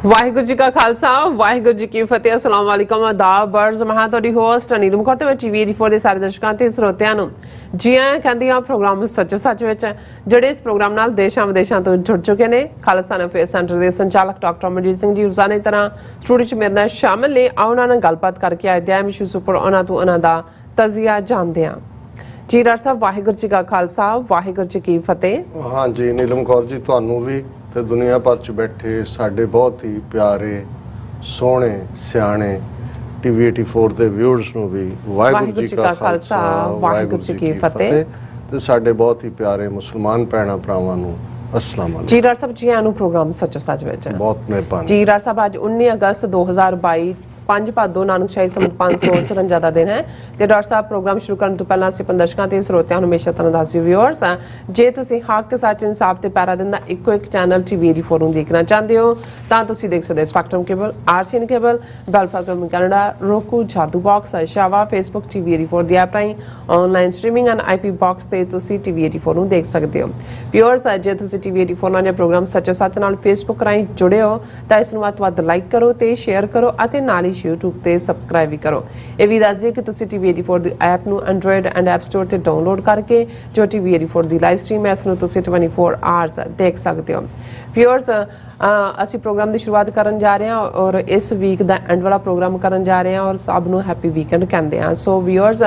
वाहिगुरू जी का खालसा वाहिगुरू जी की फतेह। अस्सलाम वालेकुम आदाब बर्ज मैं ਤੁਹਾਡੀ ਹੋਸਟ ਅਨੀਲ ਮੁਖਰਤੇ ਵਿੱਚ TV84 ਦੇ ਸਾਰੇ ਦਰਸ਼ਕਾਂ ਤੇ ਸਰੋਤਿਆਂ ਨੂੰ ਜੀ ਆਇਆਂ ਕਹਿੰਦੀ ਆ ਪ੍ਰੋਗਰਾਮ ਸੱਚੋ ਸੱਚ ਵਿੱਚ ਜਿਹੜੇ ਇਸ ਪ੍ਰੋਗਰਾਮ ਨਾਲ ਦੇਸ਼ਾਂ ਵਿਦੇਸ਼ਾਂ ਤੋਂ ਜੁੜ ਚੁੱਕੇ ਨੇ। ਖਾਲਸਤਾਨ ਅਫੇਅਰ ਸੈਂਟਰ ਦੇ ਸੰਚਾਲਕ ਡਾਕਟਰ ਅਮਰਜੀਤ ਸਿੰਘ ਜੀ ਰੋਜ਼ਾਨਾ ਦੀ ਤਰ੍ਹਾਂ ਸਟੂਡੀਓ 'ਚ ਮੇਰੇ ਨਾਲ ਸ਼ਾਮਿਲ ਨੇ। ਉਹਨਾਂ ਨਾਲ ਗੱਲਬਾਤ ਕਰਕੇ ਆਏ ਦਿਆਂ ਇਸ਼ੂ ਉੱਪਰ ਉਹਨਾਂ ਤੋਂ ਉਹਨਾਂ ਦਾ ਤਜ਼ੀਆ ਜਾਣਦੇ ਹਾਂ। ਜੀ ਡਾਕਟਰ ਸਾਹਿਬ ਵਾਹਿਗੁਰੂ ਜੀ का खालसा वाहिगुरू जी की फतेह। हाँ जी नीलम कौर जी ਤੁਹਾਨੂੰ ਵੀ ਤੇ ਦੁਨੀਆ ਭਰ ਚ ਬੈਠੇ ਸਾਡੇ ਬਹੁਤ ਹੀ ਪਿਆਰੇ ਸੋਹਣੇ ਸਿਆਣੇ TV84 ਦੇ ਵਿਊਅਰਸ ਨੂੰ ਵੀ ਵਾਹਿਗੁਰੂ ਜੀ ਕਾ ਖਾਲਸਾ ਵਾਹਿਗੁਰੂ ਜੀ ਕੀ ਫਤਿਹ ਤੇ ਸਾਡੇ ਬਹੁਤ ਹੀ ਪਿਆਰੇ ਮੁਸਲਮਾਨ ਭੈਣਾਂ ਭਰਾਵਾਂ ਨੂੰ अस्सलाम वालेकुम। जी डॉक्टर साहब जी आनू प्रोग्राम सचो सच विच बहुत मेहरबानी जी। डॉक्टर साहब आज 19 अगस्त 2022 5 ਭਾਦੋ ਨਾਨਕ ਸ਼ਾਹੀ ਸੰਮਤ 554 ਦਾ ਦਿਨ ਹੈ ਤੇ ਡਾਕਟਰ ਸਾਹਿਬ ਪ੍ਰੋਗਰਾਮ ਸ਼ੁਰੂ ਕਰਨ ਤੋਂ ਪਹਿਲਾਂ ਅਸੀਂ ਦਰਸ਼ਕਾਂ ਤੇ ਸਰੋਤਿਆਂ ਨੂੰ ਹਮੇਸ਼ਾ ਤਰ੍ਹਾਂ ਦੱਸਦੇ ਵਿਊਅਰਸ ਜੇ ਤੁਸੀਂ ਹੱਕ ਸੱਚ ਇਨਸਾਫ ਤੇ ਪੈਰਾ ਦਿੰਦਾ ਇੱਕੋ ਇੱਕ ਚੈਨਲ TV84 ਨੂੰ ਦੇਖਣਾ ਚਾਹੁੰਦੇ ਹੋ ਤਾਂ ਤੁਸੀਂ ਦੇਖ ਸਕਦੇ ਸਪੈਕਟਰਮ ਕੇਬਲ RCN ਕੇਬਲ ਬੈਲਫਾਸਟਰ ਕੈਨੇਡਾ roku ਜਾਦੂ ਬਾਕਸ ਸ਼ਾਵਾ Facebook TV84 ਦੀ ਐਪ ਰਾਹੀਂ online streaming and IP box ਤੇ ਤੁਸੀਂ TV84 ਨੂੰ ਦੇਖ ਸਕਦੇ ਹੋ। ਵਿਊਅਰਸ ਜੇ ਤੁਸੀਂ TV84 ਨਾਲ ਪ੍ਰੋਗਰਾਮ ਸੱਚੋ ਸੱਚ ਨਾਲ Facebook ਰਾਹੀਂ ਜੁੜੇ ਹੋ ਤਾਂ ਇਸ ਨੂੰ ਵੱਧ ਤੋਂ ਵੱਧ ਲਾਈਕ ਕਰੋ ਤੇ ਸ਼ੇਅਰ ਕਰੋ ਅਤੇ ਨਾਲ YouTube ਤੇ ਸਬਸਕ੍ਰਾਈਬ ਵੀ ਕਰੋ। ਇਹ ਵੀ ਦੱਸ ਦਿਓ ਕਿ ਤੁਸੀਂ TV84 ਦੀ ਐਪ ਨੂੰ Android ਐਂਡ App Store ਤੇ ਡਾਊਨਲੋਡ ਕਰਕੇ ਜੋ TV84 ਦੀ ਲਾਈਵ ਸਟ੍ਰੀਮ ਹੈ ਇਸ ਨੂੰ ਤੁਸੀਂ 24 ਆਵਰਸ ਦੇਖ ਸਕਦੇ ਹੋ। ਵਿਊਅਰਸ ਅਸੀਂ ਪ੍ਰੋਗਰਾਮ ਦੀ ਸ਼ੁਰੂਆਤ ਕਰਨ ਜਾ ਰਹੇ ਹਾਂ ਔਰ ਇਸ ਵੀਕ ਦਾ ਐਂਡ ਵਾਲਾ ਪ੍ਰੋਗਰਾਮ ਕਰਨ ਜਾ ਰਹੇ ਹਾਂ ਔਰ ਸਭ ਨੂੰ ਹੈਪੀ ਵੀਕਐਂਡ ਕਹਿੰਦੇ ਹਾਂ। ਸੋ ਵਿਊਅਰਸ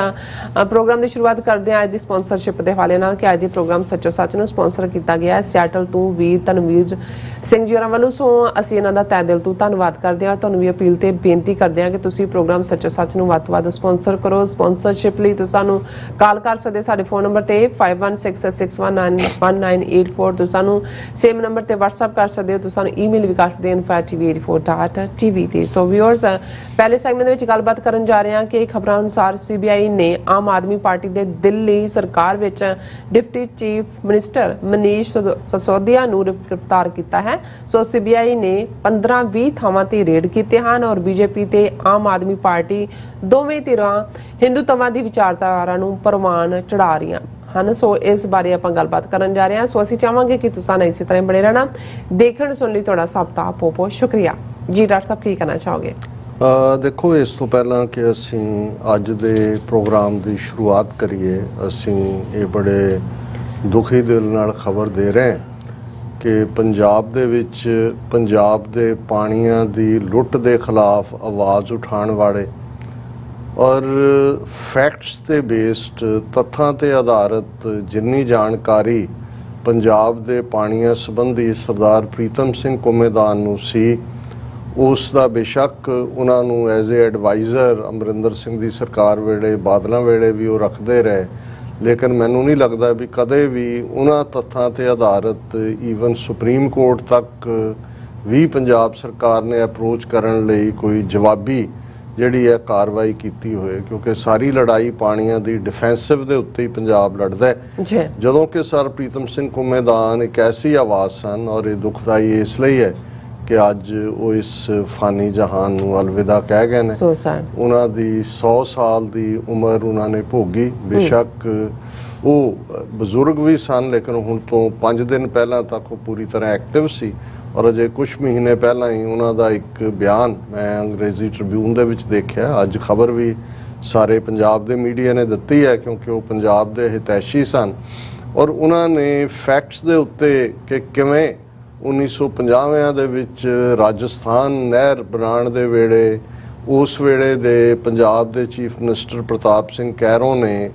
ਪ੍ਰੋਗਰਾਮ ਦੀ ਸ਼ੁਰੂਆਤ ਕਰਦੇ ਹਾਂ ਅੱਜ ਦੀ ਸਪਾਂਸਰਸ਼ਿਪ ਦੇ ਹਵਾਲੇ ਨਾਲ ਕਿ ਅੱਜ ਦੇ ਪ੍ਰੋਗਰਾਮ ਸੱਚੋ ਸੱਚ ਨੂੰ ਸਪਾਂਸਰ ਕੀਤਾ ਗਿਆ ਹੈ ਸਿਆਟਲ ਤੋਂ ਵੀਰ ਤਨਵੀਰ ਸਿੰਘ ਜੀ ਹੋਰਾਂ ਵੱਲੋਂ। ਸੋ ਅਸੀਂ ਇਹਨਾਂ ਦਾ ਤਹਿ ਦਿਲ ਤੋਂ ਧੰਨਵਾਦ ਕਰਦੇ ਹਾਂ। ਤੁਹਾਨੂੰ ਵੀ ਅਪੀਲ ਤੇ ਬੇਨਤੀ ਕਰਦੇ ਹਾਂ ਕਿ ਤੁਸੀਂ ਪ੍ਰੋਗਰਾਮ ਸੱਚੋ ਸੱਚ ਨੂੰ ਵੱਧ ਤੋਂ ਵੱਧ ਸਪਾਂਸਰ ਕਰੋ। ਸਪਾਂਸਰਸ਼ਿਪ ਲਈ ਤੁਸੀਂ ਸਾਨੂੰ ਕਾਲ ਕਰ ਸਕਦੇ ਸਾਡੇ ਫੋਨ ਨੰਬਰ ਤੇ 5166611984 ਤੁਸੀਂ ਸਾਨੂੰ ਸੇਮ ਨੰਬਰ ਤੇ WhatsApp ਕਰ ਸਕਦੇ ਹੋ। ਸਾਨੂੰ ਈਮੇਲ ਵੀ ਕਰ ਸਕਦੇ ਹੋ info@tv84.tv ਤੇ। ਸੋ ਵਿਊਅਰਸ ਪਹਿਲੇ ਸੈਗਮੈਂਟ ਦੇ ਵਿੱਚ ਗੱਲਬਾਤ ਕਰਨ ਜਾ ਰਹੇ ਹਾਂ ਕਿ ਖਬਰਾਂ ਅਨੁਸਾਰ CBI ਨੇ ਆਮ ਆਦਮੀ ਪਾਰਟੀ ਦੇ ਦਿੱਲੀ ਸਰਕਾਰ ਵਿੱਚ deputy chief minister Manish Sisodia ਨੂੰ ਗ੍ਰਿਫਤਾਰ ਕੀਤਾ ਹੈ। ਸੋ CBI ਨੇ 15-20 ਥਾਵਾਂ ਤੇ ਰੇਡ ਕੀਤੇ ਹਨ ਔਰ BJP ਤੇ ਆਮ ਆਦਮੀ ਪਾਰਟੀ ਦੋਵੇਂ ਧਿਰਾਂ ਹਿੰਦੂਤਵਾਦੀ ਦੀ ਵਿਚਾਰਧਾਰਾ ਨੂੰ ਪ੍ਰਵਾਨ ਚੜਾ ਰਹੀਆਂ ਹਨ। ਸੋ ਇਸ ਬਾਰੇ ਆਪਾਂ ਗੱਲਬਾਤ ਕਰਨ ਜਾ ਰਹੇ ਹਾਂ। ਸੋ ਅਸੀਂ ਚਾਹਾਂਗੇ ਕਿ ਤੁਸੀਂ ਇਸੇ ਤਰ੍ਹਾਂ ਬਣੇ ਰਹਿਣਾ ਦੇਖਣ ਸੁਣ ਲਈ ਤੁਹਾਡਾ ਸਭ ਦਾ ਬਹੁਤ ਸ਼ੁਕਰੀਆ। ਜੀ ਡਾਕਟਰ ਸਾਹਿਬ ਕੀ ਕਹਿਣਾ ਚਾਹੋਗੇ? ਦੇਖੋ ਇਸ ਤੋਂ ਪਹਿਲਾਂ ਕਿ ਅਸੀਂ ਅੱਜ ਦੇ ਪ੍ਰੋਗਰਾਮ ਦੀ ਸ਼ੁਰੂਆਤ ਕਰੀਏ ਅਸੀਂ ਇਹ ਬੜੇ ਦੁਖੀ ਦਿਲ ਨਾਲ ਖਬਰ ਦੇ ਰਹੇ ਹਾਂ ਕਿ ਪੰਜਾਬ ਦੇ ਵਿੱਚ ਪੰਜਾਬ ਦੇ ਪਾਣੀਆਂ ਦੀ ਲੁੱਟ ਦੇ ਖਿਲਾਫ ਆਵਾਜ਼ ਉਠਾਉਣ ਵਾਲੇ ਔਰ ਫੈਕਟਸ ਤੇ ਬੇਸਡ ਤੱਥਾਂ ਤੇ ਆਧਾਰਿਤ ਜਿੰਨੀ ਜਾਣਕਾਰੀ ਪੰਜਾਬ ਦੇ ਪਾਣੀਆਂ ਸੰਬੰਧੀ ਸਰਦਾਰ ਪ੍ਰੀਤਮ ਸਿੰਘ ਕੁਮੇਦਾਨ ਨੂੰ ਸੀ ਉਸ ਦਾ ਬੇਸ਼ੱਕ ਉਹਨਾਂ ਨੂੰ as a adviser Amarinder Singh ਦੀ ਸਰਕਾਰ ਵੇਲੇ ਬਾਦਲਾਂ ਵੇਲੇ ਵੀ ਉਹ ਰੱਖਦੇ ਰਹੇ ਲੇਕਿਨ ਮੈਨੂੰ ਨਹੀਂ ਲੱਗਦਾ ਵੀ ਕਦੇ ਵੀ ਉਹਨਾਂ ਤੱਥਾਂ ਤੇ ਆਧਾਰਿਤ ਈਵਨ ਸੁਪਰੀਮ ਕੋਰਟ ਤੱਕ ਵੀ ਪੰਜਾਬ ਸਰਕਾਰ ਨੇ ਅਪਰੋਚ ਕਰਨ ਲਈ ਕੋਈ ਜਵਾਬੀ ਜਿਹੜੀ ਹੈ ਕਾਰਵਾਈ ਕੀਤੀ ਹੋਏ ਕਿਉਂਕਿ ਸਾਰੀ ਲੜਾਈ ਪਾਣੀਆਂ ਦੀ ਡਿਫੈਂਸਿਵ ਦੇ ਉੱਤੇ ਹੀ ਪੰਜਾਬ ਲੜਦਾ ਹੈ ਜਦੋਂ ਕਿ ਸਰ ਪ੍ਰੀਤਮ ਸਿੰਘ ਕੁਮੇਦਾਨ ਇੱਕ ਐਸੀ ਆਵਾਜ਼ ਸਨ ਔਰ ਇਹ ਦੁਖਦਾਈ ਇਸ ਲਈ ਹੈ ਕਿ ਅੱਜ ਉਹ ਇਸ ਫਾਨੀ ਜਹਾਨ ਨੂੰ ਅਲਵਿਦਾ ਕਹਿ ਗਏ ਨੇ। ਉਹਨਾਂ ਦੀ 100 ਸਾਲ ਦੀ ਉਮਰ ਉਹਨਾਂ ਨੇ ਭੋਗੀ ਬੇਸ਼ੱਕ ਉਹ ਬਜ਼ੁਰਗ ਵੀ ਸਨ ਲੇਕਿਨ ਹੁਣ ਤੋਂ 5 ਦਿਨ ਪਹਿਲਾਂ ਤੱਕ ਉਹ ਪੂਰੀ ਤਰ੍ਹਾਂ ਐਕਟਿਵ ਸੀ ਔਰ ਅਜੇ ਕੁਝ ਮਹੀਨੇ ਪਹਿਲਾਂ ਹੀ ਉਹਨਾਂ ਦਾ ਇੱਕ ਬਿਆਨ ਮੈਂ ਅੰਗਰੇਜ਼ੀ ਟ੍ਰਿਬਿਊਨ ਦੇ ਵਿੱਚ ਦੇਖਿਆ। ਅੱਜ ਖਬਰ ਵੀ ਸਾਰੇ ਪੰਜਾਬ ਦੇ ਮੀਡੀਆ ਨੇ ਦਿੱਤੀ ਹੈ ਕਿਉਂਕਿ ਉਹ ਪੰਜਾਬ ਦੇ ਹਿਤੈਸ਼ੀ ਸਨ ਔਰ ਉਹਨਾਂ ਨੇ ਫੈਕਟਸ ਦੇ ਉੱਤੇ ਕਿ ਕਿਵੇਂ 1950 ਦੇ ਵਿੱਚ ਰਾਜਸਥਾਨ ਨਹਿਰ ਬਣਾਉਣ ਦੇ ਵੇਲੇ ਉਸ ਵੇਲੇ ਦੇ ਪੰਜਾਬ ਦੇ ਚੀਫ ਮਿਨਿਸਟਰ ਪ੍ਰਤਾਪ ਸਿੰਘ ਕੈਰੋਂ ਨੇ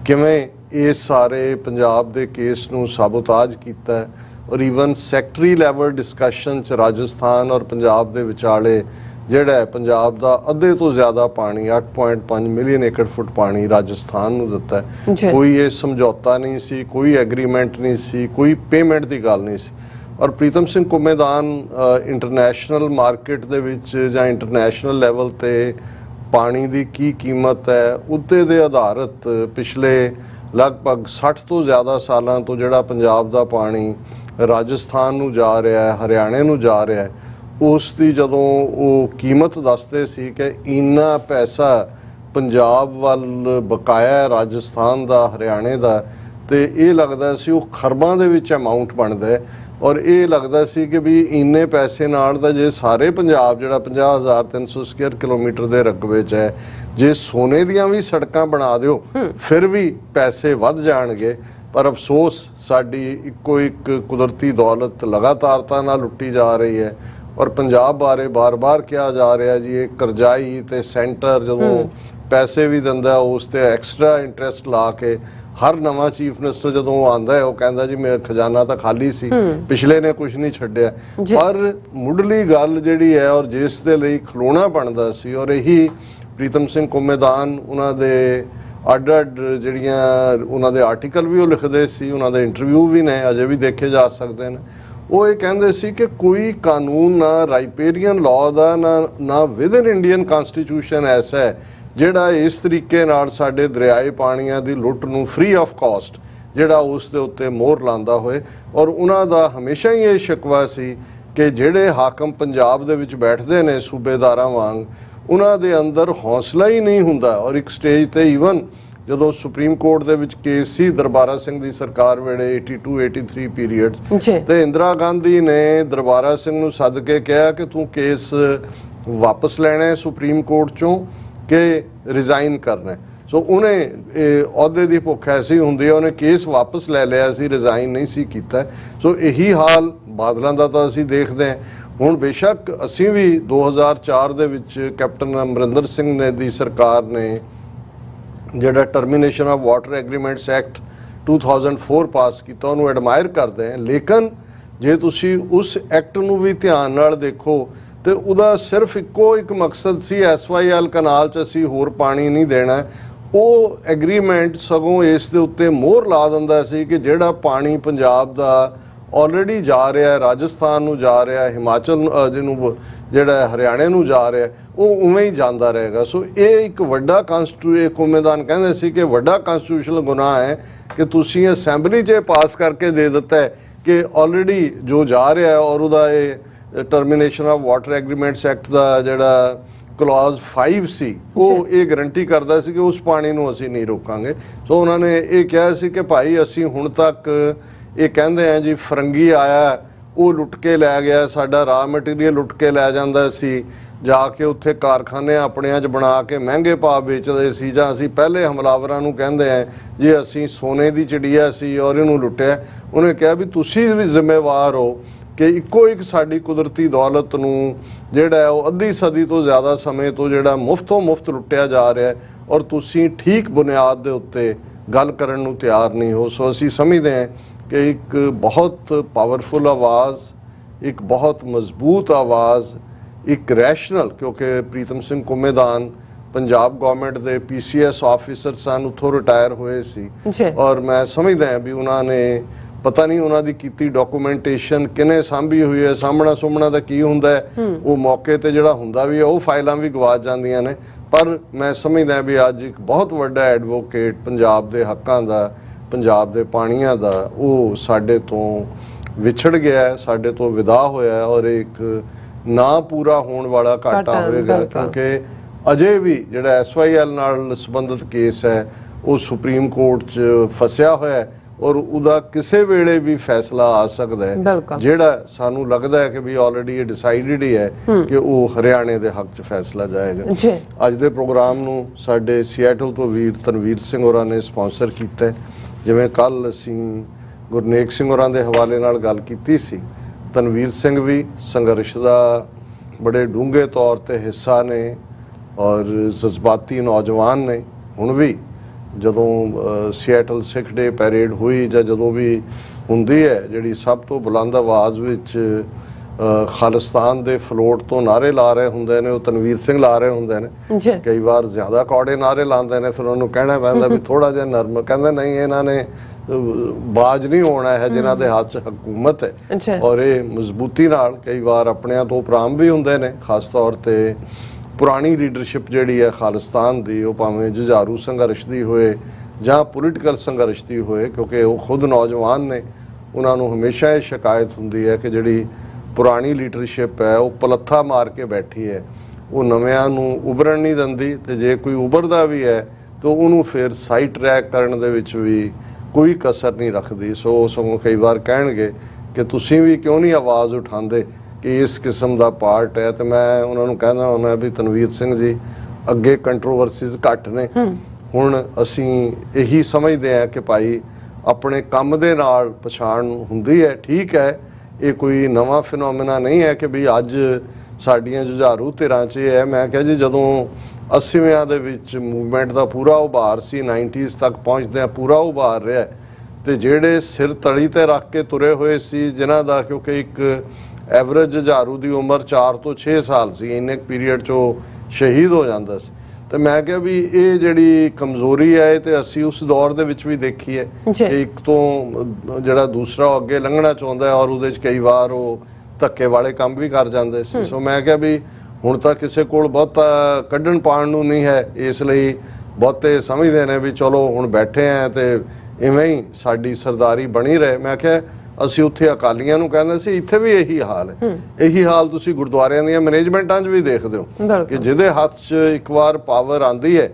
ਕਿਵੇਂ ਇਹ ਸਾਰੇ ਪੰਜਾਬ ਦੇ ਕੇਸ ਨੂੰ ਸਾਬੋਤਾਜ ਕੀਤਾ ਔਰ ਈਵਨ ਸੈਕਟਰੀ ਲੈਵਲ ਡਿਸਕਸ਼ਨ 'ਚ ਰਾਜਸਥਾਨ ਔਰ ਪੰਜਾਬ ਦੇ ਵਿਚਾਲੇ ਜਿਹੜਾ ਪੰਜਾਬ ਦਾ ਅੱਧੇ ਤੋਂ ਜ਼ਿਆਦਾ ਪਾਣੀ 8.5 ਮਿਲੀਅਨ ਏਕੜ ਫੁੱਟ ਪਾਣੀ ਰਾਜਸਥਾਨ ਨੂੰ ਦਿੱਤਾ ਕੋਈ ਇਹ ਸਮਝੌਤਾ ਨਹੀਂ ਸੀ ਕੋਈ ਐਗਰੀਮੈਂਟ ਨਹੀਂ ਸੀ ਕੋਈ ਪੇਮੈਂਟ ਦੀ ਗੱਲ ਨਹੀਂ ਸੀ ਔਰ ਪ੍ਰੀਤਮ ਸਿੰਘ ਕੁਮੇਦਾਨ ਇੰਟਰਨੈਸ਼ਨਲ ਮਾਰਕੀਟ ਦੇ ਵਿੱਚ ਜਾਂ ਇੰਟਰਨੈਸ਼ਨਲ ਲੈਵਲ ਤੇ ਪਾਣੀ ਦੀ ਕੀ ਕੀਮਤ ਹੈ ਉੱਤੇ ਦੇ ਆਧਾਰਿਤ ਪਿਛਲੇ ਲਗਭਗ 60 ਤੋਂ ਜ਼ਿਆਦਾ ਸਾਲਾਂ ਤੋਂ ਜਿਹੜਾ ਪੰਜਾਬ ਦਾ ਪਾਣੀ ਰਾਜਸਥਾਨ ਨੂੰ ਜਾ ਰਿਹਾ ਹੈ ਹਰਿਆਣੇ ਨੂੰ ਜਾ ਰਿਹਾ ਹੈ ਉਸ ਦੀ ਜਦੋਂ ਉਹ ਕੀਮਤ ਦੱਸਦੇ ਸੀ ਕਿ ਇੰਨਾ ਪੈਸਾ ਪੰਜਾਬ ਵੱਲ ਬਕਾਇਆ ਰਾਜਸਥਾਨ ਦਾ ਹਰਿਆਣੇ ਦਾ ਤੇ ਇਹ ਲੱਗਦਾ ਸੀ ਉਹ ਖਰਬਾਂ ਦੇ ਵਿੱਚ ਅਮਾਉਂਟ ਬਣਦਾ ਹੈ ਔਰ ਇਹ ਲੱਗਦਾ ਸੀ ਕਿ ਵੀ ਇੰਨੇ ਪੈਸੇ ਨਾਲ ਤਾਂ ਜੇ ਸਾਰੇ ਪੰਜਾਬ ਜਿਹੜਾ 50,300 ਸਕੁਅਰ ਕਿਲੋਮੀਟਰ ਦੇ ਰਕਬੇ 'ਚ ਹੈ, ਜੇ ਸੋਨੇ ਦੀਆਂ ਵੀ ਸੜਕਾਂ ਬਣਾ ਦਿਓ ਫਿਰ ਵੀ ਪੈਸੇ ਵੱਧ ਜਾਣਗੇ। ਪਰ ਅਫਸੋਸ ਸਾਡੀ ਇੱਕੋ ਇੱਕ ਕੁਦਰਤੀ ਦੌਲਤ ਲਗਾਤਾਰਤਾ ਨਾਲ ਲੁੱਟੀ ਜਾ ਰਹੀ ਹੈ। ਔਰ ਪੰਜਾਬ ਬਾਰੇ ਬਾਰ-ਬਾਰ ਕਿਹਾ ਜਾ ਰਿਹਾ ਜੀ ਇਹ ਕਰਜ਼ਾਈ ਤੇ ਸੈਂਟਰ ਜਦੋਂ ਪੈਸੇ ਵੀ ਦਿੰਦਾ ਉਸ ਤੇ ਐਕਸਟਰਾ ਇੰਟਰਸਟ ਲਾ ਕੇ, ਹਰ ਨਵਾਂ ਚੀਫ ਮਿਨਿਸਟਰ ਜਦੋਂ ਆਉਂਦਾ ਹੈ ਉਹ ਕਹਿੰਦਾ ਜੀ ਮੇਰਾ ਖਜ਼ਾਨਾ ਤਾਂ ਖਾਲੀ ਸੀ, ਪਿਛਲੇ ਨੇ ਕੁਝ ਨਹੀਂ ਛੱਡਿਆ। ਪਰ ਮੁੱਢਲੀ ਗੱਲ ਜਿਹੜੀ ਹੈ ਔਰ ਜਿਸ ਦੇ ਲਈ ਖਲੋਣਾ ਬਣਦਾ ਸੀ, ਔਰ ਇਹੀ ਪ੍ਰੀਤਮ ਸਿੰਘ ਕੁੰਮੇਦਾਨ ਉਹਨਾਂ ਦੇ ਅੱਡ-ਅੱਡ ਜਿਹੜੀਆਂ ਉਹਨਾਂ ਦੇ ਆਰਟੀਕਲ ਵੀ ਉਹ ਲਿਖਦੇ ਸੀ, ਉਹਨਾਂ ਦੇ ਇੰਟਰਵਿਊ ਵੀ ਨੇ ਅਜੇ ਵੀ ਦੇਖੇ ਜਾ ਸਕਦੇ ਨੇ। ਉਹ ਇਹ ਕਹਿੰਦੇ ਸੀ ਕਿ ਕੋਈ ਕਾਨੂੰਨ ਨਾ ਰਾਈਪੇਰੀਅਨ ਲਾਅ ਦਾ ਨਾ ਵਿਦ ਇਨ ਇੰਡੀਅਨ ਕਨਸਟੀਟਿਊਸ਼ਨ ਐਸਾ ਹੈ ਜਿਹੜਾ ਇਸ ਤਰੀਕੇ ਨਾਲ ਸਾਡੇ ਦਰਿਆਈ ਪਾਣੀਆਂ ਦੀ ਲੁੱਟ ਨੂੰ ਫ੍ਰੀ ਆਫ ਕਾਸਟ ਜਿਹੜਾ ਉਸ ਦੇ ਉੱਤੇ ਮੋਹਰ ਲਾਉਂਦਾ ਹੋਏ। ਔਰ ਉਹਨਾਂ ਦਾ ਹਮੇਸ਼ਾ ਹੀ ਇਹ ਸ਼ਿਕਵਾ ਸੀ ਕਿ ਜਿਹੜੇ ਹਾਕਮ ਪੰਜਾਬ ਦੇ ਵਿੱਚ ਬੈਠਦੇ ਨੇ ਸੂਬੇਦਾਰਾਂ ਵਾਂਗ, ਉਹਨਾਂ ਦੇ ਅੰਦਰ ਹੌਸਲਾ ਹੀ ਨਹੀਂ ਹੁੰਦਾ। ਔਰ ਇੱਕ ਸਟੇਜ ਤੇ ਈਵਨ ਜਦੋਂ ਸੁਪਰੀਮ ਕੋਰਟ ਦੇ ਵਿੱਚ ਕੇਸ ਸੀ ਦਰਬਾਰਾ ਸਿੰਘ ਦੀ ਸਰਕਾਰ ਵੇਲੇ 82-83 ਪੀਰੀਅਡ, ਤੇ ਇੰਦਰਾ ਗਾਂਧੀ ਨੇ ਦਰਬਾਰਾ ਸਿੰਘ ਨੂੰ ਸੱਦ ਕੇ ਕਿਹਾ ਕਿ ਤੂੰ ਕੇਸ ਵਾਪਸ ਲੈਣਾ ਸੁਪਰੀਮ ਕੋਰਟ ਚੋਂ ਕਿ ਰਿਜ਼ਾਈਨ ਕਰਨਾ। ਸੋ ਉਹਨੇ ਅਹੁਦੇ ਦੀ ਭੁੱਖ ਐਸੀ ਹੁੰਦੀ ਹੈ, ਉਹਨੇ ਕੇਸ ਵਾਪਸ ਲੈ ਲਿਆ ਸੀ, ਰਿਜ਼ਾਈਨ ਨਹੀਂ ਸੀ ਕੀਤਾ। ਸੋ ਇਹੀ ਹਾਲ ਬਾਦਲਾਂ ਦਾ ਤਾਂ ਅਸੀਂ ਦੇਖਦੇ ਹਾਂ। ਹੁਣ ਬੇਸ਼ੱਕ ਅਸੀਂ ਵੀ 2004 ਦੇ ਵਿੱਚ ਕੈਪਟਨ ਅਮਰਿੰਦਰ ਸਿੰਘ ਨੇ ਦੀ ਸਰਕਾਰ ਨੇ ਜਿਹੜਾ termination of water agreements act 2004 ਪਾਸ ਕੀਤਾ, ਉਹਨੂੰ ਐਡਮਾਇਰ ਕਰਦੇ ਹਾਂ। ਲੇਕਿਨ ਜੇ ਤੁਸੀਂ ਉਸ ਐਕਟ ਨੂੰ ਵੀ ਧਿਆਨ ਨਾਲ ਦੇਖੋ ਤੇ ਉਹਦਾ ਸਿਰਫ ਇੱਕੋ ਇੱਕ ਮਕਸਦ ਸੀ, SYL ਕਨਾਲ 'ਚ ਅਸੀਂ ਹੋਰ ਪਾਣੀ ਨਹੀਂ ਦੇਣਾ। ਉਹ ਐਗਰੀਮੈਂਟ ਸਗੋਂ ਇਸ ਦੇ ਉੱਤੇ ਮੋਹਰ ਲਾ ਦਿੰਦਾ ਸੀ ਕਿ ਜਿਹੜਾ ਪਾਣੀ ਪੰਜਾਬ ਦਾ ਆਲਰੇਡੀ ਜਾ ਰਿਹਾ ਹੈ, ਰਾਜਸਥਾਨ ਨੂੰ ਜਾ ਰਿਹਾ ਹੈ, ਹਿਮਾਚਲ ਜਿਹਨੂੰ ਜਿਹੜਾ ਹਰਿਆਣੇ ਨੂੰ ਜਾ ਰਿਹਾ, ਉਹ ਉਵੇਂ ਹੀ ਜਾਂਦਾ ਰਹੇਗਾ। ਸੋ ਇਹ ਇੱਕ ਵੱਡਾ ਕੁੰਮੇਦਾਨ ਕਹਿੰਦੇ ਸੀ ਕਿ ਵੱਡਾ ਕਨਸਟੀਟਿਊਸ਼ਨਲ ਗੁਨਾਹ ਹੈ ਕਿ ਤੁਸੀਂ ਅਸੈਂਬਲੀ 'ਚ ਪਾਸ ਕਰਕੇ ਦੇ ਦਿੱਤਾ ਹੈ ਕਿ ਆਲਰੇਡੀ ਜੋ ਜਾ ਰਿਹਾ ਹੈ, ਔਰ ਉਹਦਾ ਇਹ termination of water agreements act ਦਾ ਜਿਹੜਾ ਕਲੌਜ਼ 5 ਸੀ ਉਹ ਇਹ ਗਰੰਟੀ ਕਰਦਾ ਸੀ ਕਿ ਉਸ ਪਾਣੀ ਨੂੰ ਅਸੀਂ ਨਹੀਂ ਰੋਕਾਂਗੇ। ਸੋ ਉਹਨਾਂ ਨੇ ਇਹ ਕਿਹਾ ਸੀ ਕਿ ਭਾਈ ਅਸੀਂ ਹੁਣ ਤੱਕ ਇਹ ਕਹਿੰਦੇ ਆ ਜੀ ਫਰੰਗੀ ਆਇਆ ਉਹ ਲੁੱਟ ਕੇ ਲੈ ਗਿਆ, ਸਾਡਾ ਰਾ ਮਟੀਰੀਅਲ ਲੁੱਟ ਕੇ ਲੈ ਜਾਂਦਾ ਸੀ, ਜਾ ਕੇ ਉੱਥੇ ਕਾਰਖਾਨੇ ਆਪਣਿਆਂ 'ਚ ਬਣਾ ਕੇ ਮਹਿੰਗੇ ਭਾਅ ਵੇਚਦੇ ਸੀ, ਜਾਂ ਅਸੀਂ ਪਹਿਲੇ ਹਮਲਾਵਰਾਂ ਨੂੰ ਕਹਿੰਦੇ ਆ ਜੀ ਅਸੀਂ ਸੋਨੇ ਦੀ ਚਿੜੀਆ ਸੀ ਔਰ ਇਹਨੂੰ ਲੁੱਟਿਆ। ਉਹਨੇ ਕਿਹਾ ਵੀ ਤੁਸੀਂ ਵੀ ਜ਼ਿੰਮੇਵਾਰ ਹੋ ਕਿ ਇੱਕੋ ਇੱਕ ਸਾਡੀ ਕੁਦਰਤੀ ਦੌਲਤ ਨੂੰ ਜਿਹੜਾ ਉਹ ਅੱਧੀ ਸਦੀ ਤੋਂ ਜ਼ਿਆਦਾ ਸਮੇਂ ਤੋਂ ਜਿਹੜਾ ਮੁਫਤੋਂ ਮੁਫਤ ਲੁੱਟਿਆ ਜਾ ਰਿਹਾ, ਔਰ ਤੁਸੀਂ ਠੀਕ ਬੁਨਿਆਦ ਦੇ ਉੱਤੇ ਗੱਲ ਕਰਨ ਨੂੰ ਤਿਆਰ ਨਹੀਂ ਹੋ। ਸੋ ਅਸੀਂ ਸਮਝਦੇ ਹਾਂ ਕਿ ਇੱਕ ਬਹੁਤ ਪਾਵਰਫੁਲ ਆਵਾਜ਼, ਇੱਕ ਬਹੁਤ ਮਜ਼ਬੂਤ ਆਵਾਜ਼, ਇੱਕ ਰੈਸ਼ਨਲ, ਕਿਉਂਕਿ ਪ੍ਰੀਤਮ ਸਿੰਘ ਕੁੰਮੇਦਾਨ ਪੰਜਾਬ ਗਵਰਨਮੈਂਟ ਦੇ PCS ਆਫਿਸਰ ਸਨ, ਉੱਥੋਂ ਰਿਟਾਇਰ ਹੋਏ ਸੀ। ਔਰ ਮੈਂ ਸਮਝਦਾ ਹਾਂ ਵੀ ਉਹਨਾਂ ਨੇ ਪਤਾ ਨਹੀਂ ਉਹਨਾਂ ਦੀ ਕੀਤੀ ਡਾਕੂਮੈਂਟੇਸ਼ਨ ਕਿਨੇ ਸਾਂਭੀ ਹੋਈ ਹੈ, ਸਾਹਮਣਾ ਸੁਹਮਣਾ ਦਾ ਕੀ ਹੁੰਦਾ ਹੈ, ਉਹ ਮੌਕੇ ਤੇ ਜਿਹੜਾ ਹੁੰਦਾ ਵੀ ਹੈ ਉਹ ਫਾਈਲਾਂ ਵੀ ਗਵਾਚ ਜਾਂਦੀਆਂ ਨੇ। ਪਰ ਮੈਂ ਸਮਝਦਾ ਵੀ ਅੱਜ ਇੱਕ ਬਹੁਤ ਵੱਡਾ ਐਡਵੋਕੇਟ ਪੰਜਾਬ ਦੇ ਹੱਕਾਂ ਦਾ, ਪੰਜਾਬ ਦੇ ਪਾਣੀਆਂ ਦਾ, ਉਹ ਸਾਡੇ ਤੋਂ ਵਿਛੜ ਗਿਆ ਹੈ, ਸਾਡੇ ਤੋਂ ਵਿਦਾ ਹੋਇਆ ਹੈ, ਔਰ ਇੱਕ ਨਾ ਪੂਰਾ ਹੋਣ ਵਾਲਾ ਘਾਟਾ ਹੋਵੇਗਾ। ਕਿਉਂਕਿ ਅਜੇ ਵੀ ਜਿਹੜਾ SYL ਨਾਲ ਸੰਬੰਧਿਤ ਕੇਸ ਹੈ ਉਹ ਸੁਪਰੀਮ ਕੋਰਟ 'ਚ ਫਸਿਆ ਹੋਇਆ ਹੈ, ਔਰ ਉਹਦਾ ਕਿਸੇ ਵੇਲੇ ਵੀ ਫੈਸਲਾ ਆ ਸਕਦਾ ਹੈ, ਜਿਹੜਾ ਸਾਨੂੰ ਲੱਗਦਾ ਹੈ ਕਿ ਵੀ ਆਲਰੇਡੀ ਇਹ ਡਿਸਾਈਡਡ ਹੀ ਹੈ ਕਿ ਉਹ ਹਰਿਆਣੇ ਦੇ ਹੱਕ 'ਚ ਫੈਸਲਾ ਜਾਏਗਾ। ਅੱਜ ਦੇ ਪ੍ਰੋਗਰਾਮ ਨੂੰ ਸਾਡੇ ਸਿਐਟਲ ਤੋਂ ਵੀਰ ਤਨਵੀਰ ਸਿੰਘ ਹੋਰਾਂ ਨੇ ਸਪਾਂਸਰ ਕੀਤਾ। ਜਿਵੇਂ ਕੱਲ ਅਸੀਂ ਗੁਰਨੇਕ ਸਿੰਘ ਹੋਰਾਂ ਦੇ ਹਵਾਲੇ ਨਾਲ ਗੱਲ ਕੀਤੀ ਸੀ, ਤਨਵੀਰ ਸਿੰਘ ਵੀ ਸੰਘਰਸ਼ ਦਾ ਬੜੇ ਡੂੰਘੇ ਤੌਰ ਤੇ ਹਿੱਸਾ ਨੇ ਔਰ ਜਜ਼ਬਾਤੀ ਨੌਜਵਾਨ ਨੇ। ਹੁਣ ਵੀ ਜਦੋਂ ਸਿਐਟਲ ਸਿੱਖ ਡੇ ਪੈਰੇਡ ਹੋਈ ਜਾਂ ਜਦੋਂ ਵੀ ਹੁੰਦੀ ਹੈ, ਜਿਹੜੀ ਸਭ ਤੋਂ ਬੁਲੰਦ ਆਵਾਜ਼ ਵਿੱਚ ਖਾਲਿਸਤਾਨ ਦੇ ਫਲੋਟ ਤੋਂ ਨਾਰੇ ਲਾ ਰਹੇ ਹੁੰਦੇ ਨੇ ਉਹ ਤਨਵੀਰ ਸਿੰਘ ਲਾ ਰਹੇ ਹੁੰਦੇ ਨੇ। ਕਈ ਵਾਰ ਜ਼ਿਆਦਾ ਕੌੜੇ ਨਾਰੇ ਲਾਉਂਦੇ ਨੇ, ਫਿਰ ਉਹਨੂੰ ਕਹਿਣਾ ਪੈਂਦਾ ਵੀ ਥੋੜਾ ਜਿਹਾ ਨਰਮ। ਕਹਿੰਦਾ ਨਹੀਂ, ਇਹਨਾਂ ਨੇ ਬਾਜ ਨਹੀਂ ਹੋਣਾ ਹੈ ਜਿਨ੍ਹਾਂ ਦੇ ਹੱਥ 'ਚ ਹਕੂਮਤ ਹੈ। ਔਰ ਇਹ ਮਜ਼ਬੂਤੀ ਨਾਲ ਕਈ ਵਾਰ ਆਪਣਿਆਂ ਤੋਂ ਉਪਰਾਮ ਵੀ ਹੁੰਦੇ ਨੇ। ਖਾਸ ਤੌਰ ਤੇ ਪੁਰਾਣੀ ਲੀਡਰਸ਼ਿਪ ਜਿਹੜੀ ਹੈ ਖਾਲਿਸਤਾਨ ਦੀ, ਉਹ ਭਾਵੇਂ ਜੁਝਾਰੂ ਸੰਘਰਸ਼ ਦੀ ਹੋਏ ਜਾਂ ਪੋਲੀਟੀਕਲ ਸੰਘਰਸ਼ ਦੀ ਹੋਏ, ਕਿਉਂਕਿ ਉਹ ਖੁਦ ਨੌਜਵਾਨ ਨੇ, ਉਹਨਾਂ ਨੂੰ ਹਮੇਸ਼ਾ ਇਹ ਸ਼ਿਕਾਇਤ ਹੁੰਦੀ ਹੈ ਕਿ ਜਿਹੜੀ ਪੁਰਾਣੀ ਲੀਡਰਸ਼ਿਪ ਹੈ ਉਹ ਪਲੱਥਾ ਮਾਰ ਕੇ ਬੈਠੀ ਹੈ, ਉਹ ਨਵਿਆਂ ਨੂੰ ਉਭਰਨ ਨਹੀਂ ਦਿੰਦੀ, ਤੇ ਜੇ ਕੋਈ ਉਭਰਦਾ ਵੀ ਹੈ ਤਾਂ ਉਹਨੂੰ ਫਿਰ ਸਾਈਡ ਟਰੈਕ ਕਰਨ ਦੇ ਵਿੱਚ ਵੀ ਕੋਈ ਕਸਰ ਨਹੀਂ ਰੱਖਦੀ। ਸੋ ਸਗੋਂ ਕਈ ਵਾਰ ਕਹਿਣਗੇ ਕਿ ਤੁਸੀਂ ਵੀ ਕਿਉਂ ਨਹੀਂ ਆਵਾਜ਼ ਉਠਾਉਂਦੇ ਕਿ ਇਸ ਕਿਸਮ ਦਾ ਪਾਰਟ ਹੈ। ਤੇ ਮੈਂ ਉਹਨਾਂ ਨੂੰ ਕਹਿੰਦਾ ਹੁੰਦਾ ਵੀ ਤਨਵੀਰ ਸਿੰਘ ਜੀ, ਅੱਗੇ ਕੰਟਰੋਵਰਸੀਜ਼ ਘੱਟ ਨੇ, ਹੁਣ ਅਸੀਂ ਇਹੀ ਸਮਝਦੇ ਹਾਂ ਕਿ ਭਾਈ ਆਪਣੇ ਕੰਮ ਦੇ ਨਾਲ ਪਛਾਣ ਹੁੰਦੀ ਹੈ। ਠੀਕ ਹੈ, ਇਹ ਕੋਈ ਨਵਾਂ ਫਿਨੋਮੀਨਾ ਨਹੀਂ ਹੈ ਕਿ ਵੀ ਅੱਜ ਸਾਡੀਆਂ ਜੁਝਾਰੂ ਧਿਰਾਂ 'ਚ ਇਹ ਹੈ। ਮੈਂ ਕਿਹਾ ਜੀ, ਜਦੋਂ 80ਵਿਆਂ ਦੇ ਵਿੱਚ ਮੂਵਮੈਂਟ ਦਾ ਪੂਰਾ ਉਭਾਰ ਸੀ, 90s ਤੱਕ ਪਹੁੰਚਦਿਆਂ ਪੂਰਾ ਉਭਾਰ ਰਿਹਾ, ਤੇ ਜਿਹੜੇ ਸਿਰ ਤਲੀ ਤੇ ਰੱਖ ਕੇ ਤੁਰੇ ਹੋਏ ਸੀ, ਜਿਨ੍ਹਾਂ ਦਾ ਕਿਉਂਕਿ ਇੱਕ ਐਵਰੇਜ ਜੁਝਾਰੂ ਦੀ ਉਮਰ 4 ਤੋਂ 6 ਸਾਲ ਸੀ, ਇੰਨੇ ਪੀਰੀਅਡ 'ਚ ਉਹ ਸ਼ਹੀਦ ਹੋ ਜਾਂਦਾ ਸੀ। ਤੇ ਮੈਂ ਕਿਹਾ ਵੀ ਇਹ ਜਿਹੜੀ ਕਮਜ਼ੋਰੀ ਹੈ, ਇਹ ਤੇ ਅਸੀਂ ਉਸ ਦੌਰ ਦੇ ਵਿੱਚ ਵੀ ਦੇਖੀ ਹੈ ਕਿ ਇੱਕ ਤੋਂ ਜਿਹੜਾ ਦੂਸਰਾ ਅੱਗੇ ਲੰਘਣਾ ਚਾਹੁੰਦਾ ਔਰ ਉਹਦੇ 'ਚ ਕਈ ਵਾਰ ਉਹ ਧੱਕੇ ਵਾਲੇ ਕੰਮ ਵੀ ਕਰ ਜਾਂਦੇ ਸੀ। ਸੋ ਮੈਂ ਕਿਹਾ ਵੀ ਹੁਣ ਤਾਂ ਕਿਸੇ ਕੋਲ ਬਹੁਤਾ ਕੱਢਣ ਪਾਉਣ ਨੂੰ ਨਹੀਂ ਹੈ, ਇਸ ਲਈ ਬਹੁਤੇ ਸਮਝਦੇ ਨੇ ਵੀ ਚਲੋ ਹੁਣ ਬੈਠੇ ਆ ਤੇ ਇਵੇਂ ਹੀ ਸਾਡੀ ਸਰਦਾਰੀ ਬਣੀ ਰਹੇ। ਮੈਂ ਕਿਹਾ ਅਸੀਂ ਉੱਥੇ ਅਕਾਲੀਆਂ ਨੂੰ ਕਹਿੰਦੇ ਸੀ, ਇੱਥੇ ਵੀ ਇਹੀ ਹਾਲ ਹੈ। ਇਹੀ ਹਾਲ ਤੁਸੀਂ ਗੁਰਦੁਆਰਿਆਂ ਦੀਆਂ ਮੈਨੇਜਮੈਂਟਾਂ 'ਚ ਵੀ ਦੇਖਦੇ ਹੋ ਕਿ ਜਿਹਦੇ ਹੱਥ 'ਚ ਇੱਕ ਵਾਰ ਪਾਵਰ ਆਂਦੀ ਹੈ,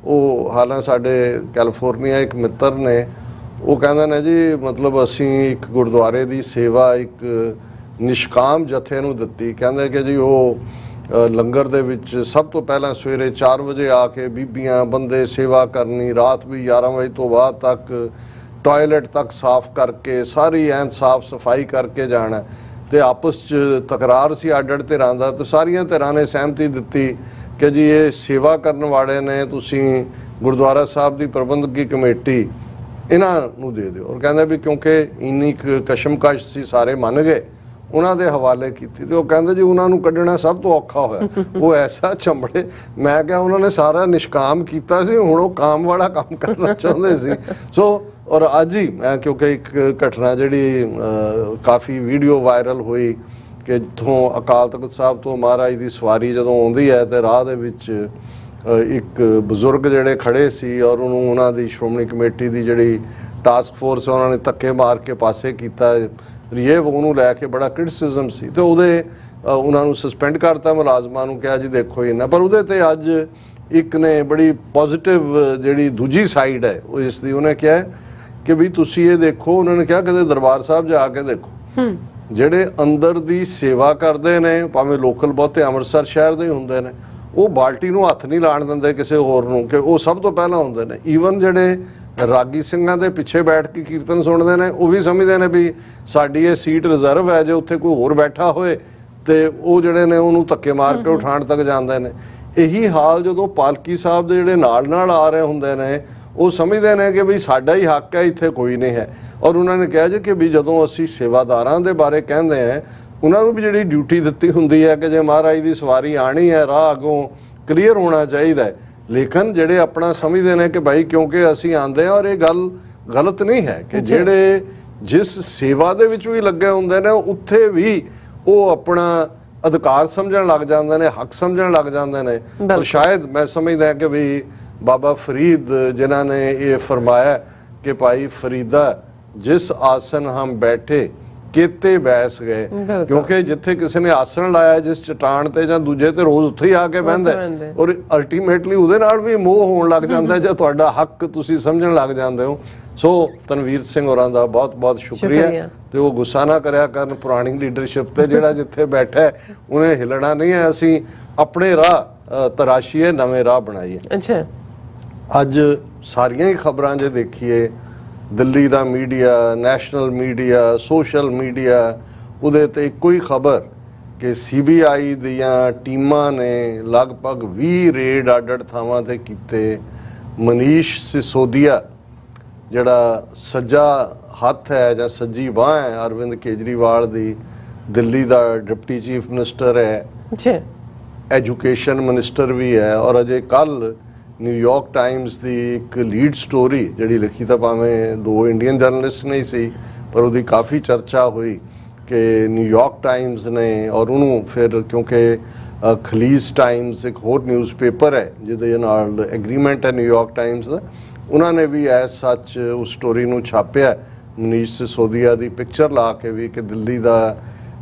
ਉਹ ਹਾਲਾਂ ਸਾਡੇ ਕੈਲੀਫੋਰਨੀਆ ਇੱਕ ਮਿੱਤਰ ਨੇ, ਉਹ ਕਹਿੰਦੇ ਨੇ ਜੀ ਮਤਲਬ ਅਸੀਂ ਇੱਕ ਗੁਰਦੁਆਰੇ ਦੀ ਸੇਵਾ ਇੱਕ ਨਿਸ਼ਕਾਮ ਜਥੇ ਨੂੰ ਦਿੱਤੀ। ਕਹਿੰਦੇ ਕਿ ਜੀ ਉਹ ਲੰਗਰ ਦੇ ਵਿੱਚ ਸਭ ਤੋਂ ਪਹਿਲਾਂ ਸਵੇਰੇ 4 ਵਜੇ ਆ ਕੇ ਬੀਬੀਆਂ ਬੰਦੇ ਸੇਵਾ ਕਰਨੀ, ਰਾਤ ਵੀ 11 ਵਜੇ ਤੋਂ ਬਾਅਦ ਤੱਕ ਟਾਇਲਟ ਤੱਕ ਸਾਫ਼ ਕਰਕੇ ਸਾਰੀ ਐਨ ਸਾਫ਼ ਸਫਾਈ ਕਰਕੇ ਜਾਣਾ। ਤੇ ਆਪਸ 'ਚ ਤਕਰਾਰ ਸੀ ਅੱਡ-ਅੱਡ ਧਿਰਾਂ ਦਾ, ਤੇ ਸਾਰੀਆਂ ਧਿਰਾਂ ਨੇ ਸਹਿਮਤੀ ਦਿੱਤੀ ਕਿ ਜੀ ਇਹ ਸੇਵਾ ਕਰਨ ਵਾਲੇ ਨੇ, ਤੁਸੀਂ ਗੁਰਦੁਆਰਾ ਸਾਹਿਬ ਦੀ ਪ੍ਰਬੰਧਕੀ ਕਮੇਟੀ ਇਹਨਾਂ ਨੂੰ ਦੇ ਦਿਓ। ਔਰ ਕਹਿੰਦੇ ਵੀ ਕਿਉਂਕਿ ਇੰਨੀ ਕਸ਼ਮਕਸ਼ ਸੀ, ਸਾਰੇ ਮੰਨ ਗਏ, ਉਹਨਾਂ ਦੇ ਹਵਾਲੇ ਕੀਤੀ। ਤੇ ਉਹ ਕਹਿੰਦੇ ਜੀ ਉਹਨਾਂ ਨੂੰ ਕੱਢਣਾ ਸਭ ਤੋਂ ਔਖਾ ਹੋਇਆ, ਉਹ ਐਸਾ ਚੰਬੜੇ। ਮੈਂ ਕਿਹਾ ਉਹਨਾਂ ਨੇ ਸਾਰਾ ਨਿਸ਼ਕਾਮ ਕੀਤਾ ਸੀ, ਹੁਣ ਉਹ ਕਾਮ ਵਾਲਾ ਕੰਮ ਕਰਨਾ ਚਾਹੁੰਦੇ ਸੀ। ਸੋ ਔਰ ਅੱਜ ਹੀ ਮੈਂ ਕਿਉਂਕਿ ਇੱਕ ਘਟਨਾ ਜਿਹੜੀ ਕਾਫੀ ਵੀਡੀਓ ਵਾਇਰਲ ਹੋਈ ਕਿ ਜਿੱਥੋਂ ਅਕਾਲ ਤਖਤ ਸਾਹਿਬ ਤੋਂ ਮਹਾਰਾਜ ਦੀ ਸਵਾਰੀ ਜਦੋਂ ਆਉਂਦੀ ਹੈ ਤੇ ਰਾਹ ਦੇ ਵਿੱਚ ਇੱਕ ਬਜ਼ੁਰਗ ਜਿਹੜੇ ਖੜੇ ਸੀ ਔਰ ਉਹਨੂੰ ਉਹਨਾਂ ਦੀ ਸ਼੍ਰੋਮਣੀ ਕਮੇਟੀ ਦੀ ਜਿਹੜੀ ਟਾਸਕ ਫੋਰਸ ਉਹਨਾਂ ਨੇ ਧੱਕੇ ਮਾਰ ਕੇ ਪਾਸੇ ਕੀਤਾ। ਉਹਨੂੰ ਲੈ ਕੇ ਬੜਾ ਕ੍ਰਿਟਿਸਿਜ਼ਮ ਸੀ ਤੇ ਉਹਦੇ ਉਹਨਾਂ ਨੂੰ ਸਸਪੈਂਡ ਕਰਤਾ, ਮੁਲਾਜ਼ਮਾਂ ਨੂੰ ਕਿਹਾ ਜੀ ਦੇਖੋ ਇਹਨਾਂ। ਪਰ ਉਹਦੇ ਤੇ ਅੱਜ ਇੱਕ ਨੇ ਬੜੀ ਪੋਜ਼ਿਟਿਵ ਜਿਹੜੀ ਦੂਜੀ ਸਾਈਡ ਹੈ ਉਹ ਇਸ ਦੀ, ਉਹਨੇ ਕਿਹਾ ਕਿ ਵੀ ਤੁਸੀਂ ਇਹ ਦੇਖੋ, ਉਹਨਾਂ ਨੇ ਕਿਹਾ ਕਦੇ ਦਰਬਾਰ ਸਾਹਿਬ ਜਾ ਕੇ ਦੇਖੋ, ਜਿਹੜੇ ਅੰਦਰ ਦੀ ਸੇਵਾ ਕਰਦੇ ਨੇ, ਭਾਵੇਂ ਲੋਕਲ ਬਹੁਤੇ ਅੰਮ੍ਰਿਤਸਰ ਸ਼ਹਿਰ ਦੇ ਹੀ ਹੁੰਦੇ ਨੇ, ਉਹ ਬਾਲਟੀ ਨੂੰ ਹੱਥ ਨਹੀਂ ਲਾਣ ਦਿੰਦੇ ਕਿਸੇ ਹੋਰ ਨੂੰ, ਕਿ ਉਹ ਸਭ ਤੋਂ ਪਹਿਲਾਂ ਹੁੰਦੇ ਨੇ। ਈਵਨ ਜਿਹੜੇ ਰਾਗੀ ਸਿੰਘਾਂ ਦੇ ਪਿੱਛੇ ਬੈਠ ਕੇ ਕੀਰਤਨ ਸੁਣਦੇ ਨੇ, ਉਹ ਵੀ ਸਮਝਦੇ ਨੇ ਵੀ ਸਾਡੀ ਇਹ ਸੀਟ ਰਿਜ਼ਰਵ ਹੈ, ਜੇ ਉੱਥੇ ਕੋਈ ਹੋਰ ਬੈਠਾ ਹੋਏ ਤੇ ਉਹ ਜਿਹੜੇ ਨੇ ਉਹਨੂੰ ਧੱਕੇ ਮਾਰ ਕੇ ਉਠਾਉਣ ਤੱਕ ਜਾਂਦੇ ਨੇ। ਇਹੀ ਹਾਲ ਜਦੋਂ ਪਾਲਕੀ ਸਾਹਿਬ ਦੇ ਜਿਹੜੇ ਨਾਲ ਆ ਰਹੇ ਹੁੰਦੇ ਨੇ, ਉਹ ਸਮਝਦੇ ਨੇ ਕਿ ਵੀ ਸਾਡਾ ਹੀ ਹੱਕ ਹੈ, ਇੱਥੇ ਕੋਈ ਨਹੀਂ ਹੈ। ਔਰ ਉਹਨਾਂ ਨੇ ਕਿਹਾ ਜੀ ਕਿ ਵੀ ਜਦੋਂ ਅਸੀਂ ਸੇਵਾਦਾਰਾਂ ਦੇ ਬਾਰੇ ਕਹਿੰਦੇ ਹਾਂ, ਉਹਨਾਂ ਨੂੰ ਵੀ ਜਿਹੜੀ ਡਿਊਟੀ ਦਿੱਤੀ ਹੁੰਦੀ ਹੈ ਕਿ ਜੇ ਮਹਾਰਾਜ ਦੀ ਸਵਾਰੀ ਆਣੀ ਹੈ, ਰਾਹ ਅੱਗੋਂ ਕਲੀਅਰ ਹੋਣਾ ਚਾਹੀਦਾ ਹੈ। ਲੇਕਿਨ ਜਿਹੜੇ ਆਪਣਾ ਸਮਝਦੇ ਨੇ ਕਿ ਭਾਈ ਕਿਉਂਕਿ ਅਸੀਂ ਆਂਦੇ ਹਾਂ, ਔਰ ਇਹ ਗੱਲ ਗਲਤ ਨਹੀਂ ਹੈ ਕਿ ਜਿਹੜੇ ਜਿਸ ਸੇਵਾ ਦੇ ਵਿੱਚ ਵੀ ਲੱਗੇ ਹੁੰਦੇ ਨੇ, ਉੱਥੇ ਵੀ ਉਹ ਆਪਣਾ ਅਧਿਕਾਰ ਸਮਝਣ ਲੱਗ ਜਾਂਦੇ ਨੇ, ਹੱਕ ਸਮਝਣ ਲੱਗ ਜਾਂਦੇ ਨੇ। ਔਰ ਸ਼ਾਇਦ ਮੈਂ ਸਮਝਦਾ ਕਿ ਵੀ ਬਾਬਾ ਫਰੀਦ ਜਿਨ੍ਹਾਂ ਨੇ ਇਹ ਫਰਮਾਇਆ ਕਿ ਭਾਈ ਫਰੀਦਾ ਜਿਸ ਆਸਨ ਹਮ ਬੈਠੇ ਕਿਤੇ ਬੈਸ ਗਏ, ਕਿਉਂਕਿ ਜਿੱਥੇ ਕਿਸੇ ਨੇ ਆਸਣ ਲਾਇਆ ਜਿਸ ਚਟਾਨ ਤੇ ਜਾਂ ਦੂਜੇ ਤੇ, ਰੋਜ਼ ਉੱਥੇ ਹੀ ਆ ਕੇ ਬਹਿੰਦਾ। ਔਰ ਅਲਟੀਮੇਟਲੀ ਉਹਦੇ ਨਾਲ ਵੀ ਮੋਹ ਹੋਣ ਲੱਗ ਜਾਂਦਾ ਜੇ ਤੁਹਾਡਾ ਹੱਕ ਤੁਸੀਂ ਸਮਝਣ ਲੱਗ ਜਾਂਦੇ ਹੋ। ਸੋ ਤਨਵੀਰ ਸਿੰਘ ਹੋਰਾਂ ਦਾ ਬਹੁਤ ਬਹੁਤ ਸ਼ੁਕਰੀਆ, ਤੇ ਉਹ ਗੁੱਸਾ ਨਾ ਕਰਿਆ ਕਰਨ ਪੁਰਾਣੀ ਲੀਡਰਸ਼ਿਪ ਤੇ, ਜਿਹੜਾ ਜਿੱਥੇ ਬੈਠਾ ਉਹਨੇ ਹਿਲਣਾ ਨਹੀਂ ਹੈ। ਅਸੀਂ ਆਪਣੇ ਰਾਹ ਤਰਾਸ਼ੀਏ, ਨਵੇਂ ਰਾਹ ਬਣਾਈਏ। ਅੱਛਾ, ਅੱਜ ਸਾਰੀਆਂ ਹੀ ਖਬਰਾਂ ਜੇ ਦੇਖੀਏ, ਦਿੱਲੀ ਦਾ media, national media, social media, ਉਹਦੇ ਤੇ ਇੱਕੋ ਹੀ ਖਬਰ ਕਿ CBI ਦੀਆਂ ਟੀਮਾਂ ਨੇ ਲਗਭਗ 20 ਰੇਡ ਅੱਡ-ਅੱਡ ਥਾਵਾਂ ਤੇ ਕੀਤੇ। ਮਨੀਸ਼ ਸਿਸੋਦੀਆ ਜਿਹੜਾ ਸੱਜਾ ਹੱਥ ਹੈ ਜਾਂ ਸੱਜੀ ਬਾਂਹ ਹੈ ਅਰਵਿੰਦ ਕੇਜਰੀਵਾਲ ਦੀ, ਦਿੱਲੀ ਦਾ ਡਿਪਟੀ ਚੀਫ ਮਿਨਿਸਟਰ ਹੈ, ਐਜੂਕੇਸ਼ਨ ਮਿਨਿਸਟਰ ਵੀ ਹੈ। ਔਰ ਅਜੇ ਕੱਲ ਨਿਊਯਾਰਕ ਟਾਈਮਸ ਦੀ ਇੱਕ ਲੀਡ ਸਟੋਰੀ ਜਿਹੜੀ ਲਿਖੀ ਤਾਂ ਭਾਵੇਂ 2 ਇੰਡੀਅਨ ਜਰਨਲਿਸਟ ਨਹੀਂ ਸੀ, ਪਰ ਉਹਦੀ ਕਾਫੀ ਚਰਚਾ ਹੋਈ ਕਿ ਨਿਊਯਾਰਕ ਟਾਈਮਸ ਨੇ, ਔਰ ਉਹਨੂੰ ਫਿਰ ਕਿਉਂਕਿ ਖਲੀਜ ਟਾਈਮਸ ਇੱਕ ਹੋਰ ਨਿਊਜ਼ਪੇਪਰ ਹੈ ਜਿਹਦੇ ਨਾਲ ਐਗਰੀਮੈਂਟ ਹੈ ਨਿਊਯਾਰਕ ਟਾਈਮਸ ਦਾ, ਉਹਨਾਂ ਨੇ ਵੀ ਐਸ ਸੱਚ ਉਸ ਸਟੋਰੀ ਨੂੰ ਛਾਪਿਆ, ਮਨੀਸ਼ ਸਿਸੋਦੀਆ ਦੀ ਪਿਕਚਰ ਲਾ ਕੇ ਵੀ, ਕਿ ਦਿੱਲੀ ਦਾ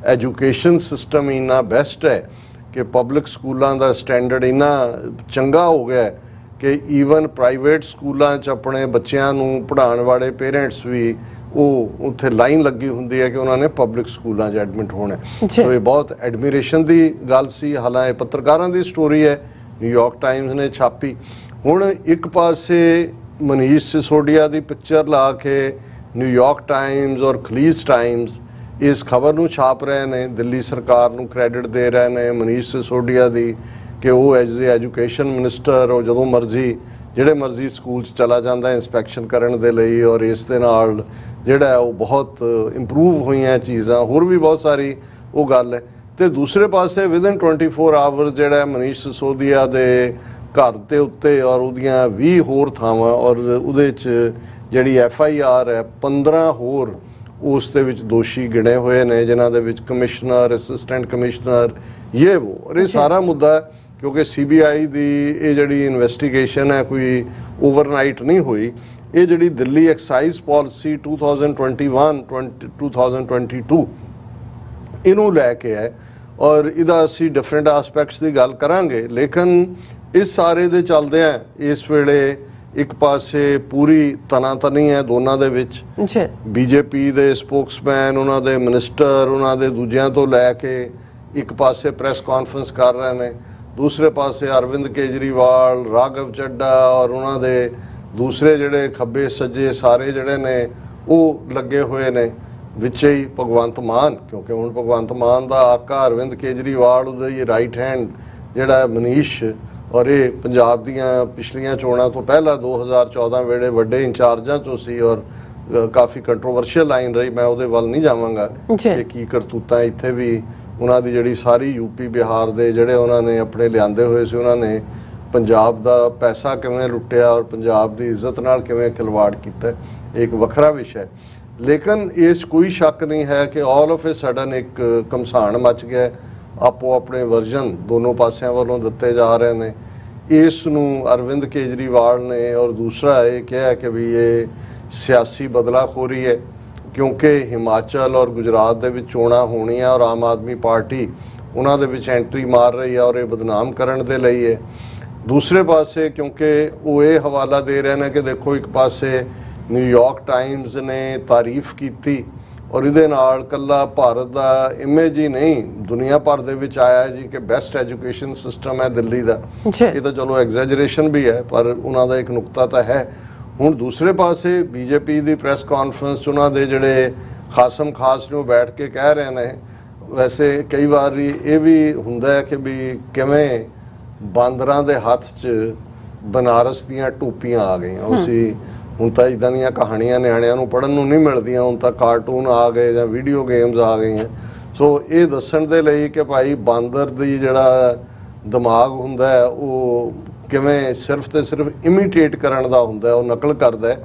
ਐਜੂਕੇਸ਼ਨ ਸਿਸਟਮ ਇੰਨਾ ਬੈਸਟ ਹੈ ਕਿ ਪਬਲਿਕ ਸਕੂਲਾਂ ਦਾ ਸਟੈਂਡਰਡ ਇੰਨਾ ਚੰਗਾ ਹੋ ਗਿਆ ਕਿ ਈਵਨ ਪ੍ਰਾਈਵੇਟ ਸਕੂਲਾਂ 'ਚ ਆਪਣੇ ਬੱਚਿਆਂ ਨੂੰ ਪੜ੍ਹਾਉਣ ਵਾਲੇ ਪੇਰੈਂਟਸ ਵੀ ਉਹ ਉੱਥੇ ਲਾਈਨ ਲੱਗੀ ਹੁੰਦੀ ਹੈ ਕਿ ਉਹਨਾਂ ਨੇ ਪਬਲਿਕ ਸਕੂਲਾਂ 'ਚ ਐਡਮਿਟ ਹੋਣਾ ਜੀ। ਸੋ ਇਹ ਬਹੁਤ ਐਡਮਿਰੇਸ਼ਨ ਦੀ ਗੱਲ ਸੀ। ਹਾਲਾਂਕਿ ਪੱਤਰਕਾਰਾਂ ਦੀ ਸਟੋਰੀ ਹੈ, ਨਿਊਯਾਰਕ ਟਾਈਮਜ਼ ਨੇ ਛਾਪੀ। ਹੁਣ ਇੱਕ ਪਾਸੇ ਮਨੀਸ਼ ਸਿਸੋਦੀਆ ਦੀ ਪਿਕਚਰ ਲਾ ਕੇ ਨਿਊਯਾਰਕ ਟਾਈਮਜ਼ ਔਰ ਖਲੀਜ ਟਾਈਮਜ਼ ਇਸ ਖਬਰ ਨੂੰ ਛਾਪ ਰਹੇ ਨੇ, ਦਿੱਲੀ ਸਰਕਾਰ ਨੂੰ ਕ੍ਰੈਡਿਟ ਦੇ ਰਹੇ ਨੇ ਮਨੀਸ਼ ਸਿਸੋਦੀਆ ਦੀ ਕਿ ਉਹ ਐਜ਼ ਏ ਐਜੂਕੇਸ਼ਨ ਮਿਨਿਸਟਰ ਉਹ ਜਦੋਂ ਮਰਜ਼ੀ ਜਿਹੜੇ ਮਰਜ਼ੀ ਸਕੂਲ 'ਚ ਚਲਾ ਜਾਂਦਾ ਇੰਸਪੈਕਸ਼ਨ ਕਰਨ ਦੇ ਲਈ, ਔਰ ਇਸ ਦੇ ਨਾਲ ਜਿਹੜਾ ਉਹ ਬਹੁਤ ਇੰਪਰੂਵ ਹੋਈਆਂ ਚੀਜ਼ਾਂ, ਹੋਰ ਵੀ ਬਹੁਤ ਸਾਰੀ ਉਹ ਗੱਲ ਹੈ। ਤੇ ਦੂਸਰੇ ਪਾਸੇ ਵਿਦਨ 24 ਆਵਰ ਜਿਹੜਾ ਮਨੀਸ਼ ਸਿਸੋਦੀਆ ਦੇ ਘਰ ਦੇ ਉੱਤੇ ਔਰ ਉਹਦੀਆਂ 20 ਹੋਰ ਥਾਵਾਂ ਔਰ ਉਹਦੇ 'ਚ ਜਿਹੜੀ FIR ਹੈ 15 ਹੋਰ ਉਸ ਦੇ ਵਿੱਚ ਦੋਸ਼ੀ ਗਿਣੇ ਹੋਏ ਨੇ, ਜਿਨ੍ਹਾਂ ਦੇ ਵਿੱਚ ਕਮਿਸ਼ਨਰ, ਅਸਿਸਟੈਂਟ ਕਮਿਸ਼ਨਰ, ਇਹ ਉਹ। ਔਰ ਇਹ ਸਾਰਾ ਮੁੱਦਾ ਕਿਉਂਕਿ CBI ਦੀ ਇਹ ਜਿਹੜੀ ਇਨਵੈਸਟੀਗੇਸ਼ਨ ਹੈ ਕੋਈ ਓਵਰਨਾਈਟ ਨਹੀਂ ਹੋਈ। ਇਹ ਜਿਹੜੀ ਦਿੱਲੀ ਐਕਸਾਈਜ਼ ਪਾਲਿਸੀ 2021-2022 ਇਹਨੂੰ ਲੈ ਕੇ ਹੈ ਔਰ ਇਹਦਾ ਅਸੀਂ ਡਿਫਰੈਂਟ ਐਸਪੈਕਟਸ ਦੀ ਗੱਲ ਕਰਾਂਗੇ। ਲੇਕਿਨ ਇਸ ਸਾਰੇ ਦੇ ਚੱਲਦਿਆਂ ਇਸ ਵੇਲੇ ਇੱਕ ਪਾਸੇ ਪੂਰੀ ਤਨਾਤਨੀ ਹੈ ਦੋਨਾਂ ਦੇ ਵਿੱਚ। BJP ਦੇ ਸਪੋਕਸਮੈਨ, ਉਹਨਾਂ ਦੇ ਮਿਨਿਸਟਰ, ਉਹਨਾਂ ਦੇ ਦੂਜਿਆਂ ਤੋਂ ਲੈ ਕੇ ਇੱਕ ਪਾਸੇ ਪ੍ਰੈਸ ਕਾਨਫਰੰਸ ਕਰ ਰਹੇ ਨੇ, ਦੂਸਰੇ ਪਾਸੇ ਅਰਵਿੰਦ ਕੇਜਰੀਵਾਲ, ਰਾਘਵ ਚੱਡਾ ਔਰ ਉਹਨਾਂ ਦੇ ਦੂਸਰੇ ਜਿਹੜੇ ਖੱਬੇ ਸੱਜੇ ਸਾਰੇ ਜਿਹੜੇ ਨੇ ਉਹ ਲੱਗੇ ਹੋਏ ਨੇ। ਵਿੱਚ ਹੀ ਭਗਵੰਤ ਮਾਨ, ਕਿਉਂਕਿ ਹੁਣ ਭਗਵੰਤ ਮਾਨ ਦਾ ਆਕਾ ਅਰਵਿੰਦ ਕੇਜਰੀਵਾਲ, ਉਹਦੀ ਰਾਈਟ ਹੈਂਡ ਜਿਹੜਾ ਮਨੀਸ਼, ਔਰ ਇਹ ਪੰਜਾਬ ਦੀਆਂ ਪਿਛਲੀਆਂ ਚੋਣਾਂ ਤੋਂ ਪਹਿਲਾਂ 2014 ਵੇਲੇ ਵੱਡੇ ਇੰਚਾਰਜਾਂ ਚੋਂ ਸੀ ਔਰ ਕਾਫੀ ਕੰਟਰੋਵਰਸ਼ੀਅਲ ਲਾਈਨ ਰਹੀ। ਮੈਂ ਉਹਦੇ ਵੱਲ ਨਹੀਂ ਜਾਵਾਂਗਾ ਕਿ ਕੀ ਕਰਤੂਤਾਂ ਇੱਥੇ ਵੀ ਉਹਨਾਂ ਦੀ ਜਿਹੜੀ ਸਾਰੀ UP ਬਿਹਾਰ ਦੇ ਜਿਹੜੇ ਉਹਨਾਂ ਨੇ ਆਪਣੇ ਲਿਆਂਦੇ ਹੋਏ ਸੀ, ਉਹਨਾਂ ਨੇ ਪੰਜਾਬ ਦਾ ਪੈਸਾ ਕਿਵੇਂ ਲੁੱਟਿਆ ਔਰ ਪੰਜਾਬ ਦੀ ਇੱਜ਼ਤ ਨਾਲ ਕਿਵੇਂ ਖਿਲਵਾੜ ਕੀਤਾ, ਇੱਕ ਵੱਖਰਾ ਵਿਸ਼ਾ। ਲੇਕਿਨ ਇਸ ਕੋਈ ਸ਼ੱਕ ਨਹੀਂ ਹੈ ਕਿ ਆਲ ਆਫ ਏ ਸਡਨ ਇੱਕ ਘਮਸਾਨ ਮਚ ਗਿਆ, ਆਪੋ ਆਪਣੇ ਵਰਜਨ ਦੋਨੋਂ ਪਾਸਿਆਂ ਵੱਲੋਂ ਦਿੱਤੇ ਜਾ ਰਹੇ ਨੇ। ਇਸ ਨੂੰ ਅਰਵਿੰਦ ਕੇਜਰੀਵਾਲ ਨੇ ਔਰ ਦੂਸਰਾ ਇਹ ਕਿਹਾ ਕਿ ਵੀ ਇਹ ਸਿਆਸੀ ਬਦਲਾਖੋਰੀ ਹੈ, ਕਿਉਂਕਿ ਹਿਮਾਚਲ ਔਰ ਗੁਜਰਾਤ ਦੇ ਵਿੱਚ ਚੋਣਾਂ ਹੋਣੀਆਂ ਔਰ ਆਮ ਆਦਮੀ ਪਾਰਟੀ ਉਹਨਾਂ ਦੇ ਵਿੱਚ ਐਂਟਰੀ ਮਾਰ ਰਹੀ ਹੈ ਔਰ ਇਹ ਬਦਨਾਮ ਕਰਨ ਦੇ ਲਈ ਹੈ। ਦੂਸਰੇ ਪਾਸੇ ਕਿਉਂਕਿ ਉਹ ਇਹ ਹਵਾਲਾ ਦੇ ਰਹੇ ਨੇ ਕਿ ਦੇਖੋ ਇੱਕ ਪਾਸੇ ਨਿਊਯਾਰਕ ਟਾਈਮਜ਼ ਨੇ ਤਾਰੀਫ ਕੀਤੀ ਔਰ ਇਹਦੇ ਨਾਲ ਕੱਲਾ ਭਾਰਤ ਦਾ ਇਮੇਜ ਹੀ ਨਹੀਂ ਦੁਨੀਆ ਭਰ ਦੇ ਵਿੱਚ ਆਇਆ ਜੀ ਕਿ ਬੈਸਟ ਐਜੂਕੇਸ਼ਨ ਸਿਸਟਮ ਹੈ ਦਿੱਲੀ ਦਾ। ਇਹ ਤਾਂ ਚਲੋ ਐਗਜ਼ੈਜਰੇਸ਼ਨ ਵੀ ਹੈ ਪਰ ਉਹਨਾਂ ਦਾ ਇੱਕ ਨੁਕਤਾ ਤਾਂ ਹੈ। ਹੁਣ ਦੂਸਰੇ ਪਾਸੇ BJP ਦੀ ਪ੍ਰੈਸ ਕਾਨਫਰੰਸ 'ਚ ਉਹਨਾਂ ਦੇ ਜਿਹੜੇ ਖਾਸਮ ਖਾਸ ਨੂੰ ਬੈਠ ਕੇ ਕਹਿ ਰਹੇ ਨੇ, ਵੈਸੇ ਕਈ ਵਾਰ ਇਹ ਵੀ ਹੁੰਦਾ ਹੈ ਕਿ ਵੀ ਕਿਵੇਂ ਬਾਂਦਰਾਂ ਦੇ ਹੱਥ 'ਚ ਬਨਾਰਸ ਦੀਆਂ ਟੋਪੀਆਂ ਆ ਗਈਆਂ। ਉਸੇ ਹੁਣ ਤਾਂ ਇਦਾਂ ਦੀਆਂ ਕਹਾਣੀਆਂ ਨਿਆਣਿਆਂ ਨੂੰ ਪੜ੍ਹਨ ਨੂੰ ਨਹੀਂ ਮਿਲਦੀਆਂ, ਹੁਣ ਤਾਂ ਕਾਰਟੂਨ ਆ ਗਏ ਜਾਂ ਵੀਡੀਓ ਗੇਮਸ ਆ ਗਈਆਂ। ਸੋ ਇਹ ਦੱਸਣ ਦੇ ਲਈ ਕਿ ਭਾਈ ਬਾਂਦਰ ਦੀ ਜਿਹੜਾ ਦਿਮਾਗ ਹੁੰਦਾ ਹੈ ਉਹ ਕਿਵੇਂ ਸਿਰਫ ਤੇ ਸਿਰਫ ਇਮੀਟੇਟ ਕਰਨ ਦਾ ਹੁੰਦਾ, ਉਹ ਨਕਲ ਕਰਦਾ,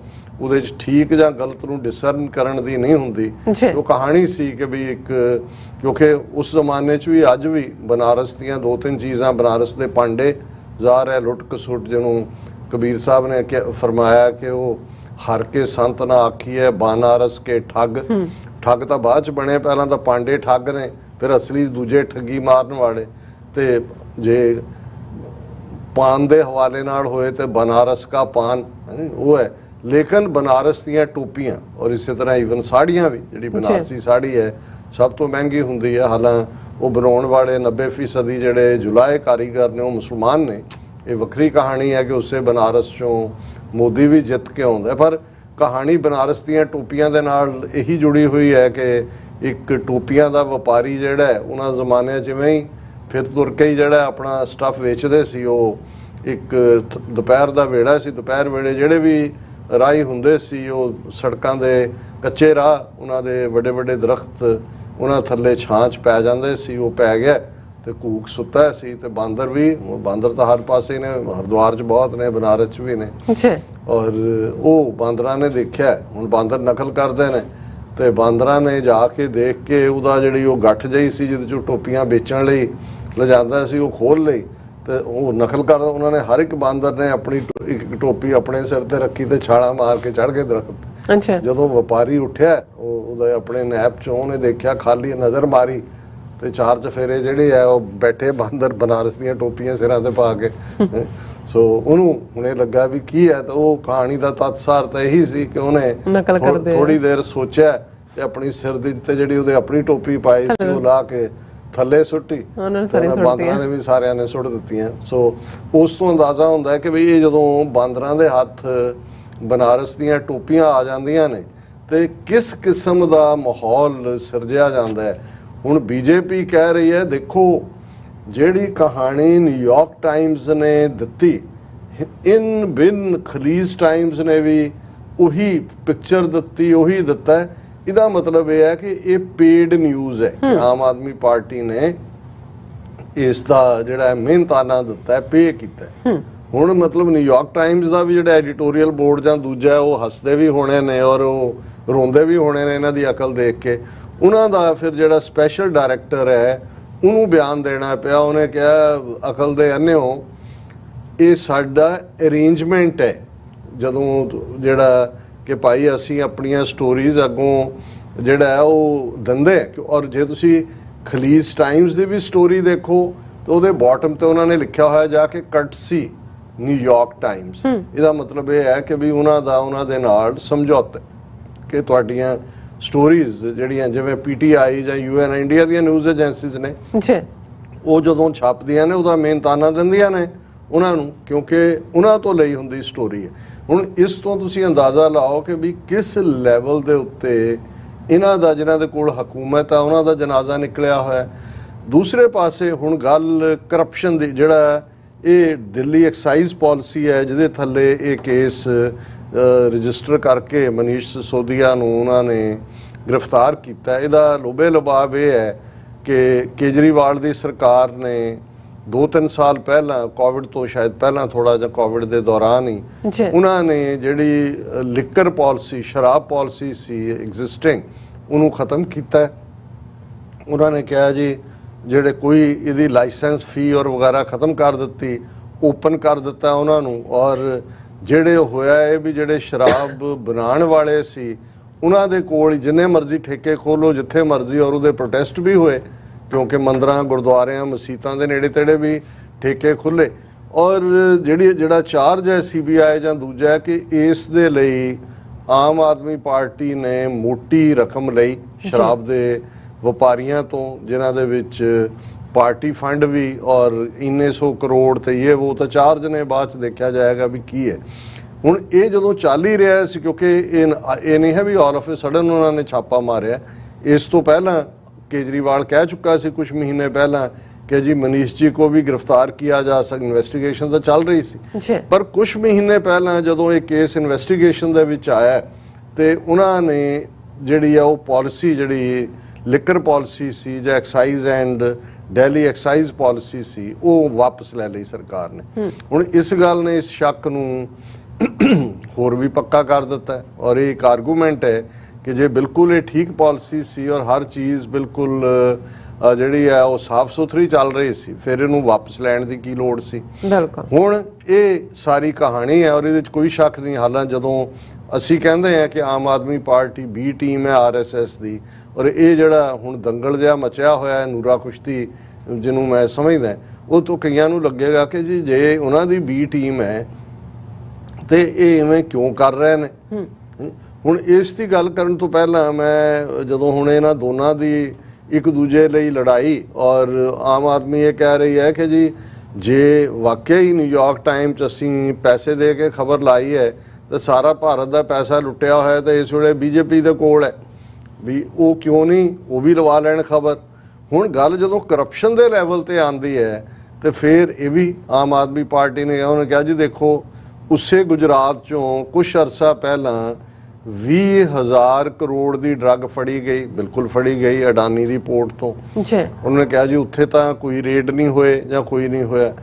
ਉਹਦੇ 'ਚ ਠੀਕ ਜਾਂ ਗਲਤ ਨੂੰ ਡਿਸਰਨ ਕਰਨ ਦੀ ਨਹੀਂ ਹੁੰਦੀ। ਉਹ ਕਹਾਣੀ ਸੀ ਕਿ ਵੀ ਇੱਕ ਕਿਉਂਕਿ ਉਸ ਜ਼ਮਾਨੇ 'ਚ ਵੀ ਅੱਜ ਵੀ ਬਨਾਰਸ ਦੀਆਂ 2-3 ਚੀਜ਼ਾਂ, ਬਨਾਰਸ ਦੇ ਪਾਂਡੇ ਜ਼ਾਰ ਹੈ ਲੁੱਟ ਕਸੁੱਟ, ਜਿਹਨੂੰ ਕਬੀਰ ਸਾਹਿਬ ਨੇ ਫਰਮਾਇਆ ਕਿ ਉਹ ਹਰ ਕੇ ਸੰਤ ਨਾ ਆਖੀਏ ਬਾਨਾਰਸ ਕੇ ਠੱਗ। ਠੱਗ ਤਾਂ ਬਾਅਦ 'ਚ ਬਣੇ, ਪਹਿਲਾਂ ਤਾਂ ਪਾਂਡੇ ਠੱਗ ਨੇ, ਫਿਰ ਅਸਲੀ ਦੂਜੇ ਠੱਗੀ ਮਾਰਨ ਵਾਲੇ। ਤੇ ਜੇ ਪਾਨ ਦੇ ਹਵਾਲੇ ਨਾਲ ਹੋਏ ਤੇ ਬਨਾਰਸ ਕਾ ਪਾਨ ਉਹ ਹੈ। ਲੇਕਿਨ ਬਨਾਰਸ ਦੀਆਂ ਟੋਪੀਆਂ ਔਰ ਇਸੇ ਤਰ੍ਹਾਂ ਈਵਨ ਸਾੜੀਆਂ ਵੀ, ਜਿਹੜੀ ਬਨਾਰਸੀ ਸਾੜੀ ਹੈ ਸਭ ਤੋਂ ਮਹਿੰਗੀ ਹੁੰਦੀ ਹੈ। ਹਾਲਾਂ ਉਹ ਬਣਾਉਣ ਵਾਲੇ 90% ਜਿਹੜੇ ਜੁਲਾਏ ਕਾਰੀਗਰ ਨੇ ਉਹ ਮੁਸਲਮਾਨ ਨੇ। ਇਹ ਵੱਖਰੀ ਕਹਾਣੀ ਹੈ ਕਿ ਉਸੇ ਬਨਾਰਸ 'ਚੋਂ ਮੋਦੀ ਵੀ ਜਿੱਤ ਕੇ ਆਉਂਦਾ, ਪਰ ਕਹਾਣੀ ਬਨਾਰਸ ਦੀਆਂ ਟੋਪੀਆਂ ਦੇ ਨਾਲ ਇਹੀ ਜੁੜੀ ਹੋਈ ਹੈ ਕਿ ਇੱਕ ਟੋਪੀਆਂ ਦਾ ਵਪਾਰੀ ਜਿਹੜਾ ਹੈ ਉਹਨਾਂ ਜ਼ਮਾਨਿਆਂ 'ਚ ਜਿਵੇਂ ਹੀ ਫਿਰ ਤੁਰ ਕੇ ਹੀ ਜਿਹੜਾ ਆਪਣਾ ਸਟੱਫ ਵੇਚਦੇ ਸੀ। ਉਹ ਇੱਕ ਦੁਪਹਿਰ ਦਾ ਵੇੜਾ ਸੀ, ਦੁਪਹਿਰ ਵੇਲੇ ਜਿਹੜੇ ਵੀ ਰਾਹੀ ਹੁੰਦੇ ਸੀ ਉਹ ਸੜਕਾਂ ਦੇ ਕੱਚੇ ਰਾਹ, ਉਹਨਾਂ ਦੇ ਵੱਡੇ ਵੱਡੇ ਦਰਖਤ ਉਹਨਾਂ ਥੱਲੇ ਛਾਂ 'ਚ ਪੈ ਜਾਂਦੇ ਸੀ। ਉਹ ਪੈ ਗਿਆ ਤੇ ਕੂਕ ਸੁੱਤਾ ਸੀ ਤੇ ਬਾਂਦਰ ਵੀ, ਬਾਂਦਰ ਤਾਂ ਹਰ ਪਾਸੇ ਨੇ, ਹਰਿਦੁਆਰ 'ਚ ਬਹੁਤ ਨੇ, ਬਨਾਰਸ 'ਚ ਵੀ ਨੇ। ਔਰ ਉਹ ਬਾਂਦਰਾਂ ਨੇ ਦੇਖਿਆ, ਹੁਣ ਬਾਂਦਰ ਨਕਲ ਕਰਦੇ ਨੇ ਤੇ ਬਾਂਦਰਾਂ ਨੇ ਜਾ ਕੇ ਦੇਖ ਕੇ ਉਹਦਾ ਜਿਹੜੀ ਉਹ ਗੱਠ ਜਿਹੀ ਸੀ ਜਿਹਦੇ 'ਚੋਂ ਟੋਪੀਆਂ ਵੇਚਣ ਲਈ ਲਿਜਾਂਦਾ ਸੀ ਉਹ ਖੋਲ ਲਈ ਤੇ ਉਹ ਨਕਲ ਕਰ ਉਹਨਾਂ ਨੇ ਹਰ ਇੱਕ ਬਾਂਦਰ ਨੇ ਆਪਣੀ ਇੱਕ ਟੋਪੀ ਆਪਣੇ ਸਿਰ ਤੇ ਰੱਖੀ ਤੇ ਛਾਲਾਂ ਮਾਰ ਕੇ ਚੜ੍ਹ ਕੇ ਦਰਖਤ। ਜਦੋਂ ਵਪਾਰੀ ਉੱਠਿਆ ਉਹਦਾ ਆਪਣੇ ਨੈਪ 'ਚੋਂ ਉਹਨੇ ਦੇਖਿਆ, ਖਾਲੀ ਨਜ਼ਰ ਮਾਰੀ ਤੇ 4 ਚਫੇਰੇ ਜਿਹੜੇ ਆ ਉਹ ਬੈਠੇ ਬਾਂਦਰ ਬਨਾਰਸ ਦੀਆਂ ਟੋਪੀਆਂ ਸਿਰਾਂ ਤੇ ਪਾ ਕੇ। ਸੋ ਉਹਨੂੰ ਹੁਣੇ ਲੱਗਾ ਵੀ ਕੀ ਹੈ, ਤਾਂ ਉਹ ਕਹਾਣੀ ਦਾ ਤੱਤਸਾਰ ਤਾਂ ਇਹੀ ਸੀ ਕਿ ਉਹਨੇ ਨਕਲ ਕਰਦੇ ਥੋੜੀ ਦੇਰ ਸੋਚਿਆ ਤੇ ਆਪਣੀ ਸਿਰ ਦੇ ਉੱਤੇ ਜਿਹੜੀ ਉਹਦੇ ਆਪਣੀ ਟੋਪੀ ਪਾਈ ਸੀ ਉਹ ਲਾ ਕੇ ਥੱਲੇ ਸੁੱਟੀ, ਬਾਂਦਰਾਂ ਨੇ ਵੀ ਸਾਰਿਆਂ ਨੇ ਸੁੱਟ ਦਿੱਤੀਆਂ। ਸੋ ਉਸ ਤੋਂ ਅੰਦਾਜ਼ਾ ਹੁੰਦਾ ਹੈ ਕਿ ਵੀ ਇਹ ਜਦੋਂ ਬਾਂਦਰਾਂ ਦੇ ਹੱਥ ਬਨਾਰਸ ਦੀਆਂ ਟੋਪੀਆਂ ਆ ਜਾਂਦੀਆਂ ਨੇ ਤੇ ਕਿਸ ਕਿਸਮ ਦਾ ਮਾਹੌਲ ਸਿਰਜਿਆ ਜਾਂਦਾ ਹੈ। ਹੁਣ ਬੀਜੇਪੀ ਕਹਿ ਰਹੀ ਹੈ ਦੇਖੋ ਜਿਹੜੀ ਕਹਾਣੀ ਨਿਊਯਾਰਕ ਟਾਈਮਜ਼ ਨੇ ਦਿੱਤੀ, ਇਨ ਬਿਨ ਖਲੀਜ ਟਾਈਮਜ਼ ਨੇ ਵੀ ਉਹੀ ਪਿਕਚਰ ਦਿੱਤੀ, ਉਹੀ ਦਿੱਤਾ। ਇਹਦਾ ਮਤਲਬ ਇਹ ਹੈ ਕਿ ਇਹ ਪੇਡ ਨਿਊਜ਼ ਹੈ ਕਿ ਆਮ ਆਦਮੀ ਪਾਰਟੀ ਨੇ ਇਸ ਦਾ ਜਿਹੜਾ ਮਿਹਨਤਾਨਾ ਦਿੱਤਾ ਹੈ, ਪੇ ਕੀਤਾ। ਹੁਣ ਮਤਲਬ ਨਿਊਯਾਰਕ ਟਾਈਮਜ਼ ਦਾ ਵੀ ਜਿਹੜਾ ਐਡੀਟੋਰੀਅਲ ਬੋਰਡ ਜਾਂ ਦੂਜਾ ਉਹ ਹੱਸਦੇ ਵੀ ਹੋਣੇ ਨੇ ਔਰ ਉਹ ਰੋਂਦੇ ਵੀ ਹੋਣੇ ਨੇ ਇਹਨਾਂ ਦੀ ਅਕਲ ਦੇਖ ਕੇ। ਉਹਨਾਂ ਦਾ ਫਿਰ ਜਿਹੜਾ ਸਪੈਸ਼ਲ ਡਾਇਰੈਕਟਰ ਹੈ ਉਹਨੂੰ ਬਿਆਨ ਦੇਣਾ ਪਿਆ। ਉਹਨੇ ਕਿਹਾ ਅਕਲ ਦੇ ਅੰਨ੍ਹੇਓ ਇਹ ਸਾਡਾ ਅਰੇਂਜਮੈਂਟ ਹੈ, ਜਦੋਂ ਜਿਹੜਾ ਕਿ ਭਾਈ ਅਸੀਂ ਆਪਣੀਆਂ ਸਟੋਰੀਜ਼ ਅੱਗੋਂ ਜਿਹੜਾ ਹੈ ਉਹ ਦਿੰਦੇ। ਔਰ ਜੇ ਤੁਸੀਂ ਖਲੀਜ ਟਾਈਮਜ਼ ਦੀ ਵੀ ਸਟੋਰੀ ਦੇਖੋ ਤਾਂ ਉਹਦੇ ਬਾਟਮ ਤੇ ਉਹਨਾਂ ਨੇ ਲਿਖਿਆ ਹੋਇਆ ਜਾ ਕੇ ਕਟਸੀ ਨਿਊਯਾਰਕ ਟਾਈਮਜ਼। ਇਹਦਾ ਮਤਲਬ ਇਹ ਹੈ ਕਿ ਵੀ ਉਹਨਾਂ ਦੇ ਨਾਲ ਸਮਝੌਤਾ ਕਿ ਤੁਹਾਡੀਆਂ ਸਟੋਰੀਜ਼ ਜਿਹੜੀਆਂ ਜਿਵੇਂ ਪੀਟੀਆਈ ਜਾਂ ਯੂਐਨ ਇੰਡੀਆ ਦੀਆਂ ਨਿਊਜ਼ ਏਜੰਸੀਜ਼ ਨੇ ਉਹ ਜਦੋਂ ਛਾਪਦੀਆਂ ਨੇ ਉਹਦਾ ਮਿਹਨਤਾਨਾ ਦਿੰਦੀਆਂ ਨੇ ਉਹਨਾਂ ਨੂੰ, ਕਿਉਂਕਿ ਉਹਨਾਂ ਤੋਂ ਲਈ ਹੁੰਦੀ ਸਟੋਰੀ ਹੈ। ਹੁਣ ਇਸ ਤੋਂ ਤੁਸੀਂ ਅੰਦਾਜ਼ਾ ਲਾਓ ਕਿ ਵੀ ਕਿਸ ਲੈਵਲ ਦੇ ਉੱਤੇ ਇਹਨਾਂ ਦਾ ਜਿਨ੍ਹਾਂ ਦੇ ਕੋਲ ਹਕੂਮਤ ਆ ਉਹਨਾਂ ਦਾ ਜਨਾਜ਼ਾ ਨਿਕਲਿਆ ਹੋਇਆ। ਦੂਸਰੇ ਪਾਸੇ ਹੁਣ ਗੱਲ ਕਰਪਸ਼ਨ ਦੀ, ਜਿਹੜਾ ਇਹ ਦਿੱਲੀ ਐਕਸਾਈਜ਼ ਪਾਲਿਸੀ ਹੈ ਜਿਹਦੇ ਥੱਲੇ ਇਹ ਕੇਸ ਰਜਿਸਟਰ ਕਰਕੇ ਮਨੀਸ਼ ਸਿਸੋਦੀਆ ਨੂੰ ਉਹਨਾਂ ਨੇ ਗ੍ਰਿਫਤਾਰ ਕੀਤਾ। ਇਹਦਾ ਲੋਬੇ ਲਬਾਬ ਇਹ ਹੈ ਕਿ ਕੇਜਰੀਵਾਲ ਦੀ ਸਰਕਾਰ ਨੇ 2-3 ਸਾਲ ਪਹਿਲਾਂ, ਕੋਵਿਡ ਤੋਂ ਸ਼ਾਇਦ ਪਹਿਲਾਂ ਥੋੜਾ ਜਿਹਾ, ਕੋਵਿਡ ਦੇ ਦੌਰਾਨ ਹੀ ਉਹਨਾਂ ਨੇ ਜਿਹੜੀ ਲਿਕਰ ਪਾਲਿਸੀ, ਸ਼ਰਾਬ ਪਾਲਿਸੀ ਸੀ ਐਗਜ਼ਿਸਟਿੰਗ, ਉਹਨੂੰ ਖਤਮ ਕੀਤਾ। ਉਹਨਾਂ ਨੇ ਕਿਹਾ ਜੀ ਜਿਹੜੇ ਕੋਈ ਇਹਦੀ ਲਾਇਸੈਂਸ ਫੀ ਔਰ ਵਗੈਰਾ ਖਤਮ ਕਰ ਦਿੱਤੀ, ਓਪਨ ਕਰ ਦਿੱਤਾ ਉਹਨਾਂ ਨੂੰ। ਔਰ ਜਿਹੜੇ ਹੋਇਆ ਇਹ ਵੀ ਜਿਹੜੇ ਸ਼ਰਾਬ ਬਣਾਉਣ ਵਾਲੇ ਸੀ ਉਹਨਾਂ ਦੇ ਕੋਲ ਜਿੰਨੇ ਮਰਜ਼ੀ ਠੇਕੇ ਖੋਲੋ ਜਿੱਥੇ ਮਰਜ਼ੀ, ਔਰ ਉਹਦੇ ਪ੍ਰੋਟੈਸਟ ਵੀ ਹੋਏ ਕਿਉਂਕਿ ਮੰਦਰਾਂ, ਗੁਰਦੁਆਰਿਆਂ, ਮਸੀਤਾਂ ਦੇ ਨੇੜੇ ਤੇੜੇ ਵੀ ਠੇਕੇ ਖੁੱਲੇ। ਔਰ ਜਿਹੜਾ ਚਾਰਜ ਹੈ ਸੀਬੀਆਈ ਜਾਂ ਦੂਜਾ ਹੈ ਕਿ ਇਸ ਦੇ ਲਈ ਆਮ ਆਦਮੀ ਪਾਰਟੀ ਨੇ ਮੋਟੀ ਰਕਮ ਲਈ ਸ਼ਰਾਬ ਦੇ ਵਪਾਰੀਆਂ ਤੋਂ, ਜਿਨ੍ਹਾਂ ਦੇ ਵਿੱਚ ਪਾਰਟੀ ਫੰਡ ਵੀ ਔਰ ਇੰਨੇ 100 ਕਰੋੜ ਤੇ ਇਹ ਉਹ ਤਾਂ ਚਾਰਜ ਨੇ, ਬਾਅਦ ਚ ਦੇਖਿਆ ਜਾਏਗਾ ਵੀ ਕੀ ਹੈ। ਹੁਣ ਇਹ ਜਦੋਂ ਚੱਲ ਹੀ ਰਿਹਾ ਸੀ, ਕਿਉਂਕਿ ਇਹ ਨਹੀਂ ਹੈ ਵੀ ਆਲ ਆਫ ਅ ਸਡਨ ਉਹਨਾਂ ਨੇ ਛਾਪਾ ਮਾਰਿਆ। ਇਸ ਤੋਂ ਪਹਿਲਾਂ केजरीवाल कह चुका सी कुछ महीने पहला कि जी मनीष जी को भी गिरफ्तार किया जा सकता, इन्वेस्टिगेशन तो चल रही सी। पर कुछ महीने पहला जदों ये केस इन्वेस्टिगेशन दे विच आया तो उन्होंने जिहड़ी आ पॉलिसी, जिहड़ी लिकर पॉलिसी सी जां excise and Delhi excise policy सी, वो वापस ले ली सरकार ने। हुण इस गल ने इस शक नूं होर भी पक्का कर दिता है। और एक आर्गूमेंट है कि जे बिल्कुल ये ठीक पॉलिसी सी और हर चीज़ बिल्कुल जिहड़ी है वो साफ सुथरी चल रही सी, फिर इहनूं वापस लैण दी की लोड़ सी। हुण ये सारी कहानी है और इहदे विच कोई शक नहीं। हालांकि जदों असीं कहंदे हैं कि आम आदमी पार्टी बी टीम है RSS दी, और ये जिहड़ा हुण दंगल जिहा मचिया होया है नूरा कुश्ती जिन्हों मैं समझदा वो तो कईयां नूं लगेगा कि जी जे उन्हां दी बी टीम है तो ये इवें क्यों कर रहे ने। ਹੁਣ ਇਸ ਦੀ ਗੱਲ ਕਰਨ ਤੋਂ ਪਹਿਲਾਂ ਮੈਂ ਜਦੋਂ ਹੁਣ ਇਹਨਾਂ ਦੋਨਾਂ ਦੀ ਇੱਕ ਦੂਜੇ ਲਈ ਲੜਾਈ, ਔਰ ਆਮ ਆਦਮੀ ਇਹ ਕਹਿ ਰਹੀ ਹੈ ਕਿ ਜੀ ਜੇ ਵਾਕਿਆ ਹੀ ਨਿਊਯਾਰਕ ਟਾਈਮ 'ਚ ਅਸੀਂ ਪੈਸੇ ਦੇ ਕੇ ਖਬਰ ਲਾਈ ਹੈ ਤਾਂ ਸਾਰਾ ਭਾਰਤ ਦਾ ਪੈਸਾ ਲੁੱਟਿਆ ਹੋਇਆ ਤਾਂ ਇਸ ਵੇਲੇ ਬੀਜੇਪੀ ਦੇ ਕੋਲ ਹੈ, ਵੀ ਉਹ ਕਿਉਂ ਨਹੀਂ ਉਹ ਵੀ ਲਵਾ ਲੈਣ ਖਬਰ। ਹੁਣ ਗੱਲ ਜਦੋਂ ਕਰਪਸ਼ਨ ਦੇ ਲੈਵਲ ਤੇ ਆਉਂਦੀ ਹੈ ਤੇ ਫਿਰ ਇਹ ਵੀ ਆਮ ਆਦਮੀ ਪਾਰਟੀ ਨੇ ਉਹਨੇ ਕਿਹਾ ਜੀ ਦੇਖੋ ਉਸੇ ਗੁਜਰਾਤ 'ਚੋਂ ਕੁਛ ਅਰਸਾ ਪਹਿਲਾਂ 20,000 ਕਰੋੜ ਦੀ ਡਰੱਗ ਫੜੀ ਗਈ, ਬਿਲਕੁਲ ਫੜੀ ਗਈ ਅਡਾਨੀ ਦੀ ਪੋਰਟ ਤੋਂ। ਉਹਨੇ ਕਿਹਾ ਜੀ ਉੱਥੇ ਤਾਂ ਕੋਈ ਰੇਡ ਨਹੀਂ ਹੋਏ ਜਾਂ ਕੋਈ ਨਹੀਂ ਹੋਇਆ।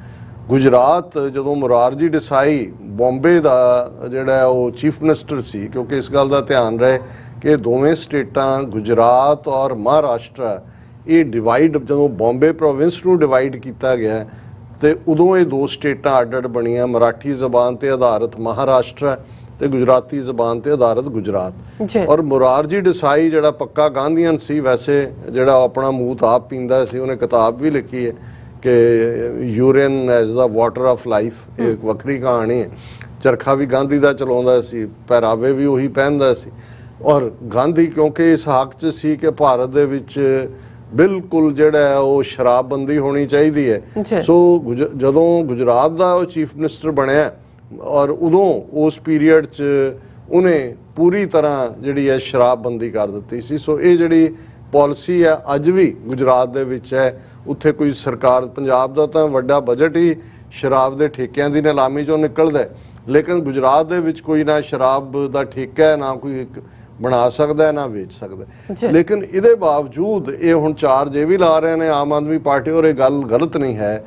ਗੁਜਰਾਤ ਜਦੋਂ ਮੁਰਾਰਜੀ ਦੇਸਾਈ ਬੰਬੇ ਦਾ ਜਿਹੜਾ ਉਹ ਚੀਫ ਮਿਨਿਸਟਰ ਸੀ, ਕਿਉਂਕਿ ਇਸ ਗੱਲ ਦਾ ਧਿਆਨ ਰਹੇ ਕਿ ਦੋਵੇਂ ਸਟੇਟਾਂ ਗੁਜਰਾਤ ਔਰ ਮਹਾਰਾਸ਼ਟਰ ਇਹ ਡਿਵਾਈਡ, ਜਦੋਂ ਬੰਬੇ ਪ੍ਰੋਵਿੰਸ ਨੂੰ ਡਿਵਾਈਡ ਕੀਤਾ ਗਿਆ ਤੇ ਉਦੋਂ ਇਹ ਦੋ ਸਟੇਟਾਂ ਅੱਡ-ਅੱਡ ਬਣੀਆਂ, ਮਰਾਠੀ ਜ਼ਬਾਨ ਤੇ ਆਧਾਰਿਤ ਮਹਾਰਾਸ਼ਟਰ ਤੇ ਗੁਜਰਾਤੀ ਜ਼ਬਾਨ ਤੇ ਆਧਾਰਿਤ ਗੁਜਰਾਤ। ਔਰ ਮੁਰਾਰਜੀ ਦੇਸਾਈ ਜਿਹੜਾ ਪੱਕਾ ਗਾਂਧੀਅਨ ਸੀ, ਵੈਸੇ ਜਿਹੜਾ ਆਪਣਾ ਮੂਤ ਆਪ ਪੀਂਦਾ ਸੀ, ਉਹਨੇ ਕਿਤਾਬ ਵੀ ਲਿਖੀ ਹੈ ਕਿ urine as the water of life, ਇਹ ਇੱਕ ਵੱਖਰੀ ਕਹਾਣੀ ਹੈ। ਚਰਖਾ ਵੀ ਗਾਂਧੀ ਦਾ ਚਲਾਉਂਦਾ ਸੀ, ਪਹਿਰਾਵੇ ਵੀ ਉਹੀ ਪਹਿਨਦਾ ਸੀ। ਔਰ ਗਾਂਧੀ ਕਿਉਂਕਿ ਇਸ ਹੱਕ 'ਚ ਸੀ ਕਿ ਭਾਰਤ ਦੇ ਵਿੱਚ ਬਿਲਕੁਲ ਜਿਹੜਾ ਹੈ ਉਹ ਸ਼ਰਾਬਬੰਦੀ ਹੋਣੀ ਚਾਹੀਦੀ ਹੈ। ਸੋ ਜਦੋਂ ਗੁਜਰਾਤ ਦਾ ਉਹ ਚੀਫ ਮਿਨਿਸਟਰ ਬਣਿਆ ਔਰ ਉਦੋਂ ਉਸ ਪੀਰੀਅਡ 'ਚ ਉਹਨੇ ਪੂਰੀ ਤਰ੍ਹਾਂ ਜਿਹੜੀ ਹੈ ਸ਼ਰਾਬਬੰਦੀ ਕਰ ਦਿੱਤੀ ਸੀ। ਸੋ ਇਹ ਜਿਹੜੀ ਪਾਲਿਸੀ ਹੈ ਅੱਜ ਵੀ ਗੁਜਰਾਤ ਦੇ ਵਿੱਚ ਹੈ। ਉੱਥੇ ਕੋਈ ਸਰਕਾਰ, ਪੰਜਾਬ ਦਾ ਤਾਂ ਵੱਡਾ ਬਜਟ ਹੀ ਸ਼ਰਾਬ ਦੇ ਠੇਕਿਆਂ ਦੀ ਨਿਲਾਮੀ 'ਚੋਂ ਨਿਕਲਦਾ, ਲੇਕਿਨ ਗੁਜਰਾਤ ਦੇ ਵਿੱਚ ਕੋਈ ਨਾ ਸ਼ਰਾਬ ਦਾ ਠੇਕਾ ਹੈ, ਨਾ ਕੋਈ ਬਣਾ ਸਕਦਾ, ਨਾ ਵੇਚ ਸਕਦਾ। ਲੇਕਿਨ ਇਹਦੇ ਬਾਵਜੂਦ ਇਹ ਹੁਣ ਚਾਰਜ ਇਹ ਵੀ ਲਾ ਰਹੇ ਨੇ ਆਮ ਆਦਮੀ ਪਾਰਟੀ, ਔਰ ਇਹ ਗੱਲ ਗਲਤ ਨਹੀਂ ਹੈ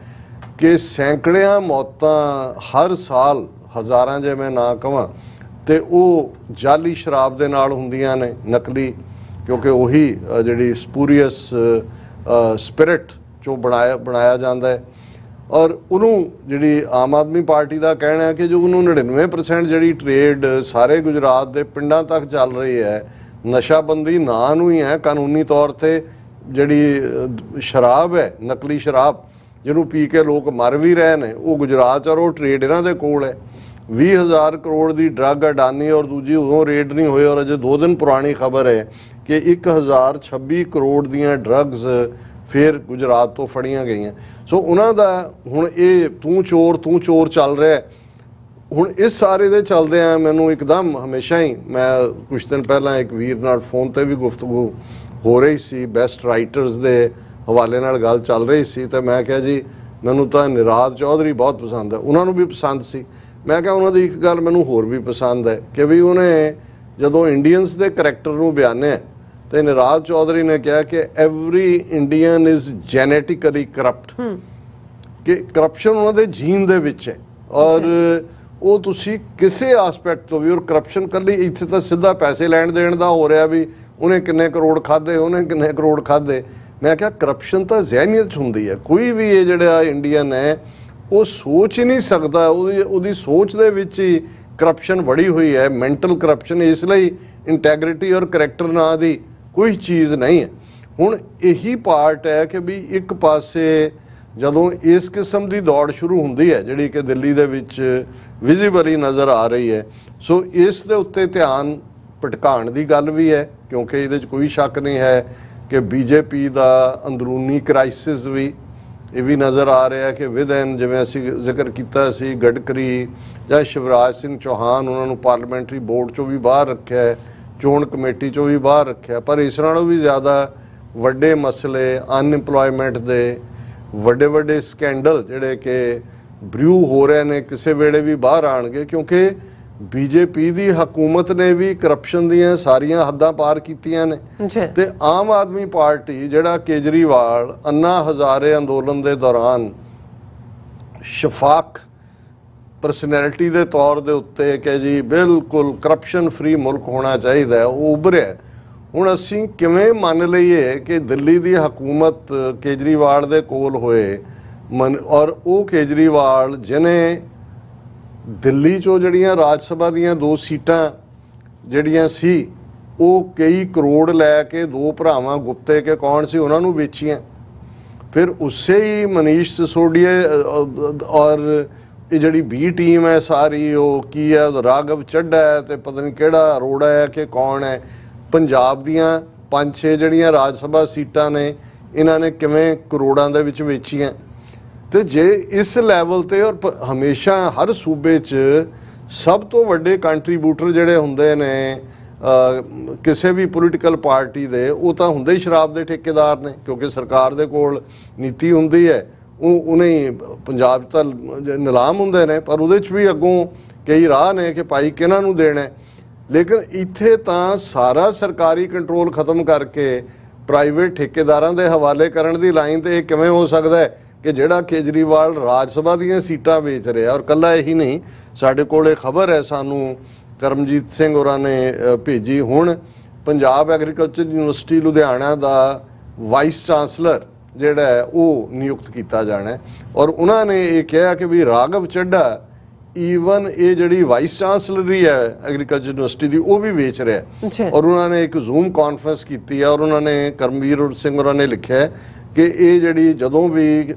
ਕਿ ਸੈਂਕੜਿਆਂ ਮੌਤਾਂ ਹਰ ਸਾਲ, ਹਜ਼ਾਰਾਂ ਜੇ ਮੈਂ ਨਾ ਕਵਾਂ, ਤੇ ਉਹ ਜਾਲੀ ਸ਼ਰਾਬ ਦੇ ਨਾਲ ਹੁੰਦੀਆਂ ਨੇ, ਨਕਲੀ, ਕਿਉਂਕਿ ਉਹੀ ਜਿਹੜੀ ਸਪੂਰੀਅਸ ਸਪਿਰਿਟ ਚੋਂ ਬਣਾਇਆ ਜਾਂਦਾ ਹੈ। ਔਰ ਉਹਨੂੰ ਜਿਹੜੀ ਆਮ ਆਦਮੀ ਪਾਰਟੀ ਦਾ ਕਹਿਣਾ ਹੈ ਕਿ ਜੋ ਉਹਨੂੰ 99% ਜਿਹੜੀ ਟ੍ਰੇਡ ਸਾਰੇ ਗੁਜਰਾਤ ਦੇ ਪਿੰਡਾਂ ਤੱਕ ਚੱਲ ਰਹੀ ਹੈ, ਨਸ਼ਾਬੰਦੀ ਨਾਂ ਨੂੰ ਹੀ ਹੈ। ਕਾਨੂੰਨੀ ਤੌਰ ਤੇ ਜਿਹੜੀ ਸ਼ਰਾਬ ਹੈ, ਨਕਲੀ ਸ਼ਰਾਬ ਜਿਹਨੂੰ ਪੀ ਕੇ ਲੋਕ ਮਰ ਵੀ ਰਹੇ ਨੇ, ਉਹ ਗੁਜਰਾਤ ਔਰ ਉਹ ਟ੍ਰੇਡ ਇਹਨਾਂ ਦੇ ਕੋਲ ਹੈ। 20,000 ਕਰੋੜ ਦੀ ਡਰੱਗ ਅਡਾਨੀ ਔਰ ਦੂਜੀ ਉਦੋਂ ਰੇਡ ਨਹੀਂ ਹੋਏ, ਔਰ ਅਜੇ 2 ਦਿਨ ਪੁਰਾਣੀ ਖਬਰ ਹੈ ਕਿ 1026 ਕਰੋੜ ਦੀਆਂ ਡਰੱਗਸ ਫਿਰ ਗੁਜਰਾਤ ਤੋਂ ਫੜੀਆਂ ਗਈਆਂ। ਸੋ ਉਹਨਾਂ ਦਾ ਹੁਣ ਇਹ ਤੂੰ ਚੋਰ ਚੱਲ ਰਿਹਾ। ਹੁਣ ਇਸ ਸਾਰੇ ਦੇ ਚੱਲਦਿਆਂ ਮੈਨੂੰ ਇੱਕਦਮ ਹਮੇਸ਼ਾ ਹੀ, ਮੈਂ ਕੁਝ ਦਿਨ ਪਹਿਲਾਂ ਇੱਕ ਵੀਰ ਨਾਲ ਫੋਨ ਤੇ ਵੀ ਗੁਫ਼ਤਗੂ ਹੋ ਰਹੀ ਸੀ, ਬੈਸਟ ਰਾਈਟਰਸ ਦੇ ਹਵਾਲੇ ਨਾਲ ਗੱਲ ਚੱਲ ਰਹੀ ਸੀ, ਤੇ ਮੈਂ ਕਿਹਾ ਜੀ ਮੈਨੂੰ ਤਾਂ ਨਿਰਾਦ ਚੌਧਰੀ ਬਹੁਤ ਪਸੰਦ ਹੈ। ਉਹਨਾਂ ਨੂੰ ਵੀ ਪਸੰਦ ਸੀ। ਮੈਂ ਕਿਹਾ ਉਹਨਾਂ ਦੀ ਇੱਕ ਗੱਲ ਮੈਨੂੰ ਹੋਰ ਵੀ ਪਸੰਦ ਹੈ ਕਿ ਵੀ ਉਹਨੇ ਜਦੋਂ ਇੰਡੀਅਨਸ ਦੇ ਕਰੈਕਟਰ ਨੂੰ ਬਿਆਨਿਆ ਤੇ ਨਿਰਾਦ ਚੌਧਰੀ ਨੇ ਕਿਹਾ ਕਿ every Indian is genetically corrupt, ਕਿ ਕਰਪਸ਼ਨ ਉਹਨਾਂ ਦੇ ਜੀਨ ਦੇ ਵਿੱਚ ਹੈ। ਔਰ ਉਹ ਤੁਸੀਂ ਕਿਸੇ ਆਸਪੈਕਟ ਤੋਂ ਵੀ, ਔਰ ਕਰਪਸ਼ਨ ਕੱਲੀ ਇੱਥੇ ਤਾਂ ਸਿੱਧਾ ਪੈਸੇ ਲੈਣ ਦੇਣ ਦਾ ਹੋ ਰਿਹਾ ਵੀ ਉਹਨੇ ਕਿੰਨੇ ਕਰੋੜ ਖਾਦੇ, ਉਹਨੇ ਕਿੰਨੇ ਕਰੋੜ ਖਾਦੇ। ਮੈਂ ਕਿਹਾ ਕਰਪਸ਼ਨ ਤਾਂ ਜ਼ਹਿਨੀਅਤ 'ਚ ਹੁੰਦੀ ਹੈ। ਕੋਈ ਵੀ ਇਹ ਜਿਹੜਾ ਇੰਡੀਅਨ ਹੈ ਉਹ ਸੋਚ ਹੀ ਨਹੀਂ ਸਕਦਾ, ਉਹਦੀ ਸੋਚ ਦੇ ਵਿੱਚ ਹੀ ਕਰਪਸ਼ਨ ਬੜੀ ਹੋਈ ਹੈ, ਮੈਂਟਲ ਕਰਪਸ਼ਨ। ਇਸ ਲਈ ਇੰਟੈਗਰਿਟੀ ਔਰ ਕਰੈਕਟਰ ਨਾਂ ਦੀ ਕੋਈ ਚੀਜ਼ ਨਹੀਂ ਹੈ। ਹੁਣ ਇਹੀ ਪਾਰਟ ਹੈ ਕਿ ਵੀ ਇੱਕ ਪਾਸੇ ਜਦੋਂ ਇਸ ਕਿਸਮ ਦੀ ਦੌੜ ਸ਼ੁਰੂ ਹੁੰਦੀ ਹੈ ਜਿਹੜੀ ਕਿ ਦਿੱਲੀ ਦੇ ਵਿੱਚ ਵਿਜ਼ੀਬਲੀ ਨਜ਼ਰ ਆ ਰਹੀ ਹੈ, ਸੋ ਇਸ ਦੇ ਉੱਤੇ ਧਿਆਨ ਭਟਕਾਉਣ ਦੀ ਗੱਲ ਵੀ ਹੈ, ਕਿਉਂਕਿ ਇਹਦੇ 'ਚ ਕੋਈ ਸ਼ੱਕ ਨਹੀਂ ਹੈ ਕਿ ਬੀਜੇਪੀ ਦਾ ਅੰਦਰੂਨੀ ਕ੍ਰਾਈਸਿਸ ਵੀ ਇਹ ਵੀ ਨਜ਼ਰ ਆ ਰਿਹਾ ਕਿ ਵਿਦਨ, ਜਿਵੇਂ ਅਸੀਂ ਜ਼ਿਕਰ ਕੀਤਾ ਸੀ, ਗਡਕਰੀ ਜਾਂ ਸ਼ਿਵਰਾਜ ਸਿੰਘ ਚੌਹਾਨ, ਉਹਨਾਂ ਨੂੰ ਪਾਰਲੀਮੈਂਟਰੀ ਬੋਰਡ 'ਚੋਂ ਵੀ ਬਾਹਰ ਰੱਖਿਆ ਹੈ, ਚੋਣ ਕਮੇਟੀ 'ਚੋਂ ਵੀ ਬਾਹਰ ਰੱਖਿਆ। ਪਰ ਇਸ ਨਾਲੋਂ ਵੀ ਜ਼ਿਆਦਾ ਵੱਡੇ ਮਸਲੇ, ਅਨਇੰਪਲੋਇਮੈਂਟ ਦੇ ਵੱਡੇ ਸਕੈਂਡਲ ਜਿਹੜੇ ਕਿ ਬਰਿਊ ਹੋ ਰਹੇ ਨੇ, ਕਿਸੇ ਵੇਲੇ ਵੀ ਬਾਹਰ ਆਣਗੇ, ਕਿਉਂਕਿ ਬੀਜੇਪੀ ਦੀ ਹਕੂਮਤ ਨੇ ਵੀ ਕਰਪਸ਼ਨ ਦੀਆਂ ਸਾਰੀਆਂ ਹੱਦਾਂ ਪਾਰ ਕੀਤੀਆਂ ਨੇ। ਤੇ ਆਮ ਆਦਮੀ ਪਾਰਟੀ, ਜਿਹੜਾ ਕੇਜਰੀਵਾਲ ਅੰਨਾ ਹਜ਼ਾਰੇ ਅੰਦੋਲਨ ਦੇ ਦੌਰਾਨ ਸ਼ਫਾਕ ਪਰਸਨੈਲਿਟੀ ਦੇ ਤੌਰ ਦੇ ਉੱਤੇ ਕਿ ਜੀ ਬਿਲਕੁਲ ਕਰਪਸ਼ਨ ਫ੍ਰੀ ਮੁਲਕ ਹੋਣਾ ਚਾਹੀਦਾ, ਉਹ ਉੱਭਰਿਆ। ਹੁਣ ਅਸੀਂ ਕਿਵੇਂ ਮੰਨ ਲਈਏ ਕਿ ਦਿੱਲੀ ਦੀ ਹਕੂਮਤ ਕੇਜਰੀਵਾਲ ਦੇ ਕੋਲ ਹੋਏ, ਔਰ ਉਹ ਕੇਜਰੀਵਾਲ ਜਿਹਨੇ ਦਿੱਲੀ 'ਚੋਂ ਜਿਹੜੀਆਂ ਰਾਜ ਸਭਾ ਦੀਆਂ 2 ਸੀਟਾਂ ਜਿਹੜੀਆਂ ਸੀ ਉਹ ਕਈ ਕਰੋੜ ਲੈ ਕੇ 2 ਭਰਾਵਾਂ ਗੁਪਤੇ ਕੇ ਕੌਣ ਸੀ ਉਹਨਾਂ ਨੂੰ ਵੇਚੀਆਂ। ਫਿਰ ਉਸੇ ਹੀ ਮਨੀਸ਼ ਸਿਸੋਡੀਆ ਔਰ ਇਹ ਜਿਹੜੀ ਬੀ ਟੀਮ ਹੈ ਸਾਰੀ, ਉਹ ਕੀ ਹੈ, ਰਾਘਵ ਚੱਡਾ ਹੈ ਤੇ ਪਤਾ ਨਹੀਂ ਕਿਹੜਾ ਅਰੋੜਾ ਹੈ ਕਿ ਕੌਣ ਹੈ, ਪੰਜਾਬ ਦੀਆਂ 5-6 ਜਿਹੜੀਆਂ ਰਾਜ ਸਭਾ ਸੀਟਾਂ ਨੇ ਇਹਨਾਂ ਨੇ ਕਿਵੇਂ ਕਰੋੜਾਂ ਦੇ ਵਿੱਚ ਵੇਚੀਆਂ। ਤੇ ਜੇ ਇਸ ਲੈਵਲ ਤੇ, ਔਰ ਹਮੇਸ਼ਾ ਹਰ ਸੂਬੇ 'ਚ ਸਭ ਤੋਂ ਵੱਡੇ ਕੰਟਰੀਬਿਊਟਰ ਜਿਹੜੇ ਹੁੰਦੇ ਨੇ ਕਿਸੇ ਵੀ ਪੋਲੀਟੀਕਲ ਪਾਰਟੀ ਦੇ, ਉਹ ਤਾਂ ਹੁੰਦੇ ਹੀ ਸ਼ਰਾਬ ਦੇ ਠੇਕੇਦਾਰ ਨੇ, ਕਿਉਂਕਿ ਸਰਕਾਰ ਦੇ ਕੋਲ ਨੀਤੀ ਹੁੰਦੀ ਹੈ। ਉਹਨੇ ਪੰਜਾਬ ਤਾਂ ਨਿਲਾਮ ਹੁੰਦੇ ਨੇ, ਪਰ ਉਹਦੇ 'ਚ ਵੀ ਅੱਗੋਂ ਕਈ ਰਾਹ ਨੇ ਕਿ ਭਾਈ ਕਿਹਨਾਂ ਨੂੰ ਦੇਣਾ। ਲੇਕਿਨ ਇੱਥੇ ਤਾਂ ਸਾਰਾ ਸਰਕਾਰੀ ਕੰਟਰੋਲ ਖਤਮ ਕਰਕੇ ਪ੍ਰਾਈਵੇਟ ਠੇਕੇਦਾਰਾਂ ਦੇ ਹਵਾਲੇ ਕਰਨ ਦੀ ਲਾਈਨ ਤੇ ਇਹ ਕਿਵੇਂ ਹੋ ਸਕਦਾ ਹੈ ਕਿ ਜਿਹੜਾ ਕੇਜਰੀਵਾਲ ਰਾਜ ਸਭਾ ਦੀਆਂ ਸੀਟਾਂ ਵੇਚ ਰਿਹਾ। ਔਰ ਕੱਲਾ ਇਹੀ ਨਹੀਂ, ਸਾਡੇ ਕੋਲ ਇਹ ਖਬਰ ਹੈ, ਸਾਨੂੰ ਕਰਮਜੀਤ ਸਿੰਘ ਹੋਰਾਂ ਨੇ ਭੇਜੀ, ਹੁਣ ਪੰਜਾਬ ਐਗਰੀਕਲਚਰ ਯੂਨੀਵਰਸਿਟੀ ਲੁਧਿਆਣਾ ਦਾ ਵਾਈਸ ਚਾਂਸਲਰ ਜਿਹੜਾ ਹੈ ਉਹ ਨਿਯੁਕਤ ਕੀਤਾ ਜਾਣਾ। ਔਰ ਉਹਨਾਂ ਨੇ ਇਹ ਕਿਹਾ ਕਿ ਵੀ ਰਾਘਵ ਚੱਡਾ ਈਵਨ ਇਹ ਜਿਹੜੀ ਵਾਈਸ ਚਾਂਸਲਰੀ ਹੈ ਐਗਰੀਕਲਚਰ ਯੂਨੀਵਰਸਿਟੀ ਦੀ ਉਹ ਵੀ ਵੇਚ ਰਿਹਾ। ਔਰ ਉਹਨਾਂ ਨੇ ਇੱਕ ਜ਼ੂਮ ਕਾਨਫਰੰਸ ਕੀਤੀ ਹੈ, ਔਰ ਉਹਨਾਂ ਨੇ ਕਰਮਵੀਰ ਸਿੰਘ ਹੋਰਾਂ ਨੇ ਲਿਖਿਆ ਕਿ ਇਹ ਜਿਹੜੀ ਜਦੋਂ ਵੀ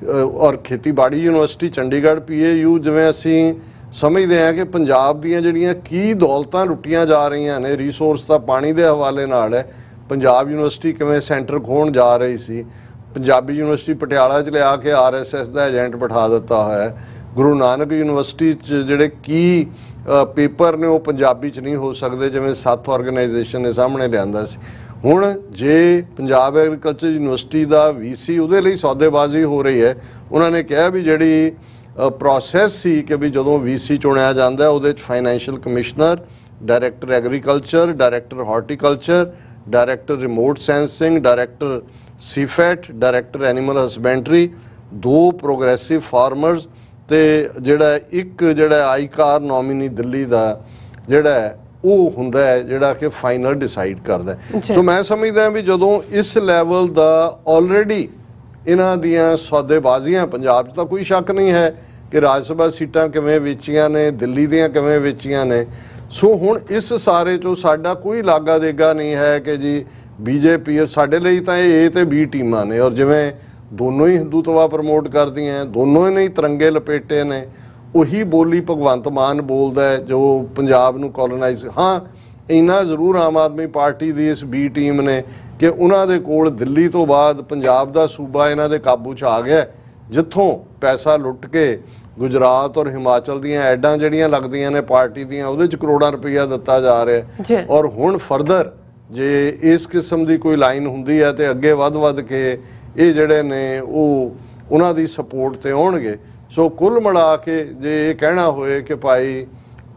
ਔਰ ਖੇਤੀਬਾੜੀ ਯੂਨੀਵਰਸਿਟੀ ਚੰਡੀਗੜ੍ਹ PAU, ਜਿਵੇਂ ਅਸੀਂ ਸਮਝਦੇ ਹਾਂ ਕਿ ਪੰਜਾਬ ਦੀਆਂ ਜਿਹੜੀਆਂ ਕੀ ਦੌਲਤਾਂ ਲੁੱਟੀਆਂ ਜਾ ਰਹੀਆਂ ਨੇ, ਰਿਸੋਰਸ ਤਾਂ ਪਾਣੀ ਦੇ ਹਵਾਲੇ ਨਾਲ ਹੈ। ਪੰਜਾਬ ਯੂਨੀਵਰਸਿਟੀ ਕਿਵੇਂ ਸੈਂਟਰ ਖੋਣ ਜਾ ਰਹੀ ਸੀ, ਪੰਜਾਬੀ ਯੂਨੀਵਰਸਿਟੀ ਪਟਿਆਲਾ 'ਚ ਲਿਆ ਕੇ RSS ਦਾ ਏਜੰਟ ਬਿਠਾ ਦਿੱਤਾ ਹੋਇਆ ਹੈ। ਗੁਰੂ ਨਾਨਕ ਯੂਨੀਵਰਸਿਟੀ 'ਚ ਜਿਹੜੇ ਕੀ ਪੇਪਰ ਨੇ ਉਹ ਪੰਜਾਬੀ 'ਚ ਨਹੀਂ ਹੋ ਸਕਦੇ, ਜਿਵੇਂ ਸੱਤ ਆਰਗੇਨਾਈਜੇਸ਼ਨ ਨੇ ਸਾਹਮਣੇ ਲਿਆਂਦਾ ਸੀ। ਹੁਣ ਜੇ ਪੰਜਾਬ ਐਗਰੀਕਲਚਰ ਯੂਨੀਵਰਸਿਟੀ ਦਾ VC, ਉਹਦੇ ਲਈ ਸੌਦੇਬਾਜ਼ੀ ਹੋ ਰਹੀ ਹੈ। ਉਹਨਾਂ ਨੇ ਕਿਹਾ ਵੀ ਜਿਹੜੀ ਪ੍ਰੋਸੈਸ ਸੀ ਕਿ ਵੀ ਜਦੋਂ VC ਚੁਣਿਆ ਜਾਂਦਾ ਉਹਦੇ 'ਚ financial commissioner, director agriculture, director horticulture, director remote sensing, director CFET, director animal husbandry, 2 progressive farmers ਤੇ ਇੱਕ ਆਈਕਾਰ ਨੋਮੀਨੀ ਦਿੱਲੀ ਦਾ ਜਿਹੜਾ ਉਹ ਹੁੰਦਾ ਹੈ ਜਿਹੜਾ ਕਿ ਫਾਈਨਲ ਡਿਸਾਈਡ ਕਰਦਾ ਹੈ। ਸੋ ਮੈਂ ਸਮਝਦਾ ਵੀ ਜਦੋਂ ਇਸ ਲੈਵਲ ਦਾ ਆਲਰੇਡੀ ਇਹਨਾਂ ਦੀਆਂ ਸੌਦੇਬਾਜ਼ੀਆਂ, ਪੰਜਾਬ 'ਚ ਤਾਂ ਕੋਈ ਸ਼ੱਕ ਨਹੀਂ ਹੈ ਕਿ ਰਾਜ ਸਭਾ ਸੀਟਾਂ ਕਿਵੇਂ ਵੇਚੀਆਂ ਨੇ, ਦਿੱਲੀ ਦੀਆਂ ਕਿਵੇਂ ਵੇਚੀਆਂ ਨੇ। ਸੋ ਹੁਣ ਇਸ ਸਾਰੇ 'ਚੋਂ ਸਾਡਾ ਕੋਈ ਲਾਗਾ ਦੇਗਾ ਨਹੀਂ ਹੈ ਕਿ ਜੀ BJP, ਸਾਡੇ ਲਈ ਤਾਂ ਇਹ A ਤੇ B ਟੀਮਾਂ ਨੇ, ਔਰ ਜਿਵੇਂ ਦੋਨੋਂ ਹੀ ਹਿੰਦੂਤਵਾ ਪ੍ਰਮੋਟ ਕਰਦੀਆਂ, ਦੋਨੋਂ ਨੇ ਹੀ ਤਿਰੰਗੇ ਲਪੇਟੇ ਨੇ। ਉਹੀ ਬੋਲੀ ਭਗਵੰਤ ਮਾਨ ਬੋਲਦਾ ਹੈ ਜੋ ਪੰਜਾਬ ਨੂੰ ਕੋਲੋਨਾਈਜ਼। ਹਾਂ, ਇੰਨਾ ਜ਼ਰੂਰ ਆਮ ਆਦਮੀ ਪਾਰਟੀ ਦੀ ਇਸ B ਟੀਮ ਨੇ ਕਿ ਉਹਨਾਂ ਦੇ ਕੋਲ ਦਿੱਲੀ ਤੋਂ ਬਾਅਦ ਪੰਜਾਬ ਦਾ ਸੂਬਾ ਇਹਨਾਂ ਦੇ ਕਾਬੂ 'ਚ ਆ ਗਿਆ, ਜਿੱਥੋਂ ਪੈਸਾ ਲੁੱਟ ਕੇ ਗੁਜਰਾਤ ਔਰ ਹਿਮਾਚਲ ਦੀਆਂ ਐਡਾਂ ਜਿਹੜੀਆਂ ਲੱਗਦੀਆਂ ਨੇ ਪਾਰਟੀ ਦੀਆਂ, ਉਹਦੇ 'ਚ ਕਰੋੜਾਂ ਰੁਪਈਆ ਦਿੱਤਾ ਜਾ ਰਿਹਾ। ਔਰ ਹੁਣ ਫਰਦਰ ਜੇ ਇਸ ਕਿਸਮ ਦੀ ਕੋਈ ਲਾਈਨ ਹੁੰਦੀ ਹੈ ਤੇ ਅੱਗੇ ਵੱਧ ਕੇ ਇਹ ਜਿਹੜੇ ਨੇ ਉਹ ਉਹਨਾਂ ਦੀ ਸਪੋਰਟ ਤੇ ਆਉਣਗੇ। ਸੋ ਕੁੱਲ ਮਿਲਾ ਕੇ ਜੇ ਇਹ ਕਹਿਣਾ ਹੋਏ ਕਿ ਭਾਈ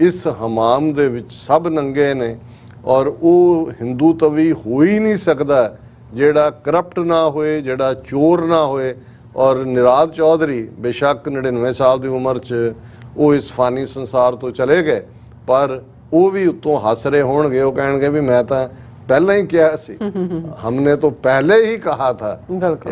ਇਸ ਹਮਾਮ ਦੇ ਵਿੱਚ ਸਭ ਨੰਗੇ ਨੇ ਔਰ ਉਹ ਹਿੰਦੂ ਤਵੀ ਹੋ ਹੀ ਨਹੀਂ ਸਕਦਾ ਜਿਹੜਾ ਕਰਪਟ ਨਾ ਹੋਏ, ਜਿਹੜਾ ਚੋਰ ਨਾ ਹੋਏ। ਔਰ ਨਿਰਾਦ ਚੌਧਰੀ ਬੇਸ਼ੱਕ 99 ਸਾਲ ਦੀ ਉਮਰ 'ਚ ਉਹ ਇਸ ਫਾਨੀ ਸੰਸਾਰ ਤੋਂ ਚਲੇ ਗਏ, ਪਰ ਉਹ ਵੀ ਉੱਤੋਂ ਹੱਸ ਰਹੇ ਹੋਣਗੇ। ਉਹ ਕਹਿਣਗੇ ਵੀ ਮੈਂ ਤਾਂ पहले ही किया सी, हमने तो पहले ही कहा था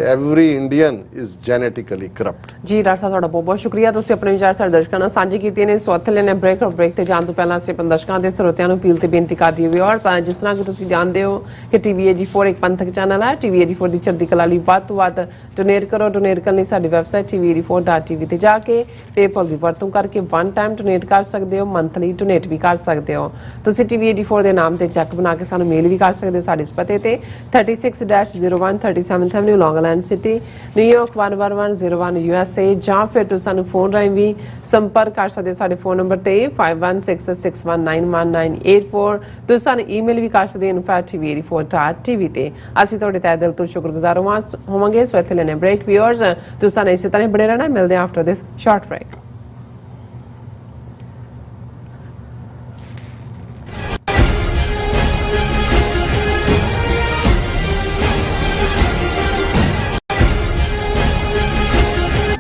every Indian is genetically corrupt. जी डॉक्टर साहब, ਤੁਹਾਡਾ ਬਹੁਤ ਬਹੁਤ ਸ਼ੁਕਰੀਆ। ਤੁਸੀਂ ਆਪਣੇ ਵਿਚਾਰ ਸਾਡੇ ਦਰਸ਼ਕਾਂ ਨਾਲ ਸਾਂਝੇ ਕੀਤੇ ਨੇ। ਸੋ ਇੱਥੇ ਲੈਣੇ ਬ੍ਰੇਕ ਤੇ ਜਾਣ ਤੋਂ ਪਹਿਲਾਂ ਅਸੀਂ ਆਪਣੇ ਦਰਸ਼ਕਾਂ ਦੇ ਸਰੋਤਿਆਂ ਨੂੰ ਅਪੀਲ ਤੇ ਬੇਨਤੀ ਕਰਦੀ ਹਾਂ ਵਿਊਅਰਸ, ਜਿਸ ਤਰ੍ਹਾਂ ਕਿ ਤੁਸੀਂ ਜਾਣਦੇ ਹੋ ਕਿ TVAG4 ਇੱਕ ਪੰਥਕ ਚੈਨਲ ਹੈ। TVAG4 ਦੀ ਚੜ੍ਹਦੀ ਕਲਾ ਲਈ ਵੱਧ ਤੋਂ ਵੱਧ ਡੋਨੇਟ ਕਰੋ। ਡੋਨੇਟ ਕਰਨ ਲਈ ਸਾਡੀ ਵੈਬਸਾਈਟ tvag4.tv ਤੇ ਜਾ ਕੇ ਪੇਪਲ ਦੀ ਵਰਤੋਂ ਕਰਕੇ 1 ਟਾਈਮ ਡੋਨੇਟ ਕਰ ਸਕਦੇ ਹੋ, ਮੰਥਲੀ ਡੋਨੇਟ ਵੀ ਕਰ ਸਕਦੇ ਹੋ। ਤੁਸੀਂ TVAG4 ਦੇ ਨਾਮ ਤੇ ਚੈੱਕ ਬਣਾ ਕੇ ਸਾਨੂੰ ਮੇਲ ਵੀ ਕਰ ਸਕਦੇ ਸਾਡੇ ਇਸ ਪਤੇ ਤੇ 36-01 37th Avenue, Long Island City, New York 11101 USA, ਜਾਂ ਫਿਰ ਤੁਸੀਂ ਸਾਨੂੰ ਫੋਨ ਰਾਹੀਂ ਵੀ ਸੰਪਰਕ ਕਰ ਸਕਦੇ ਹੋ ਸਾਡੇ ਫੋਨ ਨੰਬਰ ਤੇ 5166191984। ਤੁਸੀਂ ਸਾਨੂੰ ਈਮੇਲ ਵੀ ਕਰ ਸਕਦੇ ਹੋ info@tv84.tv ਤੇ। ਅਸੀਂ ਤੁਹਾਡੇ ਤਹਿ ਦਿਲ ਤੋਂ ਸ਼ੁਕਰਗੁਜ਼ਾਰ ਹੋਵਾਂਗੇ। ਸੋ ਇੱਥੇ ਲੈਣੇ ਬ੍ਰੇਕ ਵਿਊਅਰਸ, ਤੁਸੀਂ ਸਾਨੂੰ ਇਸੇ ਤਰ੍ਹਾਂ ਬਣੇ ਰਹਿਣਾ। ਮਿਲਦੇ ਹਾਂ ਆਫਟਰ ਦਿਸ ਸ਼ਾਰਟ ਬ੍ਰੇਕ।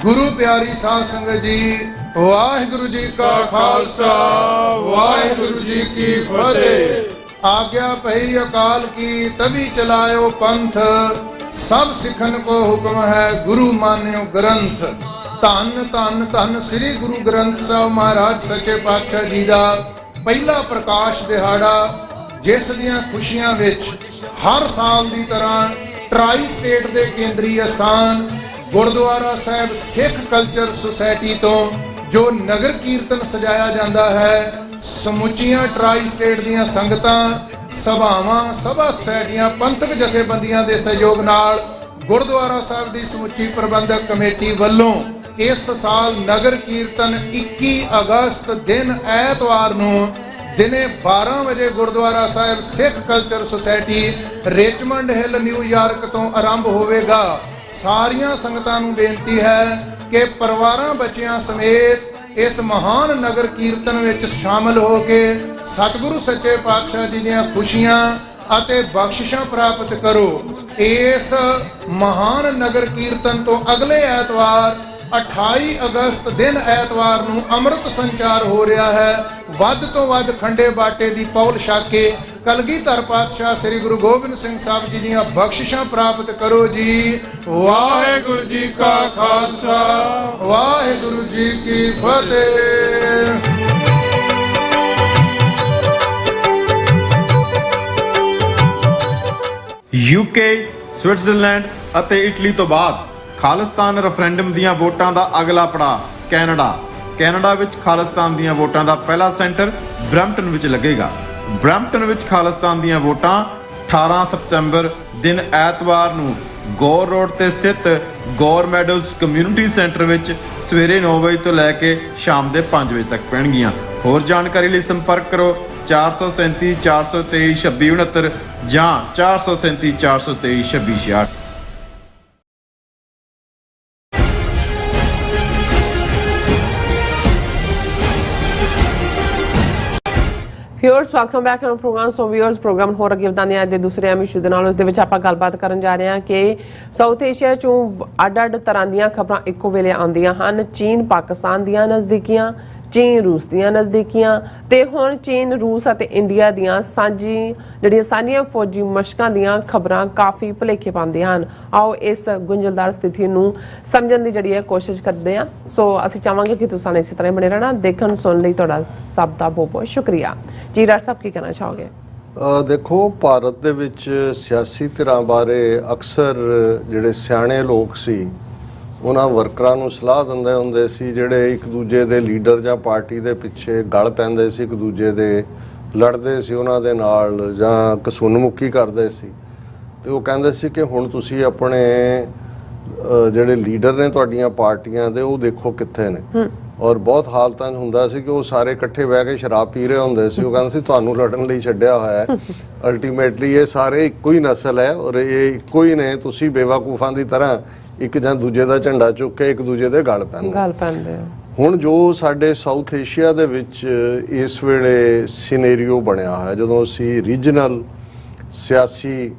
गुरु प्यारी साध संगत जी, वाहिगुरु जी का खालसा वाहिगुरु जी की फतेह। आज्ञा पही अकाल की तभी चलायो पंथ, सब सिखन को हुक्म है गुरु मान्यो ग्रंथ। धन धन धन श्री गुरु ग्रंथ साहिब महाराज सच्चे पातशाह जी का पहला प्रकाश दिहाड़ा, जिस दियां खुशियां विच हर साल की तरह ट्राई स्टेट के केंद्रीय स्थान गुरुद्वारा साहिब सिख कल्चर सोसाइटी तो जो नगर कीर्तन सजाया जाता है, समुचियां ट्राई स्टेट दियां संगतां, सभावां, सभा सोसाइटियां, पंथक जथेबंदियां दे सहयोग नाल गुरुद्वारा साहिब दी समुची प्रबंधक कमेटी वल्लों इस साल नगर कीर्तन 21 अगस्त दिन ऐतवार नूं दिने 12 वजे Gurdwara Sahib Sikh Culture Society Richmond Hill New York तो आरंभ होवेगा। सारियां संगतां नूं बेनती है कि परिवारां बच्चियां समेत इस महान नगर कीर्तन विच शामिल हो के सतगुरु सच्चे पातशाह जी दीयां खुशियां अते बख्शिशां प्राप्त करो। इस महान नगर कीर्तन तो अगले ऐतवार 28 अगस्त दिन ऐतवार नूं अमृत संचार हो रहा है। वध तो वध खंडे बाटे दी पौल छाके कलगीधर पातशाह श्री गुरु गोबिंद सिंह साहब जी दीयां बख्शिशां प्राप्त करो जी। वाहिगुरु जी का खालसा वाहिगुरु जी की फतेह। UK, स्विट्जरलैंड ਅਤੇ ਇਟਲੀ ਤੋਂ ਬਾਅਦ ਖਾਲਿਸਤਾਨ ਰੈਫਰੈਂਡਮ ਦੀਆਂ ਵੋਟਾਂ ਦਾ ਅਗਲਾ ਪੜਾਅ ਕੈਨੇਡਾ ਵਿੱਚ ਖਾਲਿਸਤਾਨ ਦੀਆਂ ਵੋਟਾਂ ਦਾ ਪਹਿਲਾ ਸੈਂਟਰ ਬਰੈਂਪਟਨ ਵਿੱਚ ਲੱਗੇਗਾ। ਬਰੈਂਪਟਨ ਵਿੱਚ ਖਾਲਿਸਤਾਨ ਦੀਆਂ ਵੋਟਾਂ 18 ਸਤੰਬਰ ਦਿਨ ਐਤਵਾਰ ਨੂੰ ਗੌਰ ਰੋਡ ਤੇ ਸਥਿਤ ਗੌਰ ਮੈਡੋਜ਼ ਕਮਿਊਨਿਟੀ ਸੈਂਟਰ ਵਿੱਚ ਸਵੇਰੇ 9 ਵਜੇ ਤੋਂ ਲੈ ਕੇ ਸ਼ਾਮ ਦੇ 5 ਵਜੇ ਤੱਕ ਪੈਣਗੀਆਂ। ਹੋਰ ਜਾਣਕਾਰੀ ਲਈ ਸੰਪਰਕ ਕਰੋ 437 423 2669 ਜਾਂ 437 423 2666। Viewers welcome back to program. So viewers program ਹੋਰ ਅੱਗੇ ਵਧਾਉਂਦੇ ਹਾਂ ਅੱਜ ਦੇ ਦੂਸਰੇ ਅਹਿਮ ਇਸ਼ੂ ਦੇ ਨਾਲ। ਉਸ ਦੇ ਵਿੱਚ ਆਪਾਂ ਗੱਲਬਾਤ ਕਰਨ ਜਾ ਰਹੇ ਹਾਂ ਕਿ ਸਾਊਥ ਏਸ਼ੀਆ ਚੋਂ ਅੱਡ-ਅੱਡ ਤਰ੍ਹਾਂ ਦੀਆਂ ਖਬਰਾਂ ਇੱਕੋ ਵੇਲੇ ਆਉਂਦੀਆਂ ਹਨ। ਚੀਨ ਪਾਕਿਸਤਾਨ ਦੀਆਂ ਨਜ਼ਦੀਕੀਆਂ, ਚੀਨ ਰੂਸ ਦੀਆਂ ਨਜ਼ਦੀਕੀਆਂ ਤੇ ਹੁਣ ਚੀਨ ਰੂਸ ਅਤੇ ਇੰਡੀਆ ਦੀਆਂ ਸਾਂਝੀਆਂ ਫੌਜੀ ਮਸ਼ਕਾਂ ਦੀਆਂ ਖਬਰਾਂ ਕਾਫੀ ਭੁਲੇਖੇ ਪਾਉਂਦੀਆਂ ਹਨ। ਆਓ ਇਸ ਗੁੰਝਲਦਾਰ ਸਥਿਤੀ ਨੂੰ ਸਮਝਣ ਦੀ ਕੋਸ਼ਿਸ਼ ਕਰਦੇ ਹਾਂ। ਸੋ ਅਸੀਂ ਚਾਹਾਂਗੇ ਕਿ ਤੁਸੀਂ ਇਸੇ ਤਰ੍ਹਾਂ ਬਣੇ ਰਹਿਣਾ। ਦੇਖਣ ਸੁਣਨ ਲਈ ਤੁਹਾਡਾ ਸਭ ਦਾ ਬਹੁਤ ਬਹੁਤ ਸ਼ੁਕਰੀਆ। ਜੀ ਡਾਕਟਰ ਸਾਹਿਬ ਕੀ ਕਹਿਣਾ ਚਾਹੋਗੇ? ਦੇਖੋ, ਭਾਰਤ ਦੇ ਵਿੱਚ ਸਿਆਸੀ ਧਿਰਾਂ ਬਾਰੇ ਅਕਸਰ ਜਿਹੜੇ ਸਿਆਣੇ ਲੋਕ ਸੀ ਉਹਨਾਂ ਵਰਕਰਾਂ ਨੂੰ ਸਲਾਹ ਦਿੰਦੇ ਹੁੰਦੇ ਸੀ, ਜਿਹੜੇ ਇੱਕ ਦੂਜੇ ਦੇ ਲੀਡਰ ਜਾਂ ਪਾਰਟੀ ਦੇ ਪਿੱਛੇ ਗਲ ਪੈਂਦੇ ਸੀ, ਇੱਕ ਦੂਜੇ ਦੇ ਲੜਦੇ ਸੀ ਉਹਨਾਂ ਦੇ ਨਾਲ ਜਾਂ ਕਸੂਨਮੁਖੀ ਕਰਦੇ ਸੀ। ਤੇ ਉਹ ਕਹਿੰਦੇ ਸੀ ਕਿ ਹੁਣ ਤੁਸੀਂ ਆਪਣੇ ਜਿਹੜੇ ਲੀਡਰ ਨੇ ਤੁਹਾਡੀਆਂ ਪਾਰਟੀਆਂ ਦੇ ਉਹ ਦੇਖੋ ਕਿੱਥੇ ਨੇ। ਔਰ ਬਹੁਤ ਹਾਲਤਾਂ 'ਚ ਹੁੰਦਾ ਸੀ ਕਿ ਉਹ ਸਾਰੇ ਇਕੱਠੇ ਬਹਿ ਕੇ ਸ਼ਰਾਬ ਪੀ ਰਹੇ ਹੁੰਦੇ ਸੀ। ਉਹ ਕਹਿੰਦੇ ਸੀ ਤੁਹਾਨੂੰ ਲੜਨ ਲਈ ਛੱਡਿਆ ਹੋਇਆ ਹੈ, ਅਲਟੀਮੇਟਲੀ ਇਹ ਸਾਰੇ ਇੱਕੋ ਹੀ ਨਸਲ ਹੈ ਔਰ ਇਹ ਇੱਕੋ ਹੀ ਨੇ। ਤੁਸੀਂ ਬੇਵਕੂਫਾਂ ਦੀ ਤਰ੍ਹਾਂ ਇੱਕ ਜਾਂ ਦੂਜੇ ਦਾ ਝੰਡਾ ਚੁੱਕ ਕੇ ਇੱਕ ਦੂਜੇ ਦੇ ਗਲ ਪੈਂਦੇ। ਹੁਣ ਜੋ ਸਾਡੇ ਸਾਊਥ ਏਸ਼ੀਆ ਦੇ ਵਿੱਚ ਇਸ ਵੇਲੇ ਸਿਨੈਰੀਓ ਬਣਿਆ ਹੈ, ਜਦੋਂ ਅਸੀਂ ਰੀਜਨਲ ਸਿਆਸੀ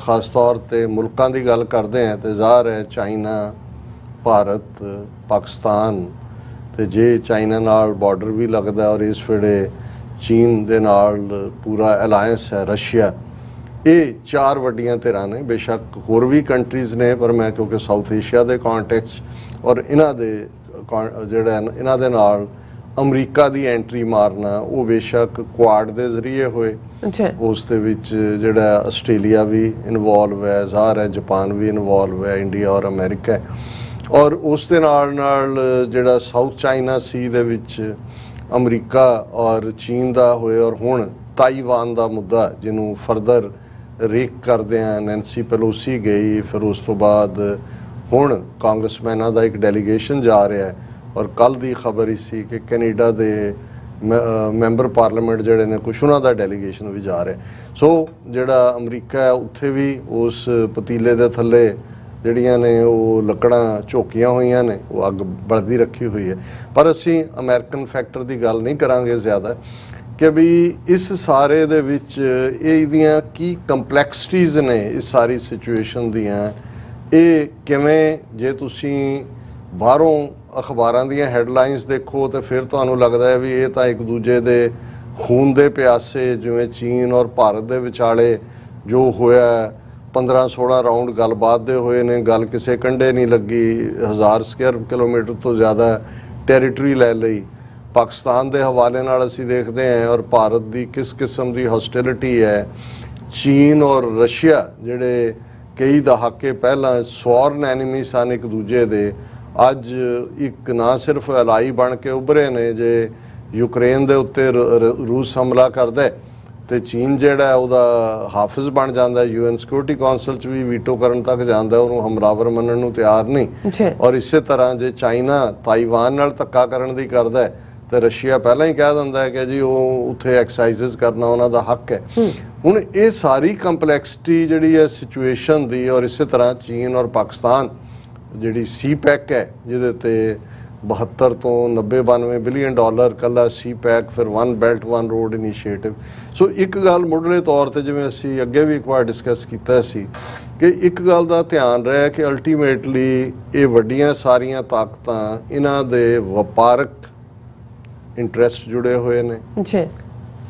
ਖਾਸ ਤੌਰ ਤੇ ਮੁਲਕਾਂ ਦੀ ਗੱਲ ਕਰਦੇ ਹਾਂ ਤੇ ਜ਼ਾਹਰ ਹੈ ਚਾਈਨਾ, ਭਾਰਤ, ਪਾਕਿਸਤਾਨ ਤੇ ਜੇ ਚਾਈਨਾ ਨਾਲ ਬਾਰਡਰ ਵੀ ਲੱਗਦਾ ਔਰ ਇਸ ਵੇਲੇ ਚੀਨ ਦੇ ਨਾਲ ਪੂਰਾ ਅਲਾਇੰਸ ਹੈ, ਰਸ਼ੀਆ। ਇਹ ਚਾਰ ਵੱਡੀਆਂ ਧਿਰਾਂ ਨੇ। ਬੇਸ਼ੱਕ ਹੋਰ ਵੀ ਕੰਟਰੀਜ਼ ਨੇ ਪਰ ਮੈਂ ਕਿਉਂਕਿ ਸਾਊਥ ਏਸ਼ੀਆ ਦੇ ਕੰਟੈਕਸਟ ਔਰ ਇਹਨਾਂ ਦੇ ਨਾਲ ਅਮਰੀਕਾ ਦੀ ਐਂਟਰੀ ਮਾਰਨਾ, ਉਹ ਬੇਸ਼ੱਕ ਕੁਆਡ ਦੇ ਜ਼ਰੀਏ ਹੋਏ, ਉਸ ਦੇ ਵਿੱਚ ਜਿਹੜਾ ਆਸਟ੍ਰੇਲੀਆ ਵੀ ਇਨਵੋਲਵ ਹੈ, ਜ਼ਾਹਰ ਹੈ ਜਪਾਨ ਵੀ ਇਨਵੋਲਵ ਹੈ, ਇੰਡੀਆ ਔਰ ਅਮਰੀਕਾ, ਔਰ ਉਸ ਦੇ ਨਾਲ ਜਿਹੜਾ ਸਾਊਥ ਚਾਈਨਾ ਸੀ ਦੇ ਵਿੱਚ ਅਮਰੀਕਾ ਔਰ ਚੀਨ ਦਾ ਹੋਏ, ਔਰ ਹੁਣ ਤਾਈਵਾਨ ਦਾ ਮੁੱਦਾ ਜਿਹਨੂੰ ਫਰਦਰ ਰੇਕ ਕਰਦੇ ਆ। ਨੈਂਸੀ ਪੈਲੋਸੀ ਗਈ, ਫਿਰ ਉਸ ਤੋਂ ਬਾਅਦ ਹੁਣ ਕਾਂਗਰਸਮੈਨਾਂ ਦਾ ਇੱਕ ਡੈਲੀਗੇਸ਼ਨ ਜਾ ਰਿਹਾ ਹੈ ਔਰ ਕੱਲ ਦੀ ਖਬਰ ਹੀ ਸੀ ਕਿ ਕੈਨੇਡਾ ਦੇ ਮੈਂਬਰ ਪਾਰਲੀਮੈਂਟ ਜਿਹੜੇ ਨੇ ਕੁਛ ਉਹਨਾਂ ਦਾ ਡੈਲੀਗੇਸ਼ਨ ਵੀ ਜਾ ਰਿਹਾ। ਸੋ ਜਿਹੜਾ ਅਮਰੀਕਾ ਹੈ ਉੱਥੇ ਵੀ ਉਸ ਪਤੀਲੇ ਦੇ ਥੱਲੇ ਜਿਹੜੀਆਂ ਨੇ ਉਹ ਲੱਕੜਾਂ ਝੋਕੀਆਂ ਹੋਈਆਂ ਨੇ, ਉਹ ਅੱਗ ਬਲਦੀ ਰੱਖੀ ਹੋਈ ਹੈ। ਪਰ ਅਸੀਂ ਅਮਰੀਕਨ ਫੈਕਟਰ ਦੀ ਗੱਲ ਨਹੀਂ ਕਰਾਂਗੇ ਜ਼ਿਆਦਾ ਕਿ ਵੀ ਇਸ ਸਾਰੇ ਦੇ ਵਿੱਚ ਇਹਦੀਆਂ ਕੀ ਕੰਪਲੈਕਸਿਟੀਜ਼ ਨੇ ਇਸ ਸਾਰੀ ਸਿਚੁਏਸ਼ਨ ਦੀਆਂ। ਇਹ ਕਿਵੇਂ, ਜੇ ਤੁਸੀਂ ਬਾਹਰੋਂ ਅਖਬਾਰਾਂ ਦੀਆਂ ਹੈਡਲਾਈਨਸ ਦੇਖੋ ਤਾਂ ਫਿਰ ਤੁਹਾਨੂੰ ਲੱਗਦਾ ਹੈ ਵੀ ਇਹ ਤਾਂ ਇੱਕ ਦੂਜੇ ਦੇ ਖੂਨ ਦੇ ਪਿਆਸੇ, ਜਿਵੇਂ ਚੀਨ ਔਰ ਭਾਰਤ ਦੇ ਵਿਚਾਲੇ ਜੋ ਹੋਇਆ 15-16 ਰਾਊਂਡ ਗੱਲਬਾਤ ਦੇ ਹੋਏ ਨੇ, ਗੱਲ ਕਿਸੇ ਕੰਢੇ ਨਹੀਂ ਲੱਗੀ, 1000 ਸਕੁਅਰ ਕਿਲੋਮੀਟਰ ਤੋਂ ਜ਼ਿਆਦਾ ਟੈਰੀਟਰੀ ਲੈ ਲਈ। ਪਾਕਿਸਤਾਨ ਦੇ ਹਵਾਲੇ ਨਾਲ ਅਸੀਂ ਦੇਖਦੇ ਹਾਂ ਔਰ ਭਾਰਤ ਦੀ ਕਿਸ ਕਿਸਮ ਦੀ ਹੌਸਟੈਲਿਟੀ ਹੈ। ਚੀਨ ਔਰ ਰਸ਼ੀਆ ਜਿਹੜੇ ਕਈ ਦਹਾਕੇ ਪਹਿਲਾਂ ਸਵਰਨ ਐਨੀਮੀ ਸਨ ਇੱਕ ਦੂਜੇ ਦੇ, ਅੱਜ ਇੱਕ ਨਾ ਸਿਰਫ ਅਲਾਈ ਬਣ ਕੇ ਉੱਭਰੇ ਨੇ। ਜੇ ਯੂਕਰੇਨ ਦੇ ਉੱਤੇ ਰੂਸ ਹਮਲਾ ਕਰਦਾ ਤੇ ਚੀਨ ਜਿਹੜਾ ਉਹਦਾ ਹਾਫਿਜ਼ ਬਣ ਜਾਂਦਾ, UN ਸਿਕਿਉਰਿਟੀ ਕਾਉਂਸਲ 'ਚ ਵੀ ਵੀਟੋ ਕਰਨ ਤੱਕ ਜਾਂਦਾ, ਉਹਨੂੰ ਹਮਲਾਵਰ ਮੰਨਣ ਨੂੰ ਤਿਆਰ ਨਹੀਂ। ਔਰ ਇਸੇ ਤਰ੍ਹਾਂ ਜੇ ਚਾਈਨਾ ਤਾਈਵਾਨ ਨਾਲ ਧੱਕਾ ਕਰਨ ਦੀ ਕਰਦਾ ਤੇ ਰਸ਼ੀਆ ਪਹਿਲਾਂ ਹੀ ਕਹਿ ਦਿੰਦਾ ਹੈ ਕਿ ਜੀ ਉਹ ਉੱਥੇ ਐਕਸਰਸਾਈਜ਼ਸ ਕਰਨਾ ਉਹਨਾਂ ਦਾ ਹੱਕ ਹੈ। ਹੁਣ ਇਹ ਸਾਰੀ ਕੰਪਲੈਕਸਿਟੀ ਜਿਹੜੀ ਹੈ ਸਿਚੁਏਸ਼ਨ ਦੀ, ਔਰ ਇਸੇ ਤਰ੍ਹਾਂ ਚੀਨ ਔਰ ਪਾਕਿਸਤਾਨ ਜਿਹੜੀ CPEC ਹੈ ਜਿਹਦੇ ਤੇ 72 ਤੋਂ 90-92 ਬਿਲੀਅਨ ਡਾਲਰ ਕੱਲਾ CPEC, ਫਿਰ one belt one road initiative. So ਇੱਕ ਗੱਲ ਮੁੱਢਲੇ ਤੌਰ ਤੇ ਜਿਵੇਂ ਅਸੀਂ ਅੱਗੇ ਵੀ ਇੱਕ ਵਾਰ ਡਿਸਕਸ ਕੀਤਾ ਸੀ ਕਿ ਇੱਕ ਗੱਲ ਦਾ ਧਿਆਨ ਰਿਹਾ ਕਿ ਅਲਟੀਮੇਟਲੀ ਇਹ ਵੱਡੀਆਂ ਸਾਰੀਆਂ ਤਾਕਤਾਂ ਇਹਨਾਂ ਦੇ ਵਪਾਰਕ ਇੰਟਰਸਟ ਜੁੜੇ ਹੋਏ ਨੇ,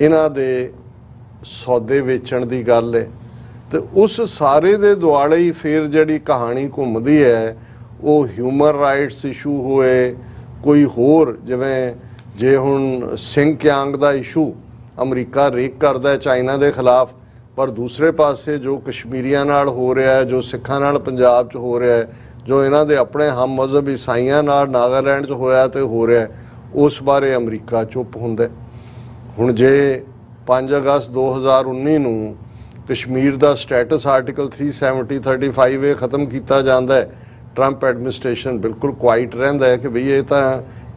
ਇਹਨਾਂ ਦੇ ਸੌਦੇ ਵੇਚਣ ਦੀ ਗੱਲ ਹੈ ਤੇ ਉਸ ਸਾਰੇ ਦੇ ਦੁਆਲੇ ਹੀ ਫਿਰ ਜਿਹੜੀ ਕਹਾਣੀ ਘੁੰਮਦੀ ਹੈ ਉਹ ਹਿਊਮਨ ਰਾਈਟਸ ਇਸ਼ੂ ਹੋਏ, ਕੋਈ ਹੋਰ ਜਿਵੇਂ ਜੇ ਹੁਣ ਸਿੰਗਕਿਆਂਗ ਦਾ ਇਸ਼ੂ ਅਮਰੀਕਾ ਰੇਕ ਕਰਦਾ ਹੈ ਚਾਈਨਾ ਦੇ ਖਿਲਾਫ, ਪਰ ਦੂਸਰੇ ਪਾਸੇ ਜੋ ਕਸ਼ਮੀਰੀਆਂ ਨਾਲ ਹੋ ਰਿਹਾ ਹੈ, ਜੋ ਸਿੱਖਾਂ ਨਾਲ ਪੰਜਾਬ 'ਚ ਹੋ ਰਿਹਾ ਹੈ, ਜੋ ਇਹਨਾਂ ਦੇ ਆਪਣੇ ਹਮ ਮਜ਼ਹਬ ਈਸਾਈਆਂ ਨਾਲ ਨਾਗਾਲੈਂਡ 'ਚ ਹੋਇਆ ਤੇ ਹੋ ਰਿਹਾ, ਉਸ ਬਾਰੇ ਅਮਰੀਕਾ ਚੁੱਪ ਹੁੰਦਾ। ਹੁਣ ਜੇ 5 ਅਗਸਤ 2019 ਨੂੰ ਕਸ਼ਮੀਰ ਦਾ ਸਟੇਟਸ ਆਰਟੀਕਲ 370-35 ਇਹ ਖਤਮ ਕੀਤਾ ਜਾਂਦਾ ਹੈ, ਟਰੰਪ ਐਡਮਿਨਿਸਟ੍ਰੇਸ਼ਨ ਬਿਲਕੁਲ ਕੁਆਇਟ ਰਹਿੰਦਾ ਹੈ ਕਿ ਬਈ ਇਹ ਤਾਂ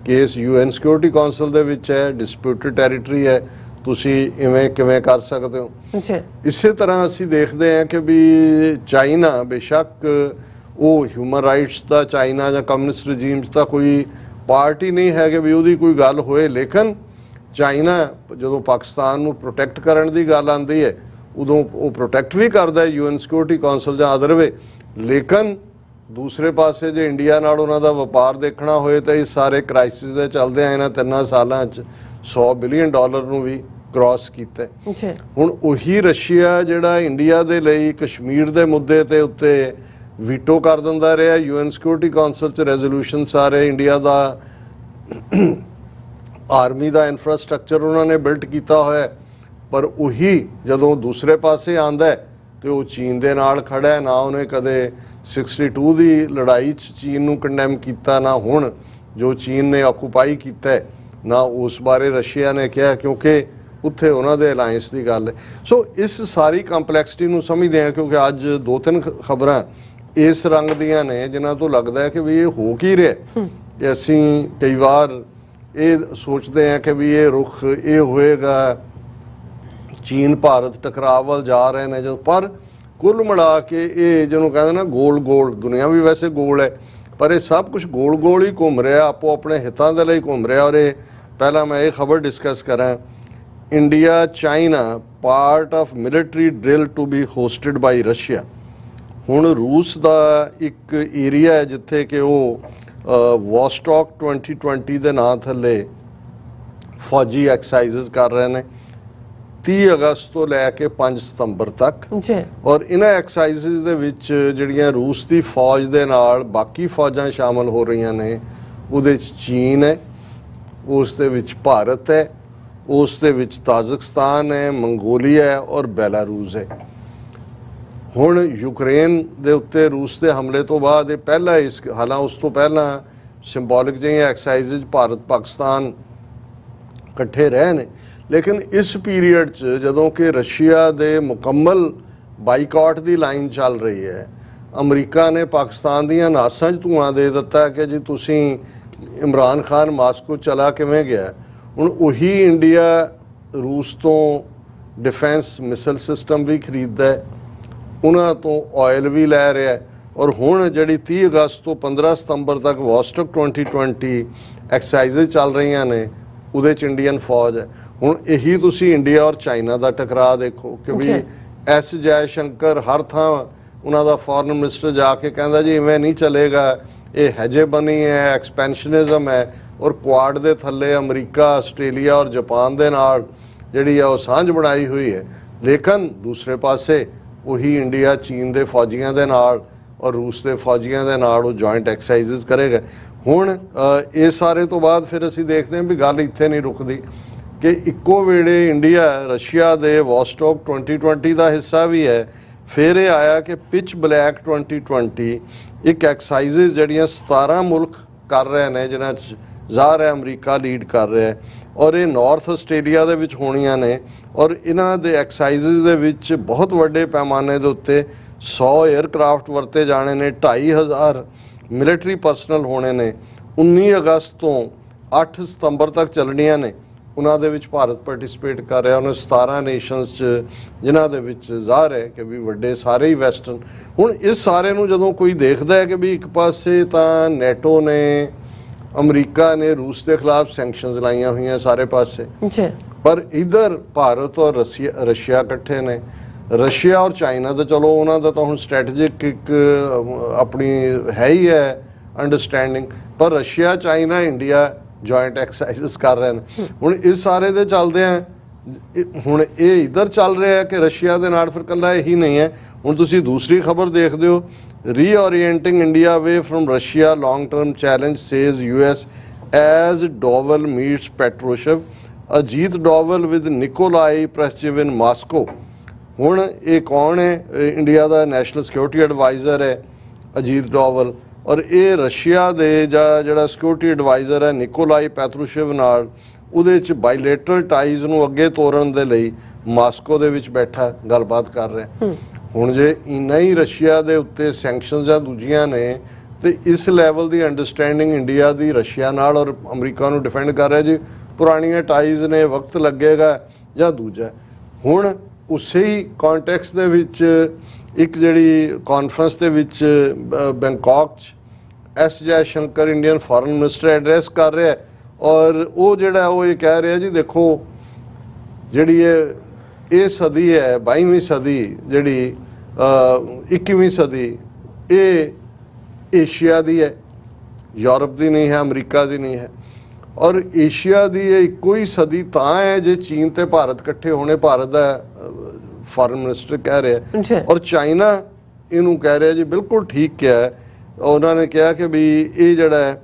ਕੇਸ UN ਸਿਕਿਉਰਿਟੀ ਕਾਉਂਸਲ ਦੇ ਵਿੱਚ ਹੈ, ਡਿਸਪਿਊਟਡ ਟੈਰੀਟਰੀ ਹੈ, ਤੁਸੀਂ ਇਵੇਂ ਕਿਵੇਂ ਕਰ ਸਕਦੇ ਹੋ। ਇਸੇ ਤਰ੍ਹਾਂ ਅਸੀਂ ਦੇਖਦੇ ਹਾਂ ਕਿ ਵੀ ਚਾਈਨਾ ਬੇਸ਼ੱਕ ਉਹ ਹਿਊਮਨ ਰਾਈਟਸ ਦਾ ਚਾਈਨਾ ਜਾਂ ਕਮਿਊਨਿਸਟ ਰਜੀਮਸ ਦਾ ਕੋਈ ਪਾਰਟੀ ਨਹੀਂ ਹੈ ਕਿ ਵੀ ਉਹਦੀ ਕੋਈ ਗੱਲ ਹੋਏ, ਲੇਕਿਨ ਚਾਈਨਾ ਜਦੋਂ ਪਾਕਿਸਤਾਨ ਨੂੰ ਪ੍ਰੋਟੈਕਟ ਕਰਨ ਦੀ ਗੱਲ ਆਉਂਦੀ ਹੈ ਉਦੋਂ ਉਹ ਪ੍ਰੋਟੈਕਟ ਵੀ ਕਰਦਾ ਹੈ UN ਸਿਕਿਉਰਿਟੀ ਕਾਉਂਸਲ ਜਾਂ ਅਦਰ ਵੇ। ਲੇਕਿਨ ਦੂਸਰੇ ਪਾਸੇ ਜੇ ਇੰਡੀਆ ਨਾਲ ਉਹਨਾਂ ਦਾ ਵਪਾਰ ਦੇਖਣਾ ਹੋਏ ਤਾਂ ਇਸ ਸਾਰੇ ਕ੍ਰਾਈਸਿਸ ਦੇ ਚੱਲਦੇ ਆ ਇਹਨਾਂ 3 ਸਾਲਾਂ 'ਚ $100 ਬਿਲੀਅਨ ਨੂੰ ਵੀ ਕ੍ਰਾਸ ਕੀਤਾ। ਹੁਣ ਉਹੀ ਰਸ਼ੀਆ ਜਿਹੜਾ ਇੰਡੀਆ ਦੇ ਲਈ ਕਸ਼ਮੀਰ ਦੇ ਮੁੱਦੇ ਤੇ ਉੱਤੇ ਵੀਟੋ ਕਰ ਦਿੰਦਾ ਰਿਹਾ, UN ਸਿਕਿਉਰਿਟੀ ਕਾਉਂਸਲ 'ਚ ਰੈਜ਼ੋਲੂਸ਼ਨ ਸਾਰੇ ਇੰਡੀਆ ਦਾ ਆਰਮੀ ਦਾ ਇਨਫਰਾਸਟ੍ਰਕਚਰ ਉਹਨਾਂ ਨੇ ਬਿਲਟ ਕੀਤਾ ਹੋਇਆ, ਪਰ ਉਹੀ ਜਦੋਂ ਦੂਸਰੇ ਪਾਸੇ ਆਂਦਾ ਤੇ ਉਹ ਚੀਨ ਦੇ ਨਾਲ ਖੜਾ ਹੈ। ਨਾ ਉਹਨੇ ਕਦੇ 62 ਦੀ ਲੜਾਈ 'ਚ ਚੀਨ ਨੂੰ ਕੰਡੈਮ ਕੀਤਾ, ਨਾ ਹੁਣ ਜੋ ਚੀਨ ਨੇ ਆਕੂਪਾਈ ਕੀਤਾ, ਨਾ ਉਸ ਬਾਰੇ ਰਸ਼ੀਆ ਨੇ ਕਿਹਾ, ਕਿਉਂਕਿ ਉੱਥੇ ਉਹਨਾਂ ਦੇ ਅਲਾਈਅੰਸ ਦੀ ਗੱਲ ਹੈ। ਸੋ ਇਸ ਸਾਰੀ ਕੰਪਲੈਕਸਿਟੀ ਨੂੰ ਸਮਝਦੇ ਹਾਂ, ਕਿਉਂਕਿ ਅੱਜ 2-3 ਖਬਰਾਂ ਇਸ ਰੰਗ ਦੀਆਂ ਨੇ ਜਿਨ੍ਹਾਂ ਤੋਂ ਲੱਗਦਾ ਹੈ ਕਿ ਵੀ ਇਹ ਹੋ ਕੀ ਰਿਹਾ। ਕਿ ਅਸੀਂ ਕਈ ਵਾਰ ਇਹ ਸੋਚਦੇ ਹਾਂ ਕਿ ਵੀ ਇਹ ਰੁਖ ਇਹ ਹੋਏਗਾ, ਚੀਨ ਭਾਰਤ ਟਕਰਾਅ ਵੱਲ ਜਾ ਰਹੇ ਨੇ, ਜਦੋਂ ਪਰ ਕੁੱਲ ਮਿਲਾ ਕੇ ਇਹ ਜਿਹਨੂੰ ਕਹਿੰਦੇ ਨਾ ਗੋਲ ਦੁਨੀਆ ਵੀ ਵੈਸੇ ਗੋਲ ਹੈ, ਪਰ ਇਹ ਸਭ ਕੁਝ ਗੋਲ ਹੀ ਘੁੰਮ ਰਿਹਾ, ਆਪੋ ਆਪਣੇ ਹਿੱਤਾਂ ਦੇ ਲਈ ਘੁੰਮ ਰਿਹਾ। ਔਰ ਇਹ ਪਹਿਲਾਂ ਮੈਂ ਇਹ ਖਬਰ ਡਿਸਕਸ ਕਰਾਂ, India China part of military drill to be hosted by Russia. ਹੁਣ ਰੂਸ ਦਾ ਇੱਕ ਏਰੀਆ ਹੈ ਜਿੱਥੇ ਕਿ ਉਹ ਵੋਸਟੌਕ 2020 ਦੇ ਨਾਂ ਥੱਲੇ ਫੌਜੀ ਐਕਸਰਸਾਈਜ਼ਸ ਕਰ ਰਹੇ ਨੇ 30 ਅਗਸਤ ਤੋਂ ਲੈ ਕੇ 5 ਸਤੰਬਰ ਤੱਕ। ਔਰ ਇਹਨਾਂ ਐਕਸਰਸਾਈਜ਼ਸ ਦੇ ਵਿੱਚ ਜਿਹੜੀਆਂ ਰੂਸ ਦੀ ਫੌਜ ਦੇ ਨਾਲ ਬਾਕੀ ਫੌਜਾਂ ਸ਼ਾਮਲ ਹੋ ਰਹੀਆਂ ਨੇ, ਉਹਦੇ 'ਚ ਚੀਨ ਹੈ, ਉਸ ਦੇ ਵਿੱਚ ਭਾਰਤ ਹੈ, ਉਸ ਦੇ ਵਿੱਚ ਤਾਜ਼ਿਕਸਤਾਨ ਹੈ, ਮੰਗੋਲੀਆ ਹੈ ਔਰ ਬੈਲਾਰੂਸ ਹੈ। ਹੁਣ ਯੂਕਰੇਨ ਦੇ ਉੱਤੇ ਰੂਸ ਦੇ ਹਮਲੇ ਤੋਂ ਬਾਅਦ ਇਹ ਪਹਿਲਾ ਹਾਲਾਂ ਉਸ ਤੋਂ ਪਹਿਲਾਂ ਸਿੰਬੋਲਿਕ ਜਿਹੀਆਂ ਐਕਸਰਸਾਈਜ਼ਸ ਭਾਰਤ ਪਾਕਿਸਤਾਨ ਇਕੱਠੇ ਰਹੇ ਨੇ, ਲੇਕਿਨ ਇਸ ਪੀਰੀਅਡ 'ਚ ਜਦੋਂ ਕਿ ਰਸ਼ੀਆ ਦੇ ਮੁਕੰਮਲ ਬਾਈਕਾਟ ਦੀ ਲਾਈਨ ਚੱਲ ਰਹੀ ਹੈ, ਅਮਰੀਕਾ ਨੇ ਪਾਕਿਸਤਾਨ ਦੀਆਂ ਨਾਸਾਂ 'ਚ ਧੂਆਂ ਦੇ ਦਿੱਤਾ ਕਿ ਜੀ ਤੁਸੀਂ ਇਮਰਾਨ ਖਾਨ ਮਾਸਕੋ ਚਲਾ ਕਿਵੇਂ ਗਿਆ। ਹੁਣ ਉਹੀ ਇੰਡੀਆ ਰੂਸ ਤੋਂ ਡਿਫੈਂਸ ਮਿਸਲ ਸਿਸਟਮ ਵੀ ਖਰੀਦਦਾ ਹੈ, ਉਹਨਾਂ ਤੋਂ ਆਇਲ ਵੀ ਲੈ ਰਿਹਾ ਹੈ। ਔਰ ਹੁਣ ਜਿਹੜੀ 30 ਅਗਸਤ ਤੋਂ 15 ਸਤੰਬਰ ਤੱਕ ਵੋਸਟੌਕ 2020 ਐਕਸਰਸਾਈਜ਼ਸ ਚੱਲ ਰਹੀਆਂ ਨੇ, ਉਹਦੇ 'ਚ ਇੰਡੀਅਨ ਫੌਜ ਹੈ। ਹੁਣ ਇਹੀ ਤੁਸੀਂ ਇੰਡੀਆ ਔਰ ਚਾਈਨਾ ਦਾ ਟਕਰਾਅ ਦੇਖੋ ਕਿ ਵੀ ਐਸ ਜੈ ਸ਼ੰਕਰ ਹਰ ਥਾਂ ਉਹਨਾਂ ਦਾ ਫੋਰਨ ਮਿਨਿਸਟਰ ਜਾ ਕੇ ਕਹਿੰਦਾ ਜੀ ਇਵੇਂ ਨਹੀਂ ਚੱਲੇਗਾ, ਇਹ ਹੈਜੇਬਨੀ ਹੈ, ਐਕਸਪੈਂਸ਼ਨਿਜ਼ਮ ਹੈ। ਔਰ ਕੁਆਡ ਦੇ ਥੱਲੇ ਅਮਰੀਕਾ, ਆਸਟ੍ਰੇਲੀਆ ਔਰ ਜਾਪਾਨ ਦੇ ਨਾਲ ਜਿਹੜੀ ਆ ਉਹ ਸਾਂਝ ਬਣਾਈ ਹੋਈ ਹੈ, ਲੇਕਿਨ ਦੂਸਰੇ ਪਾਸੇ ਉਹੀ ਇੰਡੀਆ ਚੀਨ ਦੇ ਫੌਜੀਆਂ ਦੇ ਨਾਲ ਔਰ ਰੂਸ ਦੇ ਫੌਜੀਆਂ ਦੇ ਨਾਲ ਉਹ ਜੁਆਇੰਟ ਐਕਸਰਸਾਈਜ਼ਸ ਕਰੇਗਾ। ਹੁਣ ਇਹ ਸਾਰੇ ਤੋਂ ਬਾਅਦ ਫਿਰ ਅਸੀਂ ਦੇਖਦੇ ਹਾਂ ਵੀ ਗੱਲ ਇੱਥੇ ਨਹੀਂ ਰੁਕਦੀ ਕਿ ਇੱਕੋ ਵੇਲੇ ਇੰਡੀਆ ਰਸ਼ੀਆ ਦੇ ਵੋਸਟੌਕ 2020 ਦਾ ਹਿੱਸਾ ਵੀ ਹੈ। ਫਿਰ ਇਹ ਆਇਆ ਕਿ ਪਿਚ ਬਲੈਕ 2020 ਇੱਕ ਐਕਸਰਸਾਈਜ਼ਸ ਜਿਹੜੀਆਂ 17 ਮੁਲਕ ਕਰ ਰਹੇ ਨੇ, ਜਿਨ੍ਹਾਂ 'ਚ ਜ਼ਾਹਰ ਹੈ ਅਮਰੀਕਾ ਲੀਡ ਕਰ ਰਿਹਾ ਹੈ, ਔਰ ਇਹ ਨਾਰਥ ਆਸਟ੍ਰੇਲੀਆ ਦੇ ਵਿੱਚ ਹੋਣੀਆਂ ਨੇ। ਔਰ ਇਹਨਾਂ ਦੇ ਐਕਸਰਸਾਈਜ਼ਸ ਦੇ ਵਿੱਚ ਬਹੁਤ ਵੱਡੇ ਪੈਮਾਨੇ ਦੇ ਉੱਤੇ 100 에ਅਰਕ੍ਰਾਫਟ ਵਰਤੇ ਜਾਣੇ ਨੇ, 2500 ਮਿਲਟਰੀ ਪਰਸਨਲ ਹੋਣੇ ਨੇ। 19 ਅਗਸਤ ਤੋਂ 8 ਸਤੰਬਰ ਤੱਕ ਚੱਲਣੀਆਂ ਨੇ, ਉਹਨਾਂ ਦੇ ਵਿੱਚ ਭਾਰਤ ਪਾਰਟਿਸਿਪੇਟ ਕਰ ਰਿਹਾ। ਉਹਨੇ 17 ਨੇਸ਼ਨਸ 'ਚ, ਜਿਨ੍ਹਾਂ ਦੇ ਵਿੱਚ ਜ਼ਾਹਰ ਹੈ ਕਿ ਵੀ ਵੱਡੇ ਸਾਰੇ ਹੀ ਵੈਸਟਰਨ। ਹੁਣ ਇਸ ਸਾਰੇ ਨੂੰ ਜਦੋਂ ਕੋਈ ਦੇਖਦਾ ਹੈ ਕਿ ਵੀ ਇੱਕ ਪਾਸੇ ਤਾਂ ਨੈਟੋ ਨੇ, ਅਮਰੀਕਾ ਨੇ ਰੂਸ ਦੇ ਖਿਲਾਫ ਸੈਂਕਸ਼ਨਸ ਲਾਈਆਂ ਹੋਈਆਂ ਸਾਰੇ ਪਾਸੇ, ਪਰ ਇਧਰ ਭਾਰਤ ਔਰ ਰਸ਼ੀਆ ਇਕੱਠੇ ਨੇ। ਰਸ਼ੀਆ ਔਰ ਚਾਈਨਾ ਤਾਂ ਚਲੋ ਉਹਨਾਂ ਦਾ ਤਾਂ ਹੁਣ ਸਟ੍ਰੈਟੇਜਿਕ ਇੱਕ ਆਪਣੀ ਹੈ ਹੀ ਹੈ ਅੰਡਰਸਟੈਂਡਿੰਗ, ਪਰ Russia, China, India joint exercises ਕਰ ਰਹੇ ਨੇ। ਹੁਣ ਇਸ ਸਾਰੇ ਦੇ ਚੱਲਦੇ ਆ, ਹੁਣ ਇਹ ਇਧਰ ਚੱਲ ਰਿਹਾ ਕਿ ਰਸ਼ੀਆ ਦੇ ਨਾਲ ਫਿਰ ਇਕੱਲਾ ਇਹੀ ਨਹੀਂ ਹੈ। ਹੁਣ ਤੁਸੀਂ ਦੂਸਰੀ ਖਬਰ ਦੇਖਦੇ ਹੋ, reorienting India away from Russia long term challenge says US as Doval meets Patrushev, Ajit Doval with Nikolai Patrushev in Moscow. ਹੁਣ ਇਹ ਕੌਣ ਹੈ? ਇੰਡੀਆ ਦਾ ਨੈਸ਼ਨਲ ਸਿਕਿਉਰਿਟੀ ਐਡਵਾਈਜ਼ਰ ਹੈ ਅਜੀਤ ਡੋਵਲ, ਔਰ ਇਹ ਰਸ਼ੀਆ ਦੇ ਜਿਹੜਾ ਸਿਕਿਉਰਿਟੀ ਐਡਵਾਈਜ਼ਰ ਹੈ ਨਿਕੋਲਾਈ ਪੈਟਰੂਸ਼ੇਵ ਨਾਲ ਉਹਦੇ 'ਚ ਬਾਇਲੇਟਰਲ ਟਾਈਜ਼ ਨੂੰ ਅੱਗੇ ਤੋਰਨ ਦੇ ਲਈ ਮਾਸਕੋ ਦੇ ਵਿੱਚ ਬੈਠਾ ਗੱਲਬਾਤ ਕਰ ਰਿਹਾ। ਹੁਣ ਜੇ ਇੰਨਾ ਹੀ ਰਸ਼ੀਆ ਦੇ ਉੱਤੇ ਸੈਂਕਸ਼ਨਸ ਜਾਂ ਦੂਜੀਆਂ ਨੇ ਤੇ ਇਸ ਲੈਵਲ ਦੀ ਅੰਡਰਸਟੈਂਡਿੰਗ ਇੰਡੀਆ ਦੀ ਰਸ਼ੀਆ ਨਾਲ ਔਰ ਅਮਰੀਕਾ ਨੂੰ ਡਿਫੈਂਡ ਕਰ ਰਿਹਾ ਜੀ, ਪੁਰਾਣੀਆਂ ਟਾਈਜ਼ ਨੇ, ਵਕਤ ਲੱਗੇਗਾ ਜਾਂ ਦੂਜਾ। ਹੁਣ ਉਸੇ ਹੀ ਕੰਟੈਕਸਟ ਦੇ ਵਿੱਚ ਇੱਕ ਜਿਹੜੀ ਕਾਨਫਰੰਸ ਦੇ ਵਿੱਚ ਬੈਂਕਾਕ 'ਚ S Jai Shankar Indian foreign minister address ਕਰ ਰਿਹਾ ਔਰ ਉਹ ਜਿਹੜਾ ਉਹ ਇਹ ਕਹਿ ਰਿਹਾ ਜੀ ਦੇਖੋ ਜਿਹੜੀ ਇਹ ਸਦੀ ਹੈ 22ਵੀਂ ਸਦੀ ਜਿਹੜੀ 21ਵੀਂ ਸਦੀ ਇਹ ਏਸ਼ੀਆ ਦੀ ਹੈ, ਯੂਰਪ ਦੀ ਨਹੀਂ ਹੈ, ਅਮਰੀਕਾ ਦੀ ਨਹੀਂ ਹੈ। ਔਰ ਏਸ਼ੀਆ ਦੀ ਇਹ ਇੱਕੋ ਹੀ ਸਦੀ ਤਾਂ ਹੈ ਜੇ ਚੀਨ ਤੇ ਭਾਰਤ ਇਕੱਠੇ ਹੋਣੇ, ਭਾਰਤ ਦਾ ਫੋਰਨ ਮਿਨਿਸਟਰ ਕਹਿ ਰਿਹਾ ਔਰ ਚਾਈਨਾ ਇਹਨੂੰ ਕਹਿ ਰਿਹਾ ਜੀ ਬਿਲਕੁਲ ਠੀਕ ਕਿਹਾ। ਉਹਨਾਂ ਨੇ ਕਿਹਾ ਕਿ ਵੀ ਇਹ ਜਿਹੜਾ ਹੈ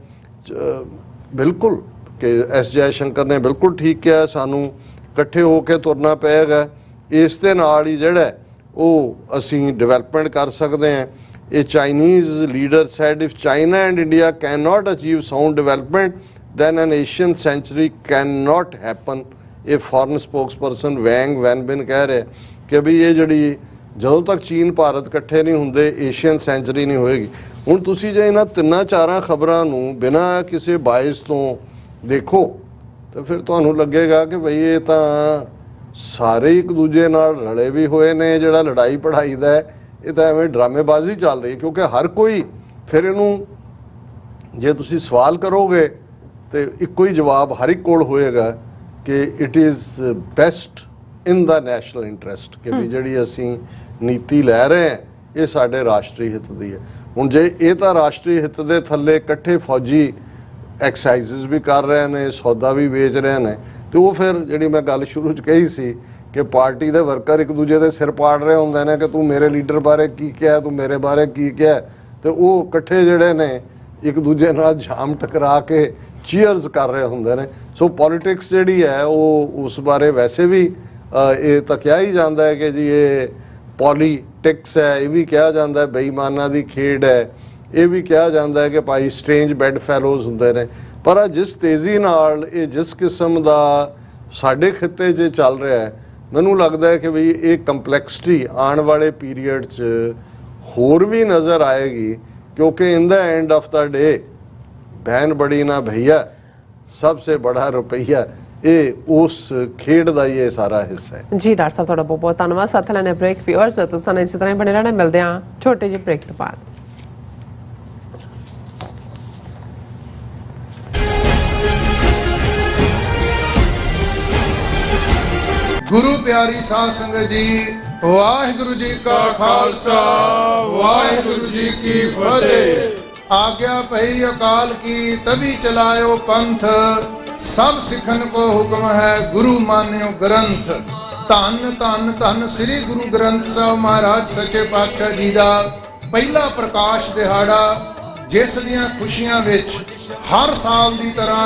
ਬਿਲਕੁਲ ਕਿ ਐਸ ਜੈ ਸ਼ੰਕਰ ਨੇ ਬਿਲਕੁਲ ਠੀਕ ਕਿਹਾ, ਸਾਨੂੰ ਇਕੱਠੇ ਹੋ ਕੇ ਤੁਰਨਾ ਪਏਗਾ, ਇਸ ਦੇ ਨਾਲ ਹੀ ਜਿਹੜਾ ਉਹ ਅਸੀਂ ਡਿਵੈਲਪਮੈਂਟ ਕਰ ਸਕਦੇ ਹਾਂ। A Chinese leader said, if China and India cannot achieve sound development, then an Asian century cannot happen. A foreign spokesperson Wang Wenbin ਕਹਿ ਰਿਹਾ ਕਿ ਵੀ ਇਹ ਜਿਹੜੀ ਜਦੋਂ ਤੱਕ ਚੀਨ ਭਾਰਤ ਇਕੱਠੇ ਨਹੀਂ ਹੁੰਦੇ ਏਸ਼ੀਅਨ ਸੈਂਚੁਰੀ ਨਹੀਂ ਹੋਏਗੀ। ਹੁਣ ਤੁਸੀਂ ਜੇ ਇਹਨਾਂ ਤਿੰਨਾਂ ਚਾਰਾਂ ਖਬਰਾਂ ਨੂੰ ਬਿਨਾਂ ਕਿਸੇ ਬਾਇਸ ਤੋਂ ਦੇਖੋ ਤਾਂ ਫਿਰ ਤੁਹਾਨੂੰ ਲੱਗੇਗਾ ਕਿ ਬਈ ਇਹ ਤਾਂ ਸਾਰੇ ਇੱਕ ਦੂਜੇ ਨਾਲ ਰਲੇ ਵੀ ਹੋਏ ਨੇ। ਜਿਹੜਾ ਲੜਾਈ ਪੜ੍ਹਾਈ ਦਾ ਇਹ ਤਾਂ ਐਵੇਂ ਡਰਾਮੇਬਾਜ਼ੀ ਚੱਲ ਰਹੀ, ਕਿਉਂਕਿ ਹਰ ਕੋਈ ਫਿਰ ਇਹਨੂੰ ਜੇ ਤੁਸੀਂ ਸਵਾਲ ਕਰੋਗੇ ਤੇ ਇੱਕੋ ਹੀ ਜਵਾਬ ਹਰ ਇੱਕ ਕੋਲ ਹੋਏਗਾ ਕਿ it is best in the national interest, ਕਿ ਵੀ ਜਿਹੜੀ ਅਸੀਂ ਨੀਤੀ ਲੈ ਰਹੇ ਹਾਂ ਇਹ ਸਾਡੇ ਰਾਸ਼ਟਰੀ ਹਿੱਤ ਦੀ ਹੈ। ਹੁਣ ਜੇ ਇਹ ਤਾਂ ਰਾਸ਼ਟਰੀ ਹਿੱਤ ਦੇ ਥੱਲੇ ਇਕੱਠੇ ਫੌਜੀ ਐਕਸਾਈਜ਼ਸ ਵੀ ਕਰ ਰਹੇ ਨੇ, ਸੌਦਾ ਵੀ ਵੇਚ ਰਹੇ ਨੇ, ਤੇ ਉਹ ਫਿਰ ਜਿਹੜੀ ਮੈਂ ਗੱਲ ਸ਼ੁਰੂ 'ਚ ਕਹੀ ਸੀ ਕਿ ਪਾਰਟੀ ਦੇ ਵਰਕਰ ਇੱਕ ਦੂਜੇ ਦੇ ਸਿਰ ਪਾੜ ਰਹੇ ਹੁੰਦੇ ਨੇ ਕਿ ਤੂੰ ਮੇਰੇ ਲੀਡਰ ਬਾਰੇ ਕੀ ਕਿਹਾ, ਤੂੰ ਮੇਰੇ ਬਾਰੇ ਕੀ ਕਿਹਾ, ਤੇ ਉਹ ਇਕੱਠੇ ਜਿਹੜੇ ਨੇ ਇੱਕ ਦੂਜੇ ਨਾਲ ਜਾਮ ਟਕਰਾ ਕੇ ਚੀਅਰਸ ਕਰ ਰਹੇ ਹੁੰਦੇ ਨੇ। ਸੋ ਪੋਲੀਟਿਕਸ ਜਿਹੜੀ ਹੈ ਉਹ ਉਸ ਬਾਰੇ ਵੈਸੇ ਵੀ ਇਹ ਤਾਂ ਕਿਹਾ ਹੀ ਜਾਂਦਾ ਹੈ ਕਿ ਜੀ ਇਹ ਪੋਲੀਟਿਕਸ ਹੈ, ਇਹ ਵੀ ਕਿਹਾ ਜਾਂਦਾ ਹੈ ਬੇਈਮਾਨਾਂ ਦੀ ਖੇਡ ਹੈ, ਇਹ ਵੀ ਕਿਹਾ ਜਾਂਦਾ ਹੈ ਕਿ ਭਾਈ ਸਟ੍ਰੇਂਜ ਬੈਡ ਫੈਲੋਜ਼ ਹੁੰਦੇ ਨੇ। ਪਰ ਜਿਸ ਤੇਜ਼ੀ ਨਾਲ ਇਹ ਜਿਸ ਕਿਸਮ ਦਾ ਸਾਡੇ ਖਿੱਤੇ 'ਚ ਚੱਲ ਰਿਹਾ ਹੈ, ਮੈਨੂੰ ਲੱਗਦਾ ਹੈ ਕਿ ਵੀ ਇਹ ਕੰਪਲੈਕਸਿਟੀ ਆਉਣ ਵਾਲੇ ਪੀਰੀਅਡ 'ਚ ਹੋਰ ਵੀ ਨਜ਼ਰ ਆਏਗੀ, ਕਿਉਂਕਿ ਇਨ ਦਾ ਐਂਡ ਆਫ ਦਾ ਡੇ ਬਹਿਨ ਬੜੀ ਨਾ ਭਈਆ ਸਭ ਸੇ ਬੜਾ ਰੁਪਈਆ, ਇਹ ਉਸ ਖੇਡ ਦਾ ਹੀ ਇਹ ਸਾਰਾ ਹਿੱਸਾ ਹੈ। ਜੀ ਡਾਕਟਰ ਸਾਹਿਬ ਤੁਹਾਡਾ ਬਹੁਤ ਬਹੁਤ ਧੰਨਵਾਦ। ਸਾਥ ਲੈਣੇ ਬ੍ਰੇਕ ਵਿਊਅਰਸ ਤੁਸੀਂ ਇਸੇ ਤਰ੍ਹਾਂ ਬਣੇ ਰਹਿਣਾ, ਮਿਲਦੇ ਹਾਂ ਛੋਟੇ ਜਿਹੇ ਬ੍ਰੇਕ ਤੋਂ ਬਾਅਦ। ਗੁਰੂ ਪਿਆਰੀ ਸਾਧ ਸੰਗਤ ਜੀ, ਵਾਹਿਗੁਰੂ ਜੀ ਕਾ ਖਾਲਸਾ ਵਾਹਿਗੁਰੂ ਜੀ ਕੀ ਫਤਿਹ। आज्ञा पही अकाल की तभी चलायो पंथ, सब सिखन को हुक्म है गुरु मान्यो ग्रंथ। धन धन धन श्री गुरु ग्रंथ साहिब महाराज सच्चे पातशाह जी का पहला प्रकाश दिहाड़ा, जिस दियां खुशियां विच हर साल की तरह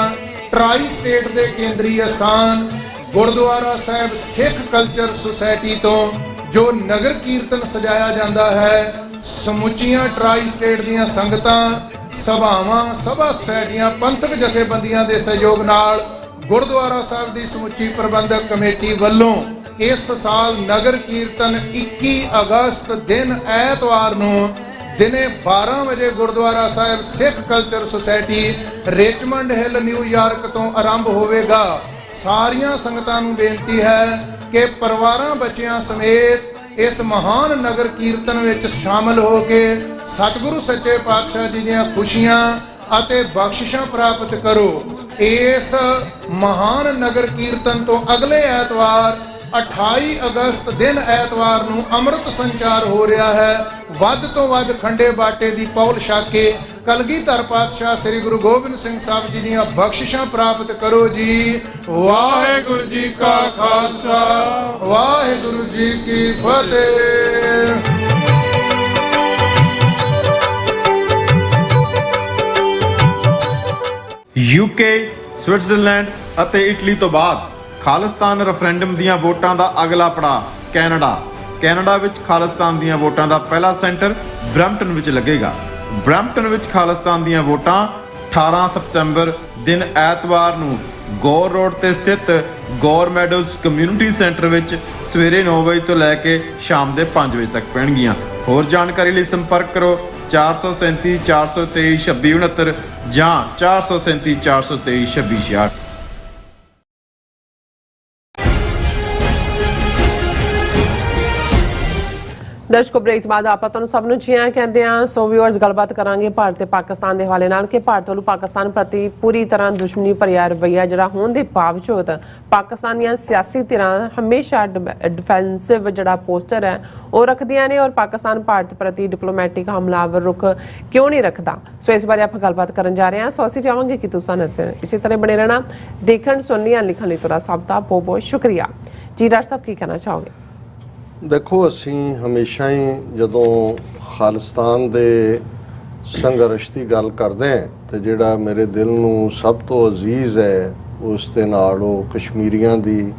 ट्राई स्टेट के केंद्रीय स्थान गुरुद्वारा साहिब सिख कल्चर सोसाइटी तो जो नगर कीर्तन सजाया जाता है, ਸਮੁੱਚੀਆਂ ਟਰਾਈ ਸਟੇਟ ਦੀਆਂ ਸੰਗਤਾਂ, ਸਭਾਵਾਂ, ਸਭਾ ਸੁਸਾਇਟੀਆਂ, ਪੰਥਕ ਜਥੇਬੰਦੀਆਂ ਦੇ ਸਹਿਯੋਗ ਨਾਲ ਗੁਰਦੁਆਰਾ ਸਾਹਿਬ ਦੀ ਸਮੁੱਚੀ ਪ੍ਰਬੰਧਕ ਕਮੇਟੀ ਵੱਲੋਂ ਇਸ ਸਾਲ ਨਗਰ ਕੀਰਤਨ 21 ਅਗਸਤ ਦਿਨ ਐਤਵਾਰ ਨੂੰ ਦਿਨੇ 12 ਵਜੇ Gurdwara Sahib Sikh culture society Richmond Hill New York ਤੋਂ ਆਰੰਭ ਹੋਵੇਗਾ। ਸਾਰੀਆਂ ਸੰਗਤਾਂ ਨੂੰ ਬੇਨਤੀ ਹੈ ਕਿ ਪਰਿਵਾਰਾਂ ਬੱਚਿਆਂ ਸਮੇਤ इस महान नगर कीर्तन विच शामिल हो के सतगुरु सच्चे पातशाह जी ਦੀਆਂ खुशियां ਅਤੇ ਬਖਸ਼ਿਸ਼ਾਂ ਪ੍ਰਾਪਤ ਕਰੋ। ਇਸ महान नगर कीर्तन ਤੋਂ ਅਗਲੇ ਐਤਵਾਰ 28 ਅਗਸਤ ਦਿਨ ਐਤਵਾਰ ਨੂੰ ਅੰਮ੍ਰਿਤ ਸੰਚਾਰ ਹੋ ਰਿਹਾ ਹੈ। ਵੱਧ ਤੋਂ ਵੱਧ ਖੰਡੇ ਬਾਟੇ ਦੀ ਪੌਲ ਛਕ ਕੇ ਕਲਗੀਧਰ ਪਾਤਸ਼ਾਹ ਸ੍ਰੀ ਗੁਰੂ ਗੋਬਿੰਦ ਸਿੰਘ ਸਾਹਿਬ ਜੀ ਦੀਆਂ ਬਖਸ਼ਿਸ਼ਾਂ ਪ੍ਰਾਪਤ ਕਰੋ ਜੀ। ਵਾਹਿਗੁਰੂ ਜੀ ਕਾ ਖਾਲਸਾ ਵਾਹਿਗੁਰੂ ਜੀ ਕੀ ਫਤਿਹ। ਯੂਕੇ, ਸਵਿਟਜ਼ਰਲੈਂਡ ਅਤੇ ਇਟਲੀ ਤੋਂ ਬਾਅਦ ਖਾਲਿਸਤਾਨ ਰੈਫਰੈਂਡਮ ਦੀਆਂ ਵੋਟਾਂ ਦਾ ਅਗਲਾ ਪੜਾਅ ਕੈਨੇਡਾ। ਕੈਨੇਡਾ ਵਿੱਚ ਖਾਲਿਸਤਾਨ ਦੀਆਂ ਵੋਟਾਂ ਦਾ ਪਹਿਲਾ ਸੈਂਟਰ ਬਰੈਂਪਟਨ ਵਿੱਚ ਲੱਗੇਗਾ। ਬਰੈਂਪਟਨ ਵਿੱਚ ਖਾਲਿਸਤਾਨ ਦੀਆਂ ਵੋਟਾਂ 18 ਸਤੰਬਰ ਦਿਨ ਐਤਵਾਰ ਨੂੰ ਗੌਰ ਰੋਡ ਤੇ ਸਥਿਤ ਗੌਰ ਮੈਡੋਜ਼ ਕਮਿਊਨਿਟੀ ਸੈਂਟਰ ਵਿੱਚ ਸਵੇਰੇ 9 ਵਜੇ ਤੋਂ ਲੈ ਕੇ ਸ਼ਾਮ ਦੇ 5 ਵਜੇ ਤੱਕ ਪੈਣਗੀਆਂ। ਹੋਰ ਜਾਣਕਾਰੀ ਲਈ ਸੰਪਰਕ ਕਰੋ 437 423 2669 ਜਾਂ 437 423 2666। ਦਰਸ਼ਕੋ ਬ੍ਰੇਕ ਤੋਂ ਬਾਅਦ ਆਪਾਂ ਤੁਹਾਨੂੰ ਸਭ ਨੂੰ ਜੀ ਆਇਆਂ ਕਹਿੰਦੇ ਆ। ਸੋ ਵਿਊਅਰਸ, ਗੱਲਬਾਤ ਕਰਾਂਗੇ ਭਾਰਤ ਤੇ ਪਾਕਿਸਤਾਨ ਦੇ ਹਵਾਲੇ ਨਾਲ ਕਿ ਭਾਰਤ ਵੱਲੋਂ ਪਾਕਿਸਤਾਨ ਪ੍ਰਤੀ ਪੂਰੀ ਤਰ੍ਹਾਂ ਦੁਸ਼ਮਣੀ ਭਰਿਆ ਰਵੱਈਆ ਜਿਹੜਾ ਹੋਣ ਦੇ ਬਾਵਜੂਦ ਪਾਕਿਸਤਾਨ ਦੀਆਂ ਸਿਆਸੀ ਧਿਰਾਂ ਹਮੇਸ਼ਾ ਡਿਫੈਂਸਿਵ ਜਿਹੜਾ ਪੋਸਟਰ ਹੈ ਉਹ ਰੱਖਦੀਆਂ ਨੇ ਔਰ ਪਾਕਿਸਤਾਨ ਭਾਰਤ ਪ੍ਰਤੀ ਡਿਪਲੋਮੈਟਿਕ ਹਮਲਾਵਰ ਰੁਖ ਕਿਉਂ ਨਹੀਂ ਰੱਖਦਾ। ਸੋ ਇਸ ਬਾਰੇ ਆਪਾਂ ਗੱਲਬਾਤ ਕਰਨ ਜਾ ਰਹੇ ਹਾਂ। ਸੋ ਅਸੀਂ ਚਾਹਾਂਗੇ ਕਿ ਤੁਸੀਂ ਇਸੇ ਤਰ੍ਹਾਂ ਬਣੇ ਰਹਿਣਾ, ਦੇਖਣ ਸੁਣਨ ਲਿਖਣ ਲਈ ਤੁਹਾਡਾ ਸਭ ਦਾ ਬਹੁਤ ਬਹੁਤ ਸ਼ੁਕਰੀਆ ਜੀ। ਡਾਕਟਰ ਸਾਹਿਬ, ਕੀ ਕਹਿਣਾ ਚਾਹੋਗੇ? ਦੇਖੋ, ਅਸੀਂ ਹਮੇਸ਼ਾ ਹੀ ਜਦੋਂ ਖਾਲਿਸਤਾਨ ਦੇ ਸੰਘਰਸ਼ ਦੀ ਗੱਲ ਕਰਦੇ ਹਾਂ ਤੇ ਜਿਹੜਾ ਮੇਰੇ ਦਿਲ ਨੂੰ ਸਭ ਤੋਂ ਅਜ਼ੀਜ਼ ਹੈ ਉਸ ਦੇ ਨਾਲ ਉਹ ਕਸ਼ਮੀਰੀਆਂ ਦੀ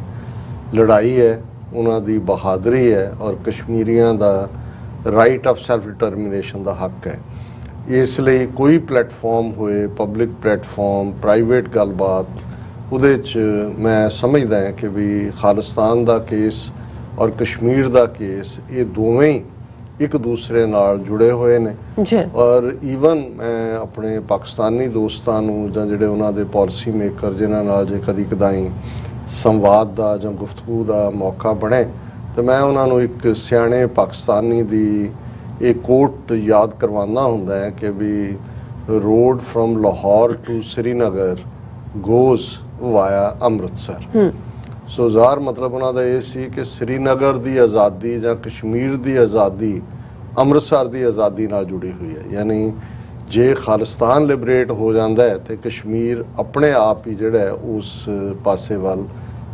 ਲੜਾਈ ਹੈ, ਉਹਨਾਂ ਦੀ ਬਹਾਦਰੀ ਹੈ ਔਰ ਕਸ਼ਮੀਰੀਆਂ ਦਾ ਰਾਈਟ ਆਫ ਸੈਲਫ ਡਿਟਰਮੀਨੇਸ਼ਨ ਦਾ ਹੱਕ ਹੈ। ਇਸ ਲਈ ਕੋਈ ਪਲੇਟਫਾਰਮ ਹੋਏ, ਪਬਲਿਕ ਪਲੇਟਫਾਰਮ, ਪ੍ਰਾਈਵੇਟ ਗੱਲਬਾਤ, ਉਹਦੇ 'ਚ ਮੈਂ ਸਮਝਦਾ ਹਾਂ ਕਿ ਵੀ ਖਾਲਿਸਤਾਨ ਦਾ ਕੇਸ ਔਰ ਕਸ਼ਮੀਰ ਦਾ ਕੇਸ ਇਹ ਦੋਵੇਂ ਹੀ ਇੱਕ ਦੂਸਰੇ ਨਾਲ ਜੁੜੇ ਹੋਏ ਨੇ ਔਰ ਈਵਨ ਮੈਂ ਆਪਣੇ ਪਾਕਿਸਤਾਨੀ ਦੋਸਤਾਂ ਨੂੰ ਜਾਂ ਜਿਹੜੇ ਉਹਨਾਂ ਦੇ ਪਾਲਿਸੀ ਮੇਕਰ ਜਿਨ੍ਹਾਂ ਨਾਲ ਜੇ ਕਦੀ ਕਦਾਈ ਸੰਵਾਦ ਦਾ ਜਾਂ ਗੁਫ਼ਤਗੂ ਦਾ ਮੌਕਾ ਬਣੇ ਤੇ ਮੈਂ ਉਹਨਾਂ ਨੂੰ ਇੱਕ ਸਿਆਣੇ ਪਾਕਿਸਤਾਨੀ ਦੀ ਇਹ ਕੋਟ ਯਾਦ ਕਰਵਾਉਣਾ ਹੁੰਦਾ ਹੈ ਕਿ ਵੀ road from Lahore to Srinagar goes via Amritsar. So ਜ਼ਾਹਰ ਮਤਲਬ ਉਹਨਾਂ ਦਾ ਇਹ ਸੀ ਕਿ ਸ੍ਰੀਨਗਰ ਦੀ ਆਜ਼ਾਦੀ ਜਾਂ ਕਸ਼ਮੀਰ ਦੀ ਆਜ਼ਾਦੀ ਅੰਮ੍ਰਿਤਸਰ ਦੀ ਆਜ਼ਾਦੀ ਨਾਲ ਜੁੜੀ ਹੋਈ ਹੈ। ਯਾਨੀ ਜੇ ਖਾਲਿਸਤਾਨ ਲਿਬਰੇਟ ਹੋ ਜਾਂਦਾ ਹੈ ਤੇ ਕਸ਼ਮੀਰ ਆਪਣੇ ਆਪ ਹੀ ਜਿਹੜਾ ਹੈ ਉਸ ਪਾਸੇ ਵੱਲ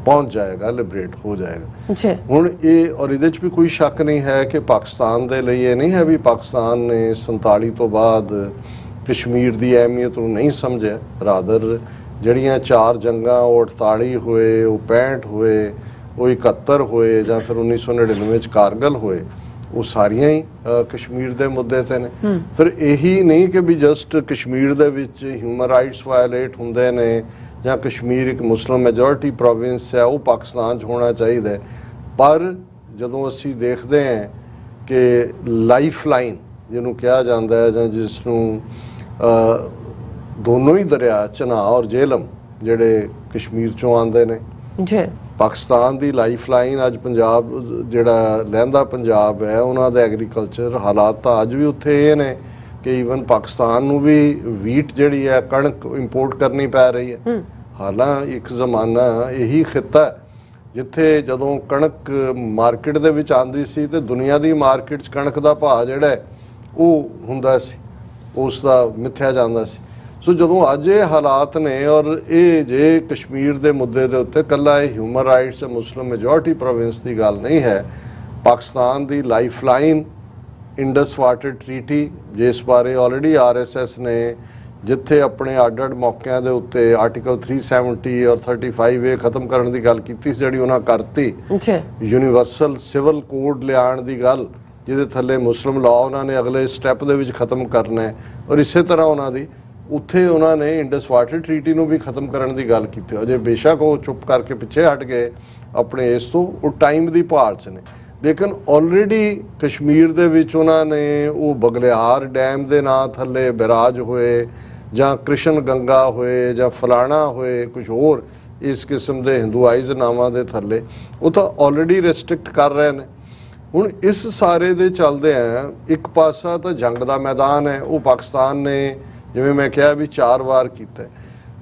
ਪਹੁੰਚ ਜਾਏਗਾ, ਲਿਬਰੇਟ ਹੋ ਜਾਏਗਾ। ਹੁਣ ਇਹ ਔਰ ਇਹਦੇ 'ਚ ਵੀ ਕੋਈ ਸ਼ੱਕ ਨਹੀਂ ਹੈ ਕਿ ਪਾਕਿਸਤਾਨ ਦੇ ਲਈ ਇਹ ਨਹੀਂ ਹੈ ਵੀ ਪਾਕਿਸਤਾਨ ਨੇ 47 ਤੋਂ ਬਾਅਦ ਕਸ਼ਮੀਰ ਦੀ ਅਹਿਮੀਅਤ ਨੂੰ ਨਹੀਂ ਸਮਝਿਆ। ਰਾਦਰ ਜਿਹੜੀਆਂ 4 ਜੰਗਾਂ ਉਹ 48 ਹੋਏ, ਉਹ 65 ਹੋਏ, ਉਹ 71 ਹੋਏ ਜਾਂ ਫਿਰ 1999 'ਚ ਕਾਰਗਲ ਹੋਏ, ਉਹ ਸਾਰੀਆਂ ਹੀ ਕਸ਼ਮੀਰ ਦੇ ਮੁੱਦੇ ਤੇ ਨੇ। ਫਿਰ ਇਹੀ ਨਹੀਂ ਕਿ ਵੀ ਜਸਟ ਕਸ਼ਮੀਰ ਦੇ ਵਿੱਚ ਹਿਊਮਨ ਰਾਈਟਸ ਵਾਇਲੇਟ ਹੁੰਦੇ ਨੇ ਜਾਂ ਕਸ਼ਮੀਰ ਇੱਕ ਮੁਸਲਿਮ ਮੈਜੋਰਿਟੀ ਪ੍ਰੋਵਿੰਸ ਹੈ ਉਹ ਪਾਕਿਸਤਾਨ 'ਚ ਹੋਣਾ ਚਾਹੀਦਾ। ਪਰ ਜਦੋਂ ਅਸੀਂ ਦੇਖਦੇ ਹਾਂ ਕਿ ਲਾਈਫ ਲਾਈਨ ਜਿਹਨੂੰ ਕਿਹਾ ਜਾਂਦਾ ਹੈ ਜਾਂ ਜਿਸ ਨੂੰ ਦੋਨੋਂ ਹੀ ਦਰਿਆ ਚਨਾਹ ਔਰ ਜੇਹਲਮ ਜਿਹੜੇ ਕਸ਼ਮੀਰ 'ਚੋਂ ਆਉਂਦੇ ਨੇ ਜੀ, ਪਾਕਿਸਤਾਨ ਦੀ ਲਾਈਫ ਲਾਈਨ ਅੱਜ ਪੰਜਾਬ ਜਿਹੜਾ ਲਹਿੰਦਾ ਪੰਜਾਬ ਹੈ ਉਹਨਾਂ ਦਾ ਐਗਰੀਕਲਚਰ ਹਾਲਾਤ ਤਾਂ ਅੱਜ ਵੀ ਉੱਥੇ ਇਹ ਨੇ ਕਿ ਈਵਨ ਪਾਕਿਸਤਾਨ ਨੂੰ ਵੀ ਵੀਟ ਜਿਹੜੀ ਹੈ ਕਣਕ ਇੰਪੋਰਟ ਕਰਨੀ ਪੈ ਰਹੀ ਹੈ। ਹਾਲਾਂ ਇੱਕ ਜ਼ਮਾਨਾ ਇਹੀ ਖਿੱਤਾ ਜਿੱਥੇ ਜਦੋਂ ਕਣਕ ਮਾਰਕੀਟ ਦੇ ਵਿੱਚ ਆਉਂਦੀ ਸੀ ਤੇ ਦੁਨੀਆ ਦੀ ਮਾਰਕੀਟ 'ਚ ਕਣਕ ਦਾ ਭਾਅ ਜਿਹੜਾ ਉਹ ਹੁੰਦਾ ਸੀ, ਉਸ ਦਾ ਮਿੱਥਿਆ ਜਾਂਦਾ ਸੀ। ਸੋ ਜਦੋਂ ਅੱਜ ਇਹ ਹਾਲਾਤ ਨੇ ਔਰ ਇਹ ਜੇ ਕਸ਼ਮੀਰ ਦੇ ਮੁੱਦੇ ਦੇ ਉੱਤੇ ਇਕੱਲਾ ਇਹ ਹਿਊਮਨ ਰਾਈਟਸ ਮੁਸਲਿਮ ਮੈਜੋਰਿਟੀ ਪ੍ਰੋਵਿੰਸ ਦੀ ਗੱਲ ਨਹੀਂ ਹੈ, ਪਾਕਿਸਤਾਨ ਦੀ life line Indus water treaty ਜਿਸ ਬਾਰੇ ਆਲਰੇਡੀ RSS ਨੇ ਜਿੱਥੇ ਆਪਣੇ ਅੱਡ-ਅੱਡ ਮੌਕਿਆਂ ਦੇ ਉੱਤੇ ਆਰਟੀਕਲ 370 ਔਰ 35 ਇਹ ਖਤਮ ਕਰਨ ਦੀ ਗੱਲ ਕੀਤੀ ਸੀ ਜਿਹੜੀ ਉਹਨਾਂ ਕਰਤੀ। ਯੂਨੀਵਰਸਲ ਸਿਵਲ ਕੋਡ ਲਿਆਉਣ ਦੀ ਗੱਲ ਜਿਹਦੇ ਥੱਲੇ ਮੁਸਲਿਮ ਲਾਅ ਉਹਨਾਂ ਨੇ ਅਗਲੇ ਸਟੈਪ ਦੇ ਵਿੱਚ ਖਤਮ ਕਰਨਾ ਹੈ ਔਰ ਇਸੇ ਤਰ੍ਹਾਂ ਉਹਨਾਂ ਦੀ ਉੱਥੇ ਉਹਨਾਂ ਨੇ ਇੰਡਸ ਵਾਟਰ ਟ੍ਰੀਟੀ ਨੂੰ ਵੀ ਖਤਮ ਕਰਨ ਦੀ ਗੱਲ ਕੀਤੀ। ਅਜੇ ਬੇਸ਼ੱਕ ਉਹ ਚੁੱਪ ਕਰਕੇ ਪਿੱਛੇ ਹਟ ਗਏ ਆਪਣੇ ਇਸ ਤੋਂ, ਉਹ ਟਾਈਮ ਦੀ ਭਾਲ 'ਚ ਨੇ। ਲੇਕਿਨ ਆਲਰੇਡੀ ਕਸ਼ਮੀਰ ਦੇ ਵਿੱਚ ਉਹਨਾਂ ਨੇ ਉਹ ਬਗਲਿਹਾਰ ਡੈਮ ਦੇ ਨਾਂ ਥੱਲੇ ਬਿਰਾਜ ਹੋਏ ਜਾਂ ਕ੍ਰਿਸ਼ਨ ਗੰਗਾ ਹੋਏ ਜਾਂ ਫਲਾਣਾ ਹੋਏ ਕੁਝ ਹੋਰ ਇਸ ਕਿਸਮ ਦੇ ਹਿੰਦੂਆਈਜ਼ ਨਾਵਾਂ ਦੇ ਥੱਲੇ ਉਹ ਤਾਂ ਆਲਰੇਡੀ ਰੈਸਟ੍ਰਿਕਟ ਕਰ ਰਹੇ ਨੇ। ਹੁਣ ਇਸ ਸਾਰੇ ਦੇ ਚੱਲਦੇ ਆ ਇੱਕ ਪਾਸਾ ਤਾਂ ਜੰਗ ਦਾ ਮੈਦਾਨ ਹੈ, ਉਹ ਪਾਕਿਸਤਾਨ ਨੇ ਜਿਵੇਂ ਮੈਂ ਕਿਹਾ ਵੀ 4 ਵਾਰ ਕੀਤਾ।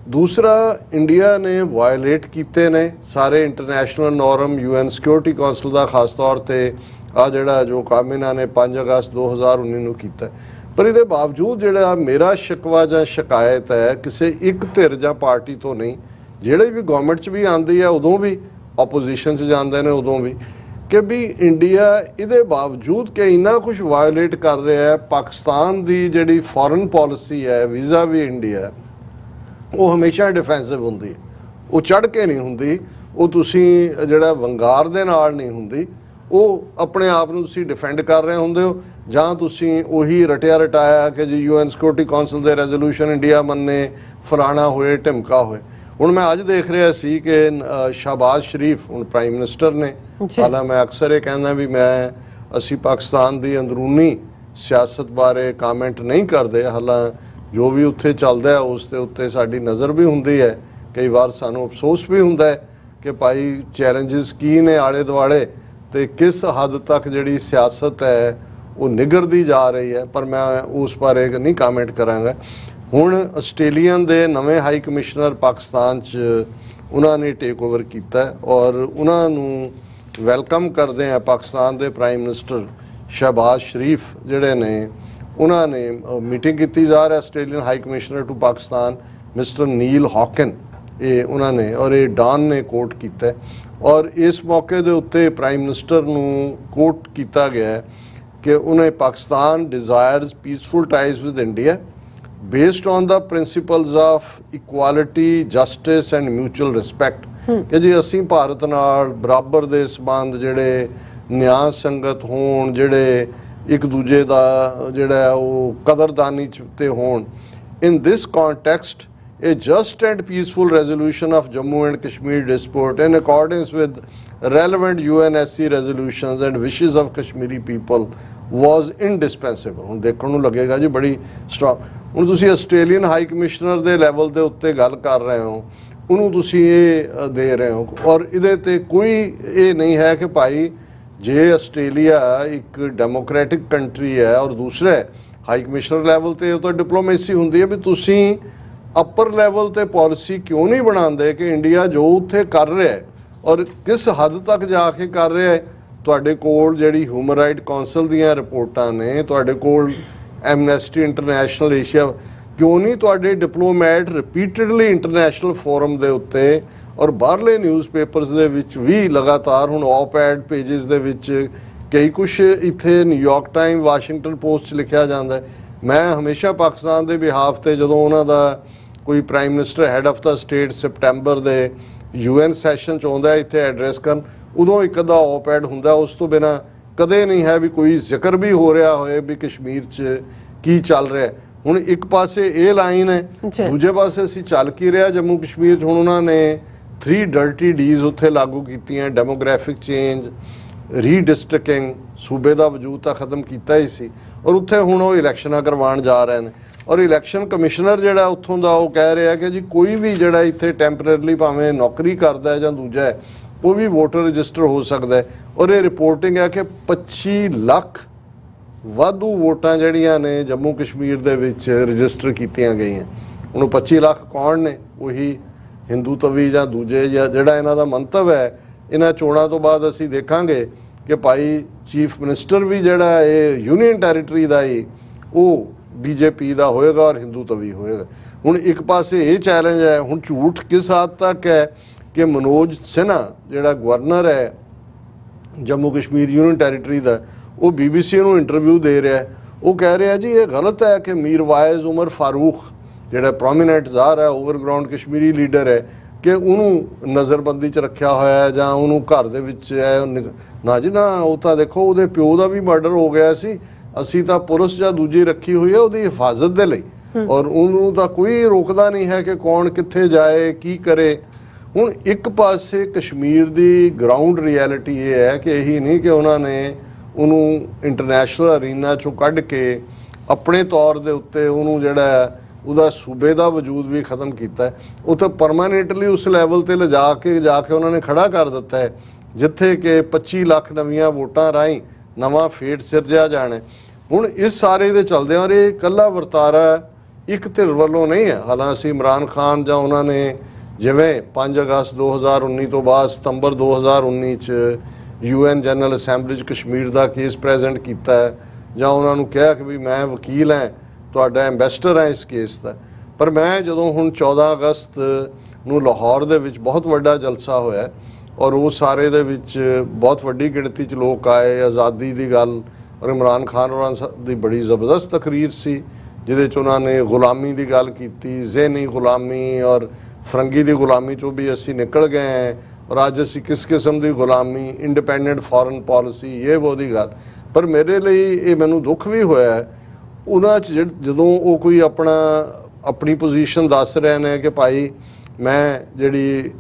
ਦੂਸਰਾ ਇੰਡੀਆ ਨੇ ਵਾਇਲੇਟ ਕੀਤੇ ਨੇ ਸਾਰੇ international norm, UN security council ਦਾ ਖਾਸ ਤੌਰ ਤੇ ਆ ਜਿਹੜਾ ਜੋ ਕੰਮ ਇਹਨਾਂ ਨੇ 5 ਅਗਸਤ 2019 ਨੂੰ ਕੀਤਾ। ਪਰ ਇਹਦੇ ਬਾਵਜੂਦ ਜਿਹੜਾ ਮੇਰਾ ਸ਼ਿਕਵਾ ਜਾਂ ਸ਼ਿਕਾਇਤ ਹੈ ਕਿਸੇ ਇੱਕ ਧਿਰ ਜਾਂ ਪਾਰਟੀ ਤੋਂ ਨਹੀਂ, ਜਿਹੜੇ ਵੀ ਗਵਰਨਮੈਂਟ 'ਚ ਵੀ ਆਉਂਦੀ ਹੈ ਉਦੋਂ ਵੀ, ਆਪੋਜੀਸ਼ਨ 'ਚ ਜਾਂਦੇ ਨੇ ਉਦੋਂ ਵੀ, ਕਿ ਵੀ ਇੰਡੀਆ ਇਹਦੇ ਬਾਵਜੂਦ ਕਿ ਇੰਨਾ ਕੁਝ ਵਾਇਓਲੇਟ ਕਰ ਰਿਹਾ ਹੈ। ਪਾਕਿਸਤਾਨ ਦੀ ਜਿਹੜੀ ਫੋਰਨ ਪਾਲਿਸੀ ਹੈ ਵੀਜ਼ਾ ਵੀ ਇੰਡੀਆ ਉਹ ਹਮੇਸ਼ਾ ਡਿਫੈਂਸਿਵ ਹੁੰਦੀ ਹੈ, ਉਹ ਚੜ੍ਹ ਕੇ ਨਹੀਂ ਹੁੰਦੀ, ਉਹ ਤੁਸੀਂ ਜਿਹੜਾ ਵੰਗਾਰ ਦੇ ਨਾਲ ਨਹੀਂ ਹੁੰਦੀ, ਉਹ ਆਪਣੇ ਆਪ ਨੂੰ ਤੁਸੀਂ ਡਿਫੈਂਡ ਕਰ ਰਹੇ ਹੁੰਦੇ ਹੋ, ਜਾਂ ਤੁਸੀਂ ਉਹੀ ਰਟਿਆ ਰਟਾਇਆ ਕਿ ਜੀ UN ਸਿਕਿਉਰਿਟੀ ਕੌਂਸਲ ਦੇ ਰੈਜ਼ੋਲੂਸ਼ਨ ਇੰਡੀਆ ਮੰਨੇ, ਫਲਾਣਾ ਹੋਏ, ਢਿਮਕਾ ਹੋਏ। ਹੁਣ ਮੈਂ ਅੱਜ ਦੇਖ ਰਿਹਾ ਸੀ ਕਿ ਸ਼ਹਬਾਜ਼ ਸ਼ਰੀਫ ਹੁਣ ਪ੍ਰਾਈਮ ਮਿਨਿਸਟਰ ਨੇ, ਹਾਲਾਂ ਮੈਂ ਅਕਸਰ ਇਹ ਕਹਿੰਦਾ ਵੀ ਅਸੀਂ ਪਾਕਿਸਤਾਨ ਦੀ ਅੰਦਰੂਨੀ ਸਿਆਸਤ ਬਾਰੇ ਕਾਮੈਂਟ ਨਹੀਂ ਕਰਦੇ, ਹਾਲਾਂ ਜੋ ਵੀ ਉੱਥੇ ਚੱਲਦਾ ਉਸ ਦੇ ਉੱਤੇ ਸਾਡੀ ਨਜ਼ਰ ਵੀ ਹੁੰਦੀ ਹੈ, ਕਈ ਵਾਰ ਸਾਨੂੰ ਅਫਸੋਸ ਵੀ ਹੁੰਦਾ ਹੈ ਕਿ ਭਾਈ ਚੈਲੰਜਸ ਕੀ ਨੇ ਆਲੇ ਦੁਆਲੇ ਤੇ ਕਿਸ ਹੱਦ ਤੱਕ ਜਿਹੜੀ ਸਿਆਸਤ ਹੈ ਉਹ ਨਿਗਰਦੀ ਜਾ ਰਹੀ ਹੈ, ਪਰ ਮੈਂ ਉਸ ਬਾਰੇ ਨਹੀਂ ਕਾਮੈਂਟ ਕਰਾਂਗਾ। ਹੁਣ ਆਸਟ੍ਰੇਲੀਅਨ ਦੇ ਨਵੇਂ ਹਾਈ ਕਮਿਸ਼ਨਰ ਪਾਕਿਸਤਾਨ 'ਚ ਉਹਨਾਂ ਨੇ ਟੇਕ ਓਵਰ ਕੀਤਾ ਔਰ ਉਹਨਾਂ ਨੂੰ ਵੈਲਕਮ ਕਰਦੇ ਆ ਪਾਕਿਸਤਾਨ ਦੇ ਪ੍ਰਾਈਮ ਮਿਨਿਸਟਰ ਸ਼ਹਬਾਜ਼ ਸ਼ਰੀਫ ਜਿਹੜੇ ਨੇ, ਉਹਨਾਂ ਨੇ ਮੀਟਿੰਗ ਕੀਤੀ ਜਾ ਰਹੀ Australian high commissioner to Pakistan mister Neil Hawkins, ਇਹ ਉਹਨਾਂ ਨੇ ਔਰ ਇਹ ਡਾਨ ਨੇ ਕੋਟ ਕੀਤਾ ਔਰ ਇਸ ਮੌਕੇ ਦੇ ਉੱਤੇ ਪ੍ਰਾਈਮ ਮਿਨਿਸਟਰ ਨੂੰ ਕੋਟ ਕੀਤਾ ਗਿਆ ਕਿ ਉਹਨੇ Pakistan desires peaceful ties with India based on the principles of equality, justice and mutual respect, ਕਿ ਜੀ ਅਸੀਂ ਭਾਰਤ ਨਾਲ ਬਰਾਬਰ ਦੇ ਸੰਬੰਧ, ਜਿਹੜੇ ਨਿਆਂ ਸੰਗਤ ਹੋਣ, ਜਿਹੜੇ ਇੱਕ ਦੂਜੇ ਦਾ ਜਿਹੜਾ ਉਹ ਕਦਰਦਾਨੀ ਤੇ ਹੋਣ। In this context, a just and peaceful resolution of Jammu and Kashmir dispute in accordance with relevant UNSC resolutions and wishes of Kashmiri people was indispensable। ਹੁਣ ਦੇਖਣ ਨੂੰ ਲੱਗੇਗਾ ਜੀ ਬੜੀ ਸਟਰੋਂਗ। ਹੁਣ ਤੁਸੀਂ ਆਸਟ੍ਰੇਲੀਅਨ ਹਾਈ ਕਮਿਸ਼ਨਰ ਦੇ ਲੈਵਲ ਦੇ ਉੱਤੇ ਗੱਲ ਕਰ ਰਹੇ ਹੋ, ਉਹਨੂੰ ਤੁਸੀਂ ਇਹ ਦੇ ਰਹੇ ਹੋ ਔਰ ਇਹਦੇ ਤੇ ਕੋਈ ਇਹ ਨਹੀਂ ਹੈ ਕਿ ਭਾਈ ਜੇ ਆਸਟ੍ਰੇਲੀਆ ਇੱਕ ਡੈਮੋਕ੍ਰੈਟਿਕ ਕੰਟਰੀ ਹੈ ਔਰ ਦੂਸਰਾ ਹਾਈ ਕਮਿਸ਼ਨਰ ਲੈਵਲ ਤੇ ਉਹ ਤਾਂ ਡਿਪਲੋਮੇਸੀ ਹੁੰਦੀ ਹੈ ਵੀ ਤੁਸੀਂ ਅਪਰ ਲੈਵਲ ਤੇ ਪਾਲਿਸੀ ਕਿਉਂ ਨਹੀਂ ਬਣਾਉਂਦੇ ਕਿ ਇੰਡੀਆ ਜੋ ਉੱਥੇ ਕਰ ਰਿਹਾ ਹੈ ਔਰ ਕਿਸ ਹੱਦ ਤੱਕ ਜਾ ਕੇ ਕਰ ਰਿਹਾ ਹੈ। ਤੁਹਾਡੇ ਕੋਲ ਜਿਹੜੀ ਹਿਊਮਨ ਰਾਈਟ ਕੌਂਸਲ ਦੀਆਂ ਰਿਪੋਰਟਾਂ ਨੇ, ਤੁਹਾਡੇ ਕੋਲ ਐਮਨੈਸਟੀ ਇੰਟਰਨੈਸ਼ਨਲ ਏਸ਼ੀਆ, ਕਿਉਂ ਨਹੀਂ ਤੁਹਾਡੇ ਡਿਪਲੋਮੈਟ ਰਿਪੀਟਡਲੀ ਇੰਟਰਨੈਸ਼ਨਲ ਫੋਰਮ ਦੇ ਉੱਤੇ ਔਰ ਬਾਹਰਲੇ ਨਿਊਜ਼ਪੇਪਰਸ ਦੇ ਵਿੱਚ ਵੀ ਲਗਾਤਾਰ ਹੁਣ op-ed ਪੇਜਸ ਦੇ ਵਿੱਚ ਕਈ ਕੁਛ ਇੱਥੇ ਨਿਊਯਾਰਕ ਟਾਈਮ, ਵਾਸ਼ਿੰਗਟਨ ਪੋਸਟ 'ਚ ਲਿਖਿਆ ਜਾਂਦਾ ਹੈ। ਮੈਂ ਹਮੇਸ਼ਾ ਪਾਕਿਸਤਾਨ ਦੇ ਬਿਹਾਫ ਤੇ ਜਦੋਂ ਉਹਨਾਂ ਦਾ ਕੋਈ prime minister head of the state September ਦੇ UN ਸੈਸ਼ਨ 'ਚ ਆਉਂਦਾ ਇੱਥੇ ਐਡਰੈਸ ਕਰਨ, ਉਦੋਂ ਇੱਕ ਅੱਧਾ op-ed ਹੁੰਦਾ, ਉਸ ਤੋਂ ਬਿਨਾਂ ਕਦੇ ਨਹੀਂ ਹੈ ਵੀ ਕੋਈ ਜ਼ਿਕਰ ਵੀ ਹੋ ਰਿਹਾ ਹੋਏ ਵੀ ਕਸ਼ਮੀਰ 'ਚ ਕੀ ਚੱਲ ਰਿਹਾ। ਹੁਣ ਇੱਕ ਪਾਸੇ ਇਹ ਲਾਈਨ ਹੈ, ਦੂਜੇ ਪਾਸੇ ਅਸੀਂ ਚੱਲ ਕੀ ਰਿਹਾ ਜੰਮੂ ਕਸ਼ਮੀਰ 'ਚ। ਹੁਣ ਉਹਨਾਂ ਨੇ 3 ਡਰਟੀ ਡੀਜ਼ ਉੱਥੇ ਲਾਗੂ ਕੀਤੀਆਂ, ਡੈਮੋਗ੍ਰਾਫਿਕ ਚੇਂਜ, ਰੀਡਿਸਟ੍ਰਿਕਟਿੰਗ, ਸੂਬੇ ਦਾ ਵਜੂਦ ਤਾਂ ਖਤਮ ਕੀਤਾ ਹੀ ਸੀ ਔਰ ਉੱਥੇ ਹੁਣ ਉਹ ਇਲੈਕਸ਼ਨਾਂ ਕਰਵਾਉਣ ਜਾ ਰਹੇ ਨੇ ਔਰ ਇਲੈਕਸ਼ਨ ਕਮਿਸ਼ਨਰ ਜਿਹੜਾ ਉੱਥੋਂ ਦਾ ਉਹ ਕਹਿ ਰਿਹਾ ਕਿ ਜੀ ਕੋਈ ਵੀ ਜਿਹੜਾ ਇੱਥੇ ਟੈਂਪਰੇਰਲੀ ਭਾਵੇਂ ਨੌਕਰੀ ਕਰਦਾ ਜਾਂ ਦੂਜਾ ਹੈ ਉਹ ਵੀ ਵੋਟਰ ਰਜਿਸਟਰ ਹੋ ਸਕਦਾ ਹੈ ਔਰ ਇਹ ਰਿਪੋਰਟਿੰਗ ਹੈ ਕਿ 25 ਲੱਖ ਵਾਧੂ ਵੋਟਾਂ ਜਿਹੜੀਆਂ ਨੇ ਜੰਮੂ ਕਸ਼ਮੀਰ ਦੇ ਵਿੱਚ ਰਜਿਸਟਰ ਕੀਤੀਆਂ ਗਈਆਂ। ਹੁਣ 25 ਲੱਖ ਕੌਣ ਨੇ? ਉਹੀ ਹਿੰਦੂ ਤਵੀ ਜਾਂ ਦੂਜੇ, ਜਾਂ ਜਿਹੜਾ ਇਹਨਾਂ ਦਾ ਮੰਤਵ ਹੈ ਇਹਨਾਂ ਚੋਣਾਂ ਤੋਂ ਬਾਅਦ ਅਸੀਂ ਦੇਖਾਂਗੇ ਕਿ ਭਾਈ ਚੀਫ ਮਿਨਿਸਟਰ ਵੀ ਜਿਹੜਾ ਇਹ ਯੂਨੀਅਨ ਟੈਰੀਟਰੀ ਦਾ ਹੀ ਉਹ BJP ਦਾ ਹੋਏਗਾ ਔਰ ਹਿੰਦੂ ਤਵੀ ਹੋਏਗਾ। ਹੁਣ ਇੱਕ ਪਾਸੇ ਇਹ ਚੈਲੰਜ ਹੈ, ਹੁਣ ਝੂਠ ਕਿਸ ਹੱਦ ਤੱਕ ਹੈ ਕਿ ਮਨੋਜ ਸਿਨਹਾ ਜਿਹੜਾ ਗਵਰਨਰ ਹੈ ਜੰਮੂ ਕਸ਼ਮੀਰ ਯੂਨੀਅਨ ਟੈਰੀਟਰੀ ਦਾ, ਉਹ BBC ਨੂੰ ਇੰਟਰਵਿਊ ਦੇ ਰਿਹਾ, ਉਹ ਕਹਿ ਰਿਹਾ ਜੀ ਇਹ ਗਲਤ ਹੈ ਕਿ ਮੀਰਵਾਇਜ਼ ਉਮਰ ਫਾਰੂਕ ਜਿਹੜਾ ਪ੍ਰੋਮੀਨੈਂਟ ਜ਼ਾਹਰ ਹੈ, ਓਵਰਗਰਾਊਂਡ ਕਸ਼ਮੀਰੀ ਲੀਡਰ ਹੈ, ਕਿ ਉਹਨੂੰ ਨਜ਼ਰਬੰਦੀ 'ਚ ਰੱਖਿਆ ਹੋਇਆ ਹੈ ਜਾਂ ਉਹਨੂੰ ਘਰ ਦੇ ਵਿੱਚ ਹੈ। ਨਾ ਜੀ ਨਾ, ਉਹ ਤਾਂ ਦੇਖੋ ਉਹਦੇ ਪਿਓ ਦਾ ਵੀ ਮਰਡਰ ਹੋ ਗਿਆ ਸੀ, ਅਸੀਂ ਤਾਂ ਪੁਲਿਸ ਜਾਂ ਦੂਜੀ ਰੱਖੀ ਹੋਈ ਹੈ ਉਹਦੀ ਹਿਫਾਜ਼ਤ ਦੇ ਲਈ ਔਰ ਉਹਨੂੰ ਤਾਂ ਕੋਈ ਰੋਕਦਾ ਨਹੀਂ ਹੈ ਕਿ ਕੌਣ ਕਿੱਥੇ ਜਾਏ ਕੀ ਕਰੇ। ਹੁਣ ਇੱਕ ਪਾਸੇ ਕਸ਼ਮੀਰ ਦੀ ਗਰਾਊਂਡ ਰਿਐਲਿਟੀ ਇਹ ਹੈ ਕਿ ਇਹੀ ਨਹੀਂ ਕਿ ਉਹਨਾਂ ਨੇ ਉਹਨੂੰ ਇੰਟਰਨੈਸ਼ਨਲ ਅਰੀਨਾ 'ਚੋਂ ਕੱਢ ਕੇ ਆਪਣੇ ਤੌਰ ਦੇ ਉੱਤੇ ਉਹਨੂੰ ਜਿਹੜਾ ਉਹਦਾ ਸੂਬੇ ਦਾ ਵਜੂਦ ਵੀ ਖਤਮ ਕੀਤਾ ਹੈ, ਉਹ ਤਾਂ ਪਰਮਾਨੈਂਟਲੀ ਉਸ ਲੈਵਲ ਤੇ ਲਿਜਾ ਕੇ ਉਹਨਾਂ ਨੇ ਖੜਾ ਕਰ ਦਿੱਤਾ ਹੈ ਜਿੱਥੇ ਕਿ 25 ਲੱਖ ਨਵੀਆਂ ਵੋਟਾਂ ਰਾਹੀਂ ਨਵਾਂ ਫੇਟ ਸਿਰਜਿਆ ਜਾਣਾ। ਹੁਣ ਇਸ ਸਾਰੇ ਦੇ ਚੱਲਦੇ ਔਰ ਇਹ ਇਕੱਲਾ ਵਰਤਾਰਾ ਇੱਕ ਧਿਰ ਵੱਲੋਂ ਨਹੀਂ ਹੈ। ਹਾਲਾਂਕਿ ਇਮਰਾਨ ਖਾਨ ਜਾਂ ਉਹਨਾਂ ਨੇ ਜਿਵੇਂ 5 ਅਗਸਤ 2019 ਤੋਂ ਬਾਅਦ ਸਤੰਬਰ 2019 'ਚ UN ਜਨਰਲ ਅਸੈਂਬਲੀ 'ਚ ਕਸ਼ਮੀਰ ਦਾ ਕੇਸ ਪ੍ਰੈਜ਼ੈਂਟ ਕੀਤਾ ਹੈ ਜਾਂ ਉਹਨਾਂ ਨੂੰ ਕਿਹਾ ਕਿ ਵੀ ਮੈਂ ਵਕੀਲ ਹਾਂ, ਤੁਹਾਡਾ ਐਂਬੈਸਡਰ ਹੈ ਇਸ ਕੇਸ ਦਾ। ਪਰ ਮੈਂ ਜਦੋਂ ਹੁਣ 14 ਅਗਸਤ ਨੂੰ ਲਾਹੌਰ ਦੇ ਵਿੱਚ ਬਹੁਤ ਵੱਡਾ ਜਲਸਾ ਹੋਇਆ ਔਰ ਉਹ ਸਾਰੇ ਦੇ ਵਿੱਚ ਬਹੁਤ ਵੱਡੀ ਗਿਣਤੀ 'ਚ ਲੋਕ ਆਏ, ਆਜ਼ਾਦੀ ਦੀ ਗੱਲ ਔਰ ਇਮਰਾਨ ਖਾਨ ਹੋਰਾਂ ਦੀ ਬੜੀ ਜ਼ਬਰਦਸਤ ਤਕਰੀਰ ਸੀ ਜਿਹਦੇ 'ਚ ਉਹਨਾਂ ਨੇ ਗੁਲਾਮੀ ਦੀ ਗੱਲ ਕੀਤੀ, ਜ਼ਹਿਨੀ ਗੁਲਾਮੀ ਔਰ ਫਰੰਗੀ ਦੀ ਗੁਲਾਮੀ 'ਚੋਂ ਵੀ ਅਸੀਂ ਨਿਕਲ ਗਏ ਔਰ ਅੱਜ ਅਸੀਂ ਕਿਸ ਕਿਸਮ ਦੀ ਗੁਲਾਮੀ, ਇੰਡੀਪੈਂਡੈਂਟ ਫੋਰਨ ਪਾਲਿਸੀ, ਇਹ वो ਦੀ ਗੱਲ। ਪਰ ਮੇਰੇ ਲਈ ਇਹ ਮੈਨੂੰ ਦੁੱਖ ਵੀ ਹੋਇਆ ਉਹਨਾਂ 'ਚ ਜਦੋਂ ਉਹ ਕੋਈ ਆਪਣੀ ਪੋਜੀਸ਼ਨ ਦੱਸ ਰਹੇ ਨੇ ਕਿ ਭਾਈ ਮੈਂ ਜਿਹੜੀ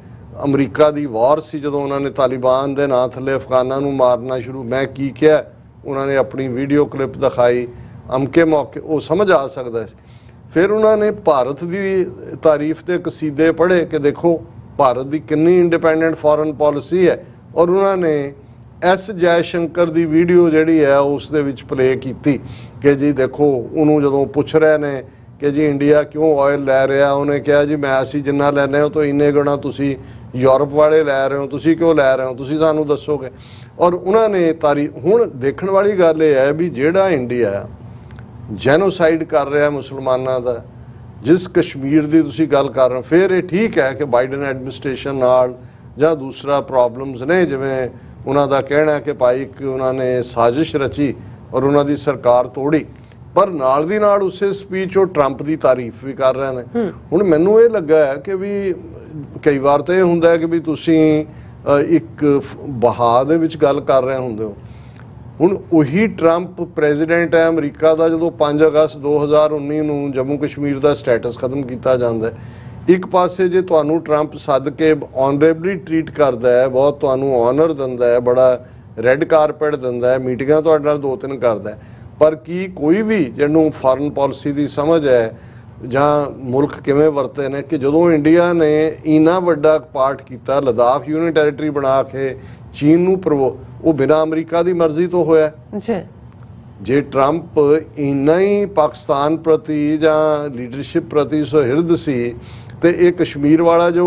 ਅਮਰੀਕਾ ਦੀ ਵਾਰ ਸੀ ਜਦੋਂ ਉਹਨਾਂ ਨੇ ਤਾਲਿਬਾਨ ਦੇ ਨਾਂ ਥੱਲੇ ਅਫਗਾਨਾਂ ਨੂੰ ਮਾਰਨਾ ਸ਼ੁਰੂ, ਮੈਂ ਕੀ ਕਿਹਾ, ਉਹਨਾਂ ਨੇ ਆਪਣੀ ਵੀਡੀਓ ਕਲਿੱਪ ਦਿਖਾਈ, ਅਮਕੇ ਮੌਕੇ ਉਹ ਸਮਝ ਆ ਸਕਦਾ ਸੀ। ਫਿਰ ਉਹਨਾਂ ਨੇ ਭਾਰਤ ਦੀ ਤਾਰੀਫ ਦੇ ਕਸੀਦੇ ਪੜ੍ਹੇ ਕਿ ਦੇਖੋ ਭਾਰਤ ਦੀ ਕਿੰਨੀ ਇੰਡੀਪੈਂਡੈਂਟ ਫੋਰਨ ਪਾਲਿਸੀ ਹੈ, ਔਰ ਉਹਨਾਂ ਨੇ ਐਸ ਜੈ ਸ਼ੰਕਰ ਦੀ ਵੀਡੀਓ ਜਿਹੜੀ ਹੈ ਉਸ ਦੇ ਵਿੱਚ ਪਲੇ ਕੀਤੀ ਕਿ ਜੀ ਦੇਖੋ ਉਹਨੂੰ ਜਦੋਂ ਪੁੱਛ ਰਹੇ ਨੇ ਕਿ ਜੀ ਇੰਡੀਆ ਕਿਉਂ ਆਇਲ ਲੈ ਰਿਹਾ, ਉਹਨੇ ਕਿਹਾ ਜੀ ਅਸੀਂ ਜਿੰਨਾ ਲੈਂਦੇ ਹਾਂ ਉਹ ਤੋਂ ਇੰਨੇ ਗੁਣਾ ਤੁਸੀਂ ਯੂਰਪ ਵਾਲੇ ਲੈ ਰਹੇ ਹੋ, ਤੁਸੀਂ ਕਿਉਂ ਲੈ ਰਹੇ ਹੋ, ਤੁਸੀਂ ਸਾਨੂੰ ਦੱਸੋਗੇ। ਔਰ ਉਹਨਾਂ ਨੇ ਹੁਣ ਦੇਖਣ ਵਾਲੀ ਗੱਲ ਇਹ ਹੈ ਵੀ ਜਿਹੜਾ ਇੰਡੀਆ ਜੈਨੋਸਾਈਡ ਕਰ ਰਿਹਾ ਮੁਸਲਮਾਨਾਂ ਦਾ, ਜਿਸ ਕਸ਼ਮੀਰ ਦੀ ਤੁਸੀਂ ਗੱਲ ਕਰ ਰਹੇ ਹੋ, ਫਿਰ ਇਹ ਠੀਕ ਹੈ ਕਿ ਬਾਈਡਨ ਐਡਮਿਨਿਸਟ੍ਰੇਸ਼ਨ ਨਾਲ ਜਾਂ ਦੂਸਰਾ ਪ੍ਰੋਬਲਮਸ ਨੇ, ਜਿਵੇਂ ਉਹਨਾਂ ਦਾ ਕਹਿਣਾ ਕਿ ਭਾਈ ਕਿ ਉਹਨਾਂ ਨੇ ਸਾਜ਼ਿਸ਼ ਰਚੀ ਔਰ ਉਹਨਾਂ ਦੀ ਸਰਕਾਰ ਤੋੜੀ, ਪਰ ਨਾਲ ਦੀ ਨਾਲ ਉਸੇ ਸਪੀਚ ਉਹ ਟਰੰਪ ਦੀ ਤਾਰੀਫ ਵੀ ਕਰ ਰਹੇ ਨੇ। ਹੁਣ ਮੈਨੂੰ ਇਹ ਲੱਗਾ ਹੈ ਕਿ ਵੀ ਕਈ ਵਾਰ ਤਾਂ ਇਹ ਹੁੰਦਾ ਹੈ ਕਿ ਵੀ ਤੁਸੀਂ ਇੱਕ ਬਹਾ ਦੇ ਵਿੱਚ ਗੱਲ ਕਰ ਰਹੇ ਹੁੰਦੇ ਹੋ। ਹੁਣ ਉਹੀ ਟਰੰਪ ਪ੍ਰੈਜ਼ੀਡੈਂਟ ਹੈ ਅਮਰੀਕਾ ਦਾ, ਜਦੋਂ 5 ਅਗਸਤ 2019 ਨੂੰ ਜੰਮੂ ਕਸ਼ਮੀਰ ਦਾ ਸਟੇਟਸ ਖਤਮ ਕੀਤਾ ਜਾਂਦਾ ਹੈ, ਇੱਕ ਪਾਸੇ ਜੇ ਤੁਹਾਨੂੰ ਟਰੰਪ ਸੱਦ ਕੇ ਆਨਰੇਬਲੀ ਟਰੀਟ ਕਰਦਾ ਹੈ, ਬਹੁਤ ਤੁਹਾਨੂੰ ਆਨਰ ਦਿੰਦਾ ਹੈ, ਬੜਾ ਰੈੱਡ ਕਾਰਪੈਟ ਦਿੰਦਾ ਹੈ, ਮੀਟਿੰਗਾਂ ਤੁਹਾਡੇ ਨਾਲ 2-3 ਕਰਦਾ ਹੈ, ਪਰ ਕੀ ਕੋਈ ਵੀ ਜਿਹਨੂੰ ਫੋਰਨ ਪਾਲਿਸੀ ਦੀ ਸਮਝ ਹੈ ਜਾਂ ਮੁਲਕ ਕਿਵੇਂ ਵਰਤੇ ਨੇ ਕਿ ਜਦੋਂ ਇੰਡੀਆ ਨੇ ਇੰਨਾ ਵੱਡਾ ਪਾਰਟ ਕੀਤਾ, ਲਦਾਖ ਯੂਨੀਅਨ ਟੈਰੀਟਰੀ ਬਣਾ ਕੇ ਚੀਨ ਨੂੰ ਉਹ ਬਿਨਾਂ ਅਮਰੀਕਾ ਦੀ ਮਰਜ਼ੀ ਤੋਂ ਹੋਇਆ। ਜੇ ਟਰੰਪ ਇੰਨਾ ਹੀ ਪਾਕਿਸਤਾਨ ਪ੍ਰਤੀ ਜਾਂ ਲੀਡਰਸ਼ਿਪ ਪ੍ਰਤੀ ਸੁਹਿਰਦ ਸੀ ਤੇ ਇਹ ਕਸ਼ਮੀਰ ਵਾਲਾ ਜੋ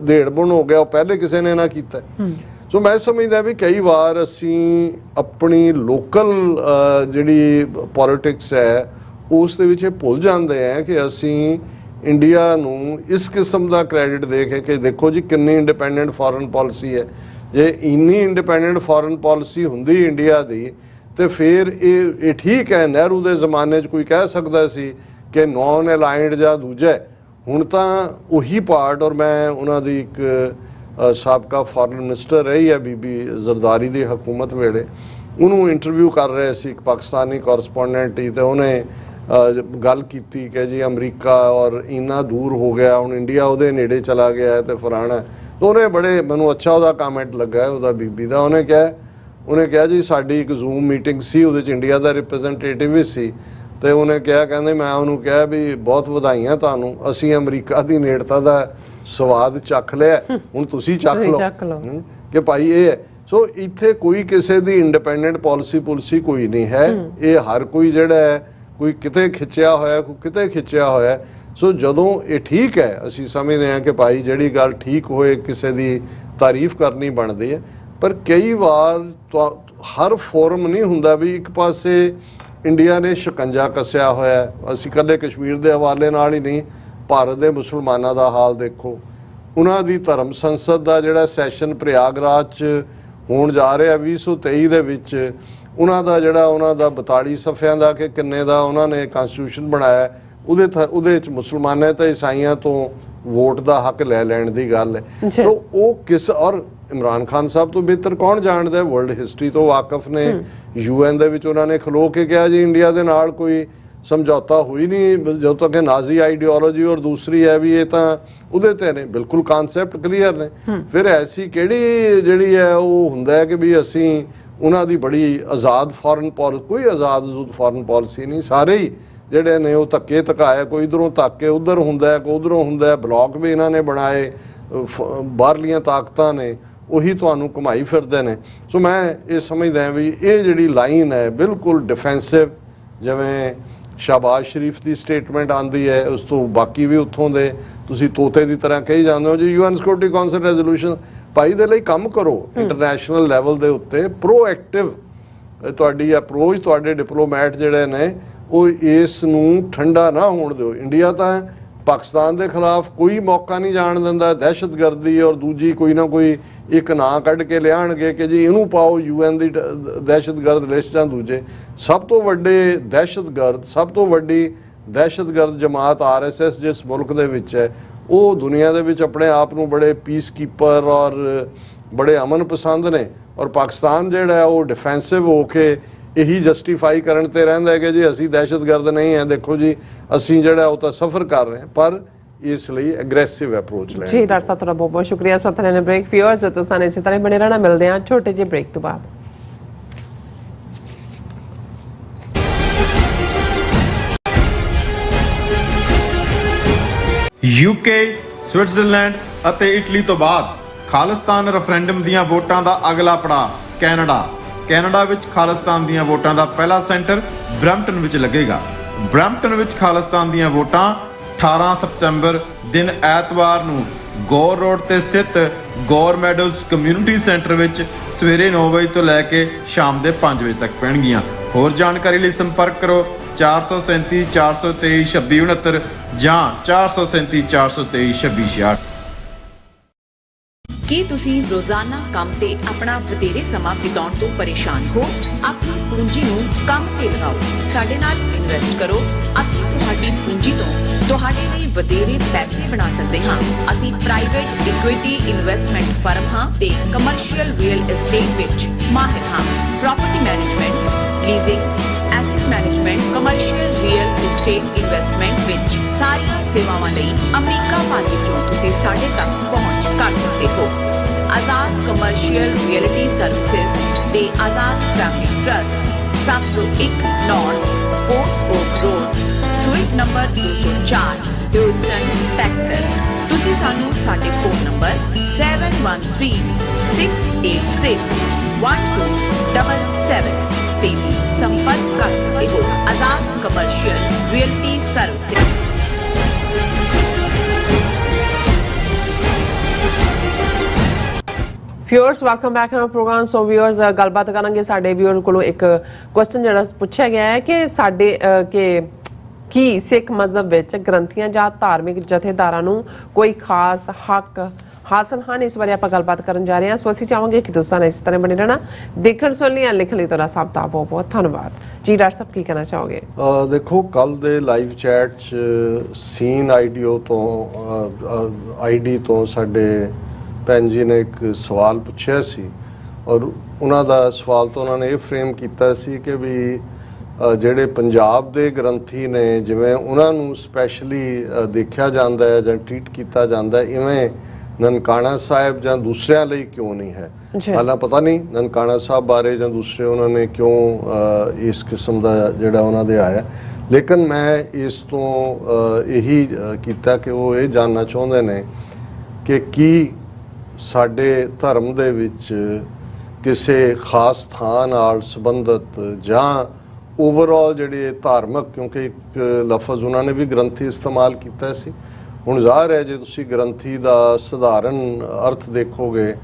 ਦੇੜਬੁਣ ਹੋ ਗਿਆ ਉਹ ਪਹਿਲੇ ਕਿਸੇ ਨੇ ਨਾ ਕੀਤਾ। ਸੋ ਮੈਂ ਸਮਝਦਾ ਵੀ ਕਈ ਵਾਰ ਅਸੀਂ ਆਪਣੀ ਲੋਕਲ ਜਿਹੜੀ ਪੋਲਿਟਿਕਸ ਹੈ ਉਸ ਦੇ ਵਿੱਚ ਇਹ ਭੁੱਲ ਜਾਂਦੇ ਆ ਕਿ ਅਸੀਂ ਇੰਡੀਆ ਨੂੰ ਇਸ ਕਿਸਮ ਦਾ ਕ੍ਰੈਡਿਟ ਦੇ ਕੇ ਕਿ ਦੇਖੋ ਜੀ ਕਿੰਨੀ ਇੰਡੀਪੈਂਡੈਂਟ ਫੋਰਨ ਪਾਲਿਸੀ ਹੈ। ਜੇ ਇੰਨੀ ਇੰਡੀਪੈਂਡੈਂਟ ਫੋਰਨ ਪਾਲਿਸੀ ਹੁੰਦੀ ਇੰਡੀਆ ਦੀ ਤੇ ਫਿਰ ਇਹ ਠੀਕ ਹੈ। ਨਹਿਰੂ ਦੇ ਜ਼ਮਾਨੇ 'ਚ ਕੋਈ ਕਹਿ ਸਕਦਾ ਸੀ ਕਿ ਨੌਨ ਅਲਾਈਨਡ ਜਾਂ ਦੂਜਾ, ਹੁਣ ਤਾਂ ਉਹੀ ਪਾਰਟ। ਔਰ ਮੈਂ ਉਹਨਾਂ ਦੀ ਇੱਕ ਸਾਬਕਾ ਫੋਰਨ ਮਿਨਿਸਟਰ ਰਹੀ ਹੈ ਬੀਬੀ ਜ਼ਰਦਾਰੀ ਦੀ ਹਕੂਮਤ ਵੇਲੇ, ਉਹਨੂੰ ਇੰਟਰਵਿਊ ਕਰ ਰਹੇ ਸੀ ਇੱਕ ਪਾਕਿਸਤਾਨੀ ਕੋਰਸਪੋਂਡੈਂਟ ਹੀ, ਤੇ ਉਹਨੇ ਗੱਲ ਕੀਤੀ ਕਿ ਜੀ ਅਮਰੀਕਾ ਔਰ ਇੰਨਾ ਦੂਰ ਹੋ ਗਿਆ, ਹੁਣ ਇੰਡੀਆ ਉਹਦੇ ਨੇੜੇ ਚਲਾ ਗਿਆ ਤੇ ਫਲਾਣਾ। ਤਾਂ ਉਹਨੇ ਬੜੇ ਮੈਨੂੰ ਅੱਛਾ ਉਹਦਾ ਕਮੈਂਟ ਲੱਗਾ ਉਹਦਾ ਬੀਬੀ ਦਾ। ਉਹਨੇ ਕਿਹਾ ਜੀ ਸਾਡੀ ਇੱਕ ਜ਼ੂਮ ਮੀਟਿੰਗ ਸੀ, ਉਹਦੇ 'ਚ ਇੰਡੀਆ ਦਾ ਰਿਪਰੈਜ਼ੈਂਟੇਟਿਵ ਵੀ ਸੀ, ਤੇ ਉਹਨੇ ਕਿਹਾ ਕਹਿੰਦੇ ਮੈਂ ਉਹਨੂੰ ਕਿਹਾ ਵੀ ਬਹੁਤ ਵਧਾਈਆਂ ਤੁਹਾਨੂੰ, ਅਸੀਂ ਅਮਰੀਕਾ ਦੀ ਨੇੜਤਾ ਦਾ ਸਵਾਦ ਚੱਖ ਲਿਆ, ਹੁਣ ਤੁਸੀਂ ਚੱਖ ਲਓ ਕਿ ਭਾਈ ਇਹ ਹੈ। ਸੋ ਇੱਥੇ ਕੋਈ ਕਿਸੇ ਦੀ ਇੰਡੀਪੈਂਡੈਂਟ ਪਾਲਿਸੀ ਕੋਈ ਨਹੀਂ ਹੈ। ਇਹ ਹਰ ਕੋਈ ਜਿਹੜਾ ਹੈ ਕੋਈ ਕਿਤੇ ਖਿੱਚਿਆ ਹੋਇਆ, ਕੋਈ ਕਿਤੇ ਖਿੱਚਿਆ ਹੋਇਆ। ਸੋ ਜਦੋਂ ਇਹ ਠੀਕ ਹੈ, ਅਸੀਂ ਸਮਝਦੇ ਹਾਂ ਕਿ ਭਾਈ ਜਿਹੜੀ ਗੱਲ ਠੀਕ ਹੋਏ ਕਿਸੇ ਦੀ ਤਾਰੀਫ ਕਰਨੀ ਬਣਦੀ ਹੈ, ਪਰ ਕਈ ਵਾਰ ਹਰ ਫੋਰਮ ਨਹੀਂ ਹੁੰਦਾ ਵੀ ਇੱਕ ਪਾਸੇ ਇੰਡੀਆ ਨੇ ਸ਼ਿਕੰਜਾ ਕੱਸਿਆ ਹੋਇਆ। ਅਸੀਂ ਇਕੱਲੇ ਕਸ਼ਮੀਰ ਦੇ ਹਵਾਲੇ ਨਾਲ ਹੀ ਨਹੀਂ, ਭਾਰਤ ਦੇ ਮੁਸਲਮਾਨਾਂ ਦਾ ਹਾਲ ਦੇਖੋ। ਉਹਨਾਂ ਦੀ ਧਰਮ ਸੰਸਦ ਦਾ ਜਿਹੜਾ ਸੈਸ਼ਨ ਪ੍ਰਯਾਗਰਾਜ 'ਚ ਹੋਣ ਜਾ ਰਿਹਾ 2023 ਦੇ ਵਿੱਚ, ਉਹਨਾਂ ਦਾ 42 ਸਫ਼ਿਆਂ ਦਾ ਕਿ ਕਿੰਨੇ ਦਾ ਉਹਨਾਂ ਨੇ ਕਨਸਟੀਟਿਊਸ਼ਨ ਬਣਾਇਆ, ਉਹਦੇ 'ਚ ਮੁਸਲਮਾਨਾਂ ਤੇ ਈਸਾਈਆਂ ਤੋਂ ਵੋਟ ਦਾ ਹੱਕ ਲੈ ਲੈਣ ਦੀ ਗੱਲ ਹੈ। ਸੋ ਉਹ ਔਰ ਇਮਰਾਨ ਖਾਨ ਸਾਹਿਬ ਤੋਂ ਬਿਹਤਰ ਕੌਣ ਜਾਣਦਾ, ਵਰਲਡ ਹਿਸਟਰੀ ਤੋਂ ਵਾਕਫ ਨੇ। UN ਦੇ ਵਿੱਚ ਉਹਨਾਂ ਨੇ ਖਲੋ ਕੇ ਕਿਹਾ ਜੀ ਇੰਡੀਆ ਦੇ ਨਾਲ ਕੋਈ ਸਮਝੌਤਾ ਹੋਈ ਨਹੀਂ ਜਦੋਂ ਤੱਕ ਨਾਜ਼ੀ ਆਈਡੀਓਲੋਜੀ, ਔਰ ਦੂਸਰੀ ਹੈ ਵੀ ਇਹ ਤਾਂ ਉਹਦੇ ਤੇ ਨੇ, ਬਿਲਕੁਲ ਕਾਨਸੈਪਟ ਕਲੀਅਰ ਨੇ। ਫਿਰ ਐਸੀ ਕਿਹੜੀ ਜਿਹੜੀ ਹੈ ਉਹ ਹੁੰਦਾ ਹੈ ਕਿ ਵੀ ਅਸੀਂ ਉਹਨਾਂ ਦੀ ਬੜੀ ਆਜ਼ਾਦ ਫੋਰਨ ਪਾਲਿਸੀ, ਕੋਈ ਆਜ਼ਾਦ ਫੋਰਨ ਪਾਲਿਸੀ ਨਹੀਂ। ਸਾਰੇ ਹੀ ਜਿਹੜੇ ਨੇ ਉਹ ਧੱਕੇ ਧਕਾਏ, ਕੋਈ ਇਧਰੋਂ ਧੱਕ ਕੇ ਉਧਰ ਹੁੰਦਾ, ਕੋਈ ਉਧਰੋਂ ਹੁੰਦਾ। ਬਲੌਕ ਵੀ ਇਹਨਾਂ ਨੇ ਬਣਾਏ, ਬਾਹਰਲੀਆਂ ਤਾਕਤਾਂ ਨੇ ਉਹੀ ਤੁਹਾਨੂੰ ਘੁਮਾਈ ਫਿਰਦੇ ਨੇ। ਸੋ ਮੈਂ ਇਹ ਸਮਝਦਾ ਵੀ ਇਹ ਜਿਹੜੀ ਲਾਈਨ ਹੈ ਬਿਲਕੁਲ ਡਿਫੈਂਸਿਵ, ਜਿਵੇਂ ਸ਼ਾਬਾਜ਼ ਸ਼ਰੀਫ ਦੀ ਸਟੇਟਮੈਂਟ ਆਉਂਦੀ ਹੈ, ਉਸ ਤੋਂ ਬਾਕੀ ਵੀ ਉੱਥੋਂ ਦੇ ਤੁਸੀਂ ਤੋਤੇ ਦੀ ਤਰ੍ਹਾਂ ਕਹੀ ਜਾਂਦੇ ਹੋ ਜੀ UN ਸਿਕਿਉਰਿਟੀ ਕਾਉਂਸਲ ਰੈਜ਼ੋਲੂਸ਼ਨ ਭਾਈ ਦੇ ਲਈ ਕੰਮ ਕਰੋ। ਇੰਟਰਨੈਸ਼ਨਲ ਲੈਵਲ ਦੇ ਉੱਤੇ ਪ੍ਰੋਐਕਟਿਵ ਤੁਹਾਡੀ ਅਪਰੋਚ, ਤੁਹਾਡੇ ਡਿਪਲੋਮੈਟ ਜਿਹੜੇ ਨੇ ਉਹ ਇਸ ਨੂੰ ਠੰਡਾ ਨਾ ਹੋਣ ਦਿਓ। ਇੰਡੀਆ ਤਾਂ ਪਾਕਿਸਤਾਨ ਦੇ ਖਿਲਾਫ ਕੋਈ ਮੌਕਾ ਨਹੀਂ ਜਾਣ ਦਿੰਦਾ, ਦਹਿਸ਼ਤਗਰਦੀ ਔਰ ਦੂਜੀ ਕੋਈ ਨਾ ਕੋਈ ਇੱਕ ਨਾਂ ਕੱਢ ਕੇ ਲਿਆਣਗੇ ਕਿ ਜੀ ਇਹਨੂੰ ਪਾਓ UN ਦੀ ਦਹਿਸ਼ਤਗਰਦ ਲਿਸਟ ਜਾਂ ਦੂਜੇ। ਸਭ ਤੋਂ ਵੱਡੇ ਦਹਿਸ਼ਤਗਰਦ, ਸਭ ਤੋਂ ਵੱਡੀ ਦਹਿਸ਼ਤਗਰਦ ਜਮਾਤ RSS ਜਿਸ ਮੁਲਕ ਦੇ ਵਿੱਚ ਹੈ, ਉਹ ਦੁਨੀਆ ਦੇ ਵਿੱਚ ਆਪਣੇ ਆਪ ਨੂੰ ਬੜੇ ਪੀਸ ਕੀਪਰ ਔਰ ਬੜੇ ਅਮਨ ਪਸੰਦ ਨੇ, ਔਰ ਪਾਕਿਸਤਾਨ ਜਿਹੜਾ ਹੈ ਉਹ ਡਿਫੈਂਸਿਵ ਹੋ ਕੇ ਇਹੀ ਜਸਟੀਫਾਈ ਕਰਨ ਤੇ ਰਹਿੰਦਾ ਹੈ ਕਿ ਜੀ ਅਸੀਂ ਦਹਿਸ਼ਤਗਰਦ ਨਹੀਂ ਹੈ, ਦੇਖੋ ਜੀ ਅਸੀਂ ਜਿਹੜਾ ਉਹ ਤਾਂ ਸਫਰ ਕਰ ਰਹੇ ਹਾਂ, ਪਰ ਇਸ ਲਈ ਐਗਰੈਸਿਵ ਅਪਰੋਚ ਲੈਣ। ਜੀ ਡਾਕਟਰ ਸਾਹਿਬ, ਤੁਹਾਡਾ ਬਹੁਤ ਬਹੁਤ ਸ਼ੁਕਰੀਆ। ਸਤਿ ਨੇ ਬ੍ਰੇਕ ਫਿਊਅਰਸ ਤੁਸੀਂ ਇਸੇ ਤਰ੍ਹਾਂ ਬਣੇ ਰਹਿਣਾ। ਮਿਲਦੇ ਹਾਂ ਛੋਟੇ ਜਿਹੇ ਬ੍ਰੇਕ ਤੋਂ ਬਾਅਦ। ਯੂਕੇ, ਸਵਿਟਜ਼ਰਲੈਂਡ ਅਤੇ ਇਟਲੀ ਤੋਂ ਬਾਅਦ ਖਾਲਿਸਤਾਨ ਰੈਫਰੈਂਡਮ ਦੀਆਂ ਵੋਟਾਂ ਦਾ ਅਗਲਾ ਪੜਾਅ ਕੈਨੇਡਾ। ਕੈਨੇਡਾ ਵਿੱਚ ਖਾਲਿਸਤਾਨ ਦੀਆਂ ਵੋਟਾਂ ਦਾ ਪਹਿਲਾ ਸੈਂਟਰ ਬਰੈਂਪਟਨ ਵਿੱਚ ਲੱਗੇਗਾ। ਬਰੈਂਪਟਨ ਵਿੱਚ ਖਾਲਿਸਤਾਨ ਦੀਆਂ ਵੋਟਾਂ 18 ਸਤੰਬਰ ਦਿਨ ਐਤਵਾਰ ਨੂੰ ਗੌਰ ਰੋਡ ਤੇ ਸਥਿਤ ਗੌਰ ਮੈਡੋਜ਼ ਕਮਿਊਨਿਟੀ ਸੈਂਟਰ ਵਿੱਚ ਸਵੇਰੇ 9 ਵਜੇ ਤੋਂ ਲੈ ਕੇ ਸ਼ਾਮ ਦੇ 5 ਵਜੇ ਤੱਕ ਪੈਣਗੀਆਂ। ਹੋਰ ਜਾਣਕਾਰੀ ਲਈ ਸੰਪਰਕ ਕਰੋ 437 423 2669 ਜਾਂ 437 423 2666। ਕੀ ਤੁਸੀਂ ਰੋਜ਼ਾਨਾ ਕੰਮ ਤੇ ਆਪਣਾ ਵਧੇਰੇ ਸਮਾਂ ਬਿਤਾਉਣ ਤੋਂ ਪਰੇਸ਼ਾਨ ਹੋ? ਆਪਣੀ ਪੂੰਜੀ ਨੂੰ ਕੰਮ ਤੇ ਲਗਾਓ, ਸਾਡੇ ਨਾਲ ਇਨਵੈਸਟ ਕਰੋ। ਅਸੀਂ ਤੁਹਾਡੀ ਪੂੰਜੀ ਤੋਂ ਤੁਹਾਡੇ ਲਈ ਵਧੇਰੇ ਪੈਸੇ ਬਣਾ ਸਕਦੇ ਹਾਂ। ਅਸੀਂ ਪ੍ਰਾਈਵੇਟ ਇਕੁਇਟੀ ਇਨਵੈਸਟਮੈਂਟ ਫਰਮ ਹਾਂ ਤੇ ਕਮਰਸ਼ੀਅਲ ਰੀਅਲ ਏਸਟੇਟ ਵਿੱਚ ਮਾਹਿਰ ਹਾਂ। Property management, leasing, asset management, commercial real estate investment ਵਿੱਚ ਸਾਰੀਆਂ ਸੇਵਾਵਾਂ ਲਈ ਅਮਰੀਕਾ ਭਰ ਵਿੱਚੋਂ ਤੁਸੀਂ ਸਾਡੇ ਤੱਕ ਪਹੁੰਚ ਕਰ ਸਕਦੇ ਹੋ। ਆਜ਼ਾਦ ਕਮਰਸ਼ੀਅਲ ਰੀਅਲਟੀ ਸਰਵਿਸਿਜ਼ ਤੇ Azad family trust 701 north port oak road, suite number 204, Houston, Texas. ਤੁਸੀਂ ਸਾਨੂੰ ਸਾਡੇ ਫੋਨ ਨੰਬਰ 7136861277 ਤੇ ਵੀ ਸੰਪਰਕ ਕਰ ਸਕਦੇ ਹੋ। Azad commercial realty services. Viewers, welcome back to our program. So viewers, ਗੱਲਬਾਤ ਕਰਾਂਗੇ ਸਾਡੇ ਵਿਊਅਰ ਕੋਲੋਂ। ਇੱਕ ਕੁਐਸਚਨ ਜਿਹੜਾ ਪੁੱਛਿਆ ਗਿਆ ਹੈ ਕਿ ਸਾਡੇ ਕੀ ਸਿੱਖ ਮਜ਼ਹਬ ਵਿੱਚ ਗ੍ਰੰਥੀਆਂ ਜਾਂ ਧਾਰਮਿਕ ਜਥੇਦਾਰਾਂ ਨੂੰ ਕੋਈ ਖਾਸ ਹੱਕ ਹਾਸਲ ਹਨ? ਇਸ ਬਾਰੇ ਆਪਾਂ ਗੱਲਬਾਤ ਕਰਨ ਜਾ ਰਹੇ ਹਾਂ। ਸੋ ਅਸੀਂ ਚਾਹਾਂਗੇ ਕਿ ਤੁਸੀਂ ਇਸ ਤਰ੍ਹਾਂ ਬਣੇ ਰਹਿਣਾ। ਦੇਖਣ ਸੁਣ ਲਈ ਲਿਖਣ ਲਈ ਤੁਹਾਡਾ ਸਭ ਦਾ ਬਹੁਤ ਬਹੁਤ ਧੰਨਵਾਦ। ਜੀ ਡਾਕਟਰ ਸਾਹਿਬ, ਕੀ ਕਹਿਣਾ ਚਾਹੋਗੇ? ਦੇਖੋ, ਕੱਲ ਦੇ ਲਾਈਵ ਚੈਟ 'ਚ ਸੀਨ ਆਈਡੀ ਤੋਂ ਸਾਡੇ ਭੈਣ ਜੀ ਨੇ ਇੱਕ ਸਵਾਲ ਪੁੱਛਿਆ ਸੀ, ਔਰ ਉਹਨਾਂ ਦਾ ਸਵਾਲ ਤੋਂ ਉਹਨਾਂ ਨੇ ਇਹ ਫਰੇਮ ਕੀਤਾ ਸੀ ਕਿ ਵੀ ਜਿਹੜੇ ਪੰਜਾਬ ਦੇ ਗ੍ਰੰਥੀ ਨੇ, ਜਿਵੇਂ ਉਹਨਾਂ ਨੂੰ ਸਪੈਸ਼ਲੀ ਦੇਖਿਆ ਜਾਂਦਾ ਹੈ ਜਾਂ ਟ੍ਰੀਟ ਕੀਤਾ ਜਾਂਦਾ ਹੈ, ਇਵੇਂ ਨਨਕਾਣਾ ਸਾਹਿਬ ਜਾਂ ਦੂਸਰਿਆਂ ਲਈ ਕਿਉਂ ਨਹੀਂ ਹੈ? ਹਾਲਾਂ ਪਤਾ ਨਹੀਂ ਨਨਕਾਣਾ ਸਾਹਿਬ ਬਾਰੇ ਜਾਂ ਦੂਸਰੇ ਉਹਨਾਂ ਨੇ ਕਿਉਂ ਇਸ ਕਿਸਮ ਦਾ ਜਿਹੜਾ ਉਹਨਾਂ ਦੇ ਆਇਆ, ਲੇਕਿਨ ਮੈਂ ਇਸ ਤੋਂ ਇਹੀ ਕੀਤਾ ਕਿ ਉਹ ਇਹ ਜਾਣਨਾ ਚਾਹੁੰਦੇ ਨੇ ਕਿ ਕੀ ਸਾਡੇ ਧਰਮ ਦੇ ਵਿੱਚ ਕਿਸੇ ਖਾਸ ਥਾਂ ਨਾਲ ਸੰਬੰਧਿਤ ਜਾਂ ਓਵਰਆਲ ਜਿਹੜੇ ਧਾਰਮਿਕ, ਕਿਉਂਕਿ ਇੱਕ ਲਫ਼ਜ਼ ਉਹਨਾਂ ਨੇ ਵੀ ਗ੍ਰੰਥੀ ਇਸਤੇਮਾਲ ਕੀਤਾ ਸੀ। ਹੁਣ ਜ਼ਾਹਰ ਹੈ ਜੇ ਤੁਸੀਂ ਗ੍ਰੰਥੀ ਦਾ ਸਧਾਰਨ ਅਰਥ ਦੇਖੋਗੇ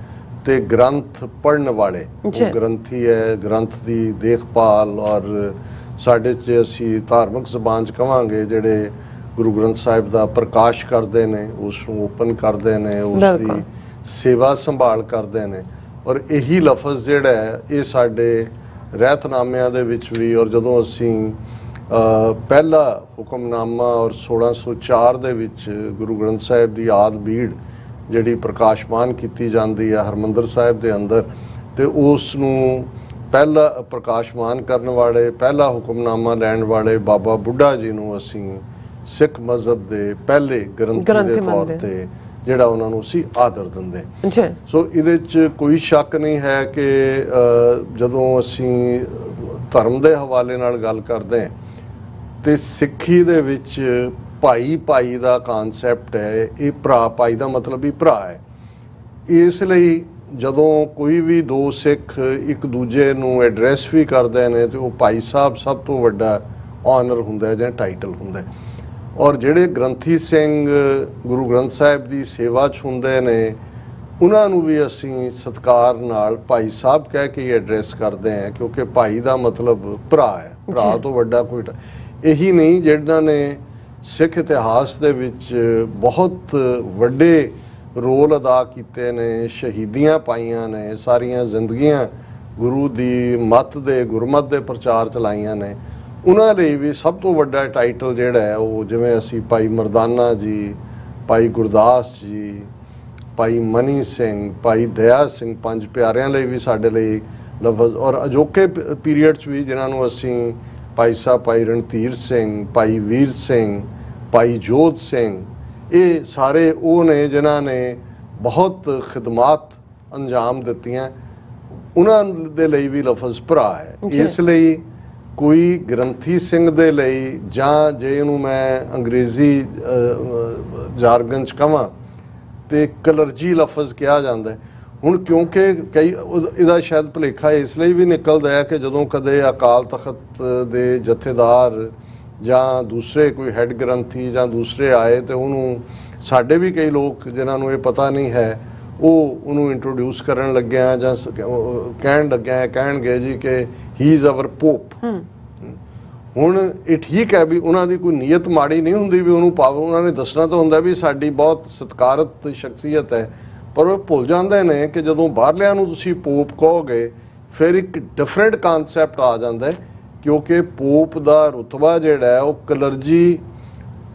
ਤੇ ਗ੍ਰੰਥ ਪੜ੍ਹਨ ਵਾਲੇ ਉਹ ਗ੍ਰੰਥੀ ਹੈ। ਗ੍ਰੰਥ ਦੀ ਦੇਖਭਾਲ, ਔਰ ਸਾਡੇ 'ਚ ਅਸੀਂ ਧਾਰਮਿਕ ਜ਼ਬਾਨ 'ਚ ਕਹਾਂਗੇ ਜਿਹੜੇ ਗੁਰੂ ਗ੍ਰੰਥ ਸਾਹਿਬ ਦਾ ਪ੍ਰਕਾਸ਼ ਕਰਦੇ ਨੇ, ਉਸ ਨੂੰ ਓਪਨ ਕਰਦੇ ਨੇ, ਉਸ ਦੀ ਸੇਵਾ ਸੰਭਾਲ ਕਰਦੇ ਨੇ। ਔਰ ਇਹੀ ਲਫ਼ਜ਼ ਜਿਹੜਾ ਹੈ ਇਹ ਸਾਡੇ ਰਹਿਤਨਾਮਿਆਂ ਦੇ ਵਿੱਚ ਵੀ, ਔਰ ਜਦੋਂ ਅਸੀਂ ਪਹਿਲਾ ਹੁਕਮਨਾਮਾ ਔਰ 1604 ਦੇ ਵਿੱਚ ਗੁਰੂ ਗ੍ਰੰਥ ਸਾਹਿਬ ਦੀ ਆਦ ਬੀੜ ਜਿਹੜੀ ਪ੍ਰਕਾਸ਼ਮਾਨ ਕੀਤੀ ਜਾਂਦੀ ਹੈ ਹਰਿਮੰਦਰ ਸਾਹਿਬ ਦੇ ਅੰਦਰ, ਤੇ ਉਸ ਨੂੰ ਪਹਿਲਾ ਪ੍ਰਕਾਸ਼ਮਾਨ ਕਰਨ ਵਾਲੇ, ਪਹਿਲਾ ਹੁਕਮਨਾਮਾ ਲੈਣ ਵਾਲੇ ਬਾਬਾ ਬੁੱਢਾ ਜੀ ਨੂੰ ਅਸੀਂ ਸਿੱਖ ਮਜ਼ਹਬ ਦੇ ਪਹਿਲੇ ਗ੍ਰੰਥੀ ਦੇ ਤੌਰ ਤੇ ਜਿਹੜਾ ਉਹਨਾਂ ਨੂੰ ਅਸੀਂ ਆਦਰ ਦਿੰਦੇ। ਸੋ ਇਹਦੇ 'ਚ ਕੋਈ ਸ਼ੱਕ ਨਹੀਂ ਹੈ ਕਿ ਜਦੋਂ ਅਸੀਂ ਧਰਮ ਦੇ ਹਵਾਲੇ ਨਾਲ ਗੱਲ ਕਰਦੇ ਹਾਂ ਤੇ ਸਿੱਖੀ ਦੇ ਵਿੱਚ ਭਾਈ ਦਾ ਕਾਨਸੈਪਟ ਹੈ। ਇਹ ਭਰਾ, ਭਾਈ ਦਾ ਮਤਲਬ ਹੀ ਭਰਾ ਹੈ। ਇਸ ਲਈ ਜਦੋਂ ਕੋਈ ਵੀ ਦੋ ਸਿੱਖ ਇੱਕ ਦੂਜੇ ਨੂੰ ਐਡਰੈਸ ਵੀ ਕਰਦੇ ਨੇ ਤੇ ਉਹ ਭਾਈ ਸਾਹਿਬ ਸਭ ਤੋਂ ਵੱਡਾ ਆਨਰ ਹੁੰਦਾ ਜਾਂ ਟਾਈਟਲ ਹੁੰਦਾ। ਔਰ ਜਿਹੜੇ ਗ੍ਰੰਥੀ ਸਿੰਘ ਗੁਰੂ ਗ੍ਰੰਥ ਸਾਹਿਬ ਦੀ ਸੇਵਾ 'ਚ ਹੁੰਦੇ ਨੇ ਉਹਨਾਂ ਨੂੰ ਵੀ ਅਸੀਂ ਸਤਿਕਾਰ ਨਾਲ ਭਾਈ ਸਾਹਿਬ ਕਹਿ ਕੇ ਐਡਰੈਸ ਕਰਦੇ ਹਾਂ, ਕਿਉਂਕਿ ਭਾਈ ਦਾ ਮਤਲਬ ਭਰਾ ਹੈ। ਭਰਾ ਤੋਂ ਵੱਡਾ ਕੋਈ ਇਹੀ ਨਹੀਂ। ਜਿਹਨਾਂ ਨੇ ਸਿੱਖ ਇਤਿਹਾਸ ਦੇ ਵਿੱਚ ਬਹੁਤ ਵੱਡੇ ਰੋਲ ਅਦਾ ਕੀਤੇ ਨੇ, ਸ਼ਹੀਦੀਆਂ ਪਾਈਆਂ ਨੇ, ਸਾਰੀਆਂ ਜ਼ਿੰਦਗੀਆਂ ਗੁਰੂ ਦੀ ਮੱਤ ਦੇ, ਗੁਰਮਤ ਦੇ ਪ੍ਰਚਾਰ ਚਲਾਈਆਂ ਨੇ, ਉਹਨਾਂ ਲਈ ਵੀ ਸਭ ਤੋਂ ਵੱਡਾ ਟਾਈਟਲ ਜਿਹੜਾ ਹੈ ਉਹ, ਜਿਵੇਂ ਅਸੀਂ ਭਾਈ ਮਰਦਾਨਾ ਜੀ, ਭਾਈ ਗੁਰਦਾਸ ਜੀ, ਭਾਈ ਮਨੀ ਸਿੰਘ, ਭਾਈ ਦਇਆ ਸਿੰਘ, ਪੰਜ ਪਿਆਰਿਆਂ ਲਈ ਵੀ ਸਾਡੇ ਲਈ ਲਫ਼ਜ਼, ਔਰ ਅਜੋਕੇ ਪੀਰੀਅਡ 'ਚ ਵੀ ਜਿਨ੍ਹਾਂ ਨੂੰ ਅਸੀਂ ਭਾਈ ਸਾਹਿਬ, ਭਾਈ ਰਣਧੀਰ ਸਿੰਘ, ਭਾਈ ਵੀਰ ਸਿੰਘ, ਭਾਈ ਜੋਧ ਸਿੰਘ, ਇਹ ਸਾਰੇ ਉਹ ਨੇ ਜਿਨ੍ਹਾਂ ਨੇ ਬਹੁਤ ਖਿਦਮਾਤ ਅੰਜਾਮ ਦਿੱਤੀਆਂ, ਉਹਨਾਂ ਦੇ ਲਈ ਵੀ ਲਫ਼ਜ਼ ਭਰਾ ਹੈ। ਇਸ ਲਈ ਕੋਈ ਗ੍ਰੰਥੀ ਸਿੰਘ ਦੇ ਲਈ, ਜਾਂ ਜੇ ਇਹਨੂੰ ਮੈਂ ਅੰਗਰੇਜ਼ੀ ਜਾਰਗਨ 'ਚ ਕਹਾਂ ਤੇ ਕਲਰਜੀ ਲਫ਼ਜ਼ ਕਿਹਾ ਜਾਂਦਾ। ਹੁਣ ਕਿਉਂਕਿ ਕਈ ਇਹਦਾ ਸ਼ਾਇਦ ਭੁਲੇਖਾ ਇਸ ਲਈ ਵੀ ਨਿਕਲਦਾ ਹੈ ਕਿ ਜਦੋਂ ਕਦੇ ਅਕਾਲ ਤਖਤ ਦੇ ਜਥੇਦਾਰ ਜਾਂ ਦੂਸਰੇ ਕੋਈ ਹੈੱਡ ਗ੍ਰੰਥੀ ਜਾਂ ਦੂਸਰੇ ਆਏ ਤੇ ਉਹਨੂੰ, ਸਾਡੇ ਵੀ ਕਈ ਲੋਕ ਜਿਨ੍ਹਾਂ ਨੂੰ ਇਹ ਪਤਾ ਨਹੀਂ ਹੈ, ਉਹ ਉਹਨੂੰ ਇੰਟਰੋਡਿਊਸ ਕਰਨ ਲੱਗਿਆ ਜਾਂ ਕਹਿਣਗੇ ਜੀ ਕਿ ਹੀ ਇਜ਼ ਆਵਰ ਪੋਪ। ਹੁਣ ਇਹ ਠੀਕ ਹੈ ਵੀ ਉਹਨਾਂ ਦੀ ਕੋਈ ਨੀਅਤ ਮਾੜੀ ਨਹੀਂ ਹੁੰਦੀ ਵੀ ਉਹਨੂੰ ਪਾਵਰ, ਉਹਨਾਂ ਨੇ ਦੱਸਣਾ ਤਾਂ ਹੁੰਦਾ ਵੀ ਸਾਡੀ ਬਹੁਤ ਸਤਿਕਾਰਤ ਸ਼ਖਸੀਅਤ ਹੈ, ਪਰ ਉਹ ਭੁੱਲ ਜਾਂਦੇ ਨੇ ਕਿ ਜਦੋਂ ਬਾਹਰਲਿਆਂ ਨੂੰ ਤੁਸੀਂ ਪੋਪ ਕਹੋਗੇ ਫਿਰ ਇੱਕ ਡਿਫਰੈਂਟ ਕਨਸੈਪਟ ਆ ਜਾਂਦਾ ਹੈ, ਕਿਉਂਕਿ ਪੋਪ ਦਾ ਰੁਤਬਾ ਜਿਹੜਾ ਹੈ ਉਹ ਕਲਰਜੀ,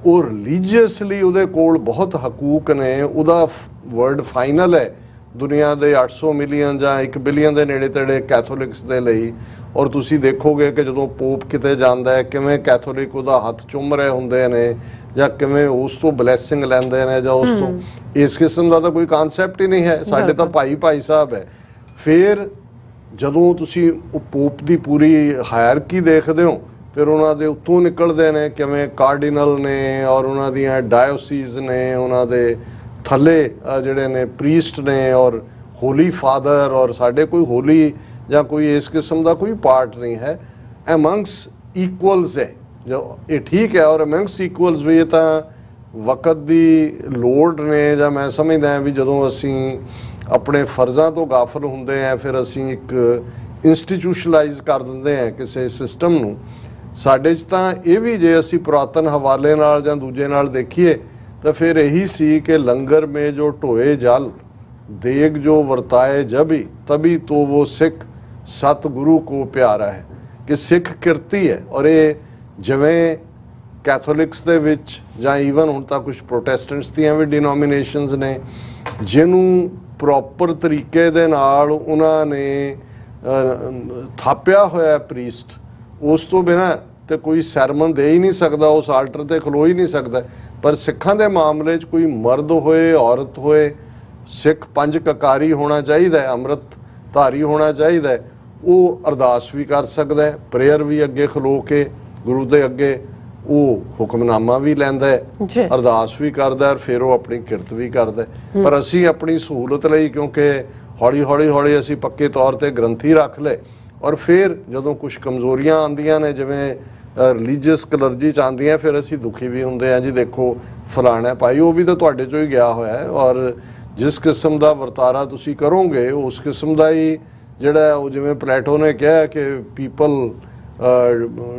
ਉਹ ਰਿਲੀਜੀਅਸਲੀ ਉਹਦੇ ਕੋਲ ਬਹੁਤ ਹਕੂਕ ਨੇ, ਉਹਦਾ ਵਰਡ ਫਾਈਨਲ ਹੈ ਦੁਨੀਆ ਦੇ 800 ਮਿਲੀਅਨ ਜਾਂ 1 ਬਿਲੀਅਨ ਦੇ ਨੇੜੇ ਤੇੜੇ ਕੈਥੋਲਿਕਸ ਦੇ ਲਈ। ਔਰ ਤੁਸੀਂ ਦੇਖੋਗੇ ਕਿ ਜਦੋਂ ਪੋਪ ਕਿਤੇ ਜਾਂਦਾ ਹੈ ਕਿਵੇਂ ਕੈਥੋਲਿਕ ਉਹਦਾ ਹੱਥ ਚੁੰਮ ਰਹੇ ਹੁੰਦੇ ਨੇ, ਜਾਂ ਕਿਵੇਂ ਉਸ ਤੋਂ ਬਲੈਸਿੰਗ ਲੈਂਦੇ ਨੇ, ਜਾਂ ਉਸ ਤੋਂ, ਇਸ ਕਿਸਮ ਦਾ ਤਾਂ ਕੋਈ ਕਨਸੈਪਟ ਹੀ ਨਹੀਂ ਹੈ। ਸਾਡੇ ਤਾਂ ਭਾਈ ਸਾਹਿਬ ਹੈ। ਫਿਰ ਜਦੋਂ ਤੁਸੀਂ ਉਹ ਪੋਪ ਦੀ ਪੂਰੀ ਹਾਇਰਕੀ ਦੇਖਦੇ ਹੋ, ਫਿਰ ਉਹਨਾਂ ਦੇ ਉੱਤੋਂ ਨਿਕਲਦੇ ਨੇ ਕਿਵੇਂ ਕਾਰਡੀਨਲ ਨੇ, ਔਰ ਉਹਨਾਂ ਦੀਆਂ ਡਾਇਓਸੀਜ਼ ਨੇ, ਉਹਨਾਂ ਦੇ ਥੱਲੇ ਜਿਹੜੇ ਨੇ ਪ੍ਰੀਸਟ ਨੇ, ਔਰ ਹੋਲੀ ਫਾਦਰ, ਔਰ ਸਾਡੇ ਕੋਈ ਹੋਲੀ ਜਾਂ ਕੋਈ ਇਸ ਕਿਸਮ ਦਾ ਕੋਈ ਪਾਰਟ ਨਹੀਂ ਹੈ। ਐਮੰਗਸ ਇਕੁਅਲਸ ਹੈ ਜੋ, ਇਹ ਠੀਕ ਹੈ। ਔਰ ਐਮੰਗਸ ਇਕੁਅਲਸ ਵੀ ਇਹ ਤਾਂ ਵਕਤ ਦੀ ਲੋੜ ਨੇ, ਜਾਂ ਮੈਂ ਸਮਝਦਾ ਵੀ ਜਦੋਂ ਅਸੀਂ ਆਪਣੇ ਫਰਜ਼ਾਂ ਤੋਂ ਗਾਫਲ ਹੁੰਦੇ ਹਾਂ ਫਿਰ ਅਸੀਂ ਇੱਕ ਇੰਸਟੀਟਿਊਸ਼ਨਲਾਈਜ਼ ਕਰ ਦਿੰਦੇ ਹਾਂ ਕਿਸੇ ਸਿਸਟਮ ਨੂੰ। ਸਾਡੇ 'ਚ ਤਾਂ ਇਹ ਵੀ, ਜੇ ਅਸੀਂ ਪੁਰਾਤਨ ਹਵਾਲੇ ਨਾਲ ਜਾਂ ਦੂਜੇ ਨਾਲ ਦੇਖੀਏ ਤਾਂ ਫਿਰ ਇਹੀ ਸੀ ਕਿ ਲੰਗਰ ਮੇ ਜੋ ਢੋਏ ਜਲ, ਦੇਗ ਜੋ ਵਰਤਾਏ ਜਬੀ, ਤभी तो वो सिख ਸਤਿਗੁਰੂ ਕੋ ਪਿਆਰਾ ਹੈ, ਕਿ ਸਿੱਖ ਕਿਰਤੀ ਹੈ। ਔਰ ਇਹ ਜਿਵੇਂ ਕੈਥੋਲਿਕਸ ਦੇ ਵਿੱਚ ਜਾਂ ਈਵਨ ਹੁਣ ਤਾਂ ਕੁਝ ਪ੍ਰੋਟੈਸਟੈਂਟਸ ਦੀਆਂ ਵੀ ਡਿਨੋਮੀਨੇਸ਼ਨਸ ਨੇ, ਜਿਹਨੂੰ ਪ੍ਰੋਪਰ ਤਰੀਕੇ ਦੇ ਨਾਲ ਉਹਨਾਂ ਨੇ ਥਾਪਿਆ ਹੋਇਆ ਪ੍ਰੀਸਟ, ਉਸ ਤੋਂ ਬਿਨਾਂ ਤੇ ਕੋਈ ਸਰਮਨ ਦੇ ਹੀ ਨਹੀਂ ਸਕਦਾ, ਉਸ ਆਲਟਰ ਤੇ ਖਲੋ ਹੀ ਨਹੀਂ ਸਕਦਾ। ਪਰ ਸਿੱਖਾਂ ਦੇ ਮਾਮਲੇ 'ਚ ਕੋਈ ਮਰਦ ਹੋਏ, ਔਰਤ ਹੋਏ, ਸਿੱਖ ਪੰਜ ਕਕਾਰੀ ਹੋਣਾ ਚਾਹੀਦਾ ਹੈ, ਅੰਮ੍ਰਿਤ ਧਾਰੀ ਹੋਣਾ ਚਾਹੀਦਾ ਹੈ। ਉਹ ਅਰਦਾਸ ਵੀ ਕਰ ਸਕਦਾ ਹੈ, ਪ੍ਰੇਅਰ ਵੀ ਅੱਗੇ ਖਲੋ ਕੇ ਗੁਰੂ ਦੇ ਅੱਗੇ ਉਹ ਹੁਕਮਨਾਮਾ ਵੀ ਲੈਂਦਾ ਹੈ, ਅਰਦਾਸ ਵੀ ਕਰਦਾ, ਫਿਰ ਉਹ ਆਪਣੀ ਕਿਰਤ ਵੀ ਕਰਦਾ। ਪਰ ਅਸੀਂ ਆਪਣੀ ਸਹੂਲਤ ਲਈ, ਕਿਉਂਕਿ ਹੌਲੀ ਅਸੀਂ ਪੱਕੇ ਤੌਰ ਤੇ ਗ੍ਰੰਥੀ ਰੱਖ ਲਏ, ਔਰ ਫਿਰ ਜਦੋਂ ਕੁਝ ਕਮਜ਼ੋਰੀਆਂ ਆਉਂਦੀਆਂ ਨੇ, ਜਿਵੇਂ ਰਿਲੀਜੀਅਸ ਕਲਰਜੀ 'ਚ ਆਉਂਦੀਆਂ, ਫਿਰ ਅਸੀਂ ਦੁਖੀ ਵੀ ਹੁੰਦੇ ਹਾਂ ਜੀ, ਦੇਖੋ ਫਲਾਣਾ ਭਾਈ, ਉਹ ਵੀ ਤਾਂ ਤੁਹਾਡੇ 'ਚੋਂ ਹੀ ਗਿਆ ਹੋਇਆ ਹੈ, ਔਰ ਜਿਸ ਕਿਸਮ ਦਾ ਵਰਤਾਰਾ ਤੁਸੀਂ ਕਰੋਗੇ ਉਸ ਕਿਸਮ ਦਾ ਹੀ ਜਿਹੜਾ, ਉਹ ਜਿਵੇਂ ਪਲੇਟੋ ਨੇ ਕਿਹਾ ਕਿ ਪੀਪਲ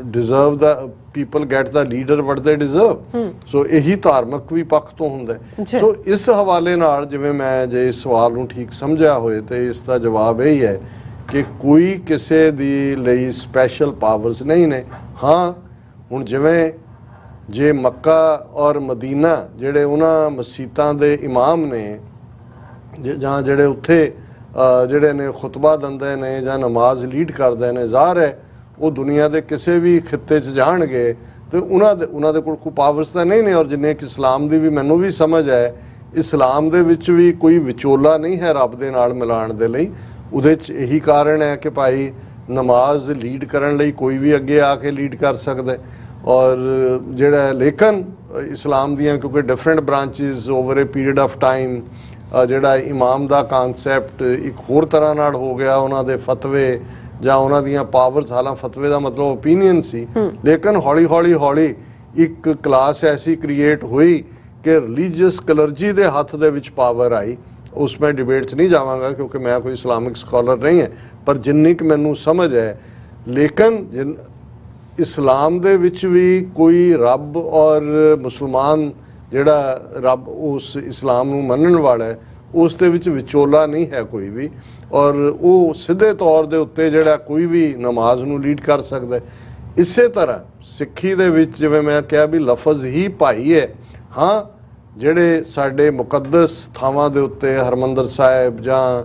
ਡਿਜ਼ਰਵ ਦਾ, ਪੀਪਲ ਗੈਟ ਦਾ ਲੀਡਰ ਵਟ ਦੇ ਡਿਜ਼ਰਵ। ਸੋ ਇਹੀ ਧਾਰਮਿਕ ਵੀ ਪੱਖ ਤੋਂ ਹੁੰਦਾ। ਸੋ ਇਸ ਹਵਾਲੇ ਨਾਲ ਜਿਵੇਂ ਮੈਂ ਜੇ ਇਸ ਸਵਾਲ ਨੂੰ ਠੀਕ ਸਮਝਿਆ ਹੋਏ ਤੇ ਇਸ ਦਾ ਜਵਾਬ ਇਹ ਹੀ ਹੈ ਕਿ ਕੋਈ ਕਿਸੇ ਦੀ ਲਈ ਸਪੈਸ਼ਲ ਪਾਵਰਸ ਨਹੀਂ ਨੇ। ਹਾਂ, ਹੁਣ ਜਿਵੇਂ ਜੇ ਮੱਕਾ ਔਰ ਮਦੀਨਾ ਜਿਹੜੇ ਉਹਨਾਂ ਮਸੀਤਾਂ ਦੇ ਇਮਾਮ ਨੇ, ਜਾਂ ਜਿਹੜੇ ਉੱਥੇ ਜਿਹੜੇ ਨੇ ਖੁਤਬਾ ਦਿੰਦੇ ਨੇ ਜਾਂ ਨਮਾਜ਼ ਲੀਡ ਕਰਦੇ ਨੇ, ਜ਼ਾਹਰ ਹੈ ਉਹ ਦੁਨੀਆ ਦੇ ਕਿਸੇ ਵੀ ਖਿੱਤੇ 'ਚ ਜਾਣਗੇ ਤੇ ਉਹਨਾਂ ਦੇ ਕੋਲ ਕੋਈ ਪਾਵਰਸ ਤਾਂ ਨਹੀਂ ਨੇ। ਔਰ ਜਿੰਨੇ ਕਿ ਇਸਲਾਮ ਦੀ ਵੀ ਮੈਨੂੰ ਵੀ ਸਮਝ ਹੈ, ਇਸਲਾਮ ਦੇ ਵਿੱਚ ਵੀ ਕੋਈ ਵਿਚੋਲਾ ਨਹੀਂ ਹੈ ਰੱਬ ਦੇ ਨਾਲ ਮਿਲਾਉਣ ਦੇ ਲਈ। ਉਹਦੇ 'ਚ ਇਹੀ ਕਾਰਨ ਹੈ ਕਿ ਭਾਈ ਨਮਾਜ਼ ਲੀਡ ਕਰਨ ਲਈ ਕੋਈ ਵੀ ਅੱਗੇ ਆ ਕੇ ਲੀਡ ਕਰ ਸਕਦਾ। ਔਰ ਜਿਹੜਾ ਲੇਕਿਨ ਇਸਲਾਮ ਦੀਆਂ ਕਿਉਂਕਿ different branches over A period of time, ਜਿਹੜਾ ਇਮਾਮ ਦਾ ਕਨਸੈਪਟ ਇੱਕ ਹੋਰ ਤਰ੍ਹਾਂ ਨਾਲ ਹੋ ਗਿਆ, ਉਹਨਾਂ ਦੇ ਫਤਵੇ ਜਾਂ ਉਹਨਾਂ ਦੀਆਂ ਪਾਵਰਸ, ਹਾਲਾਂ ਫਤਵੇ ਦਾ ਮਤਲਬ ਓਪੀਨੀਅਨ ਸੀ, ਲੇਕਿਨ ਹੌਲੀ ਇੱਕ ਕਲਾਸ ਐਸੀ ਕ੍ਰੀਏਟ ਹੋਈ ਕਿ ਰਿਲੀਜੀਅਸ ਕਲਰਜੀ ਦੇ ਹੱਥ ਦੇ ਵਿੱਚ ਪਾਵਰ ਆਈ। ਉਸ ਮੈਂ ਡਿਬੇਟ 'ਚ ਨਹੀਂ ਜਾਵਾਂਗਾ ਕਿਉਂਕਿ ਮੈਂ ਕੋਈ ਇਸਲਾਮਿਕ ਸਕਾਲਰ ਨਹੀਂ ਹੈ, ਪਰ ਜਿੰਨੀ ਕੁ ਮੈਨੂੰ ਸਮਝ ਹੈ, ਲੇਕਿਨ ਇਸਲਾਮ ਦੇ ਵਿੱਚ ਵੀ ਕੋਈ ਰੱਬ ਔਰ ਮੁਸਲਮਾਨ ਜਿਹੜਾ ਰੱਬ ਉਸ ਇਸਲਾਮ ਨੂੰ ਮੰਨਣ ਵਾਲਾ ਹੈ, ਉਸ ਦੇ ਵਿੱਚ ਵਿਚੋਲਾ ਨਹੀਂ ਹੈ ਕੋਈ ਵੀ, ਔਰ ਉਹ ਸਿੱਧੇ ਤੌਰ ਦੇ ਉੱਤੇ ਜਿਹੜਾ ਕੋਈ ਵੀ ਨਮਾਜ਼ ਨੂੰ ਲੀਡ ਕਰ ਸਕਦਾ। ਇਸੇ ਤਰ੍ਹਾਂ ਸਿੱਖੀ ਦੇ ਵਿੱਚ ਜਿਵੇਂ ਮੈਂ ਕਿਹਾ ਵੀ ਲਫ਼ਜ਼ ਹੀ ਭਾਈ ਹੈ। ਹਾਂ, ਜਿਹੜੇ ਸਾਡੇ ਮੁਕੱਦਸ ਥਾਵਾਂ ਦੇ ਉੱਤੇ ਹਰਮੰਦਰ ਸਾਹਿਬ ਜਾਂ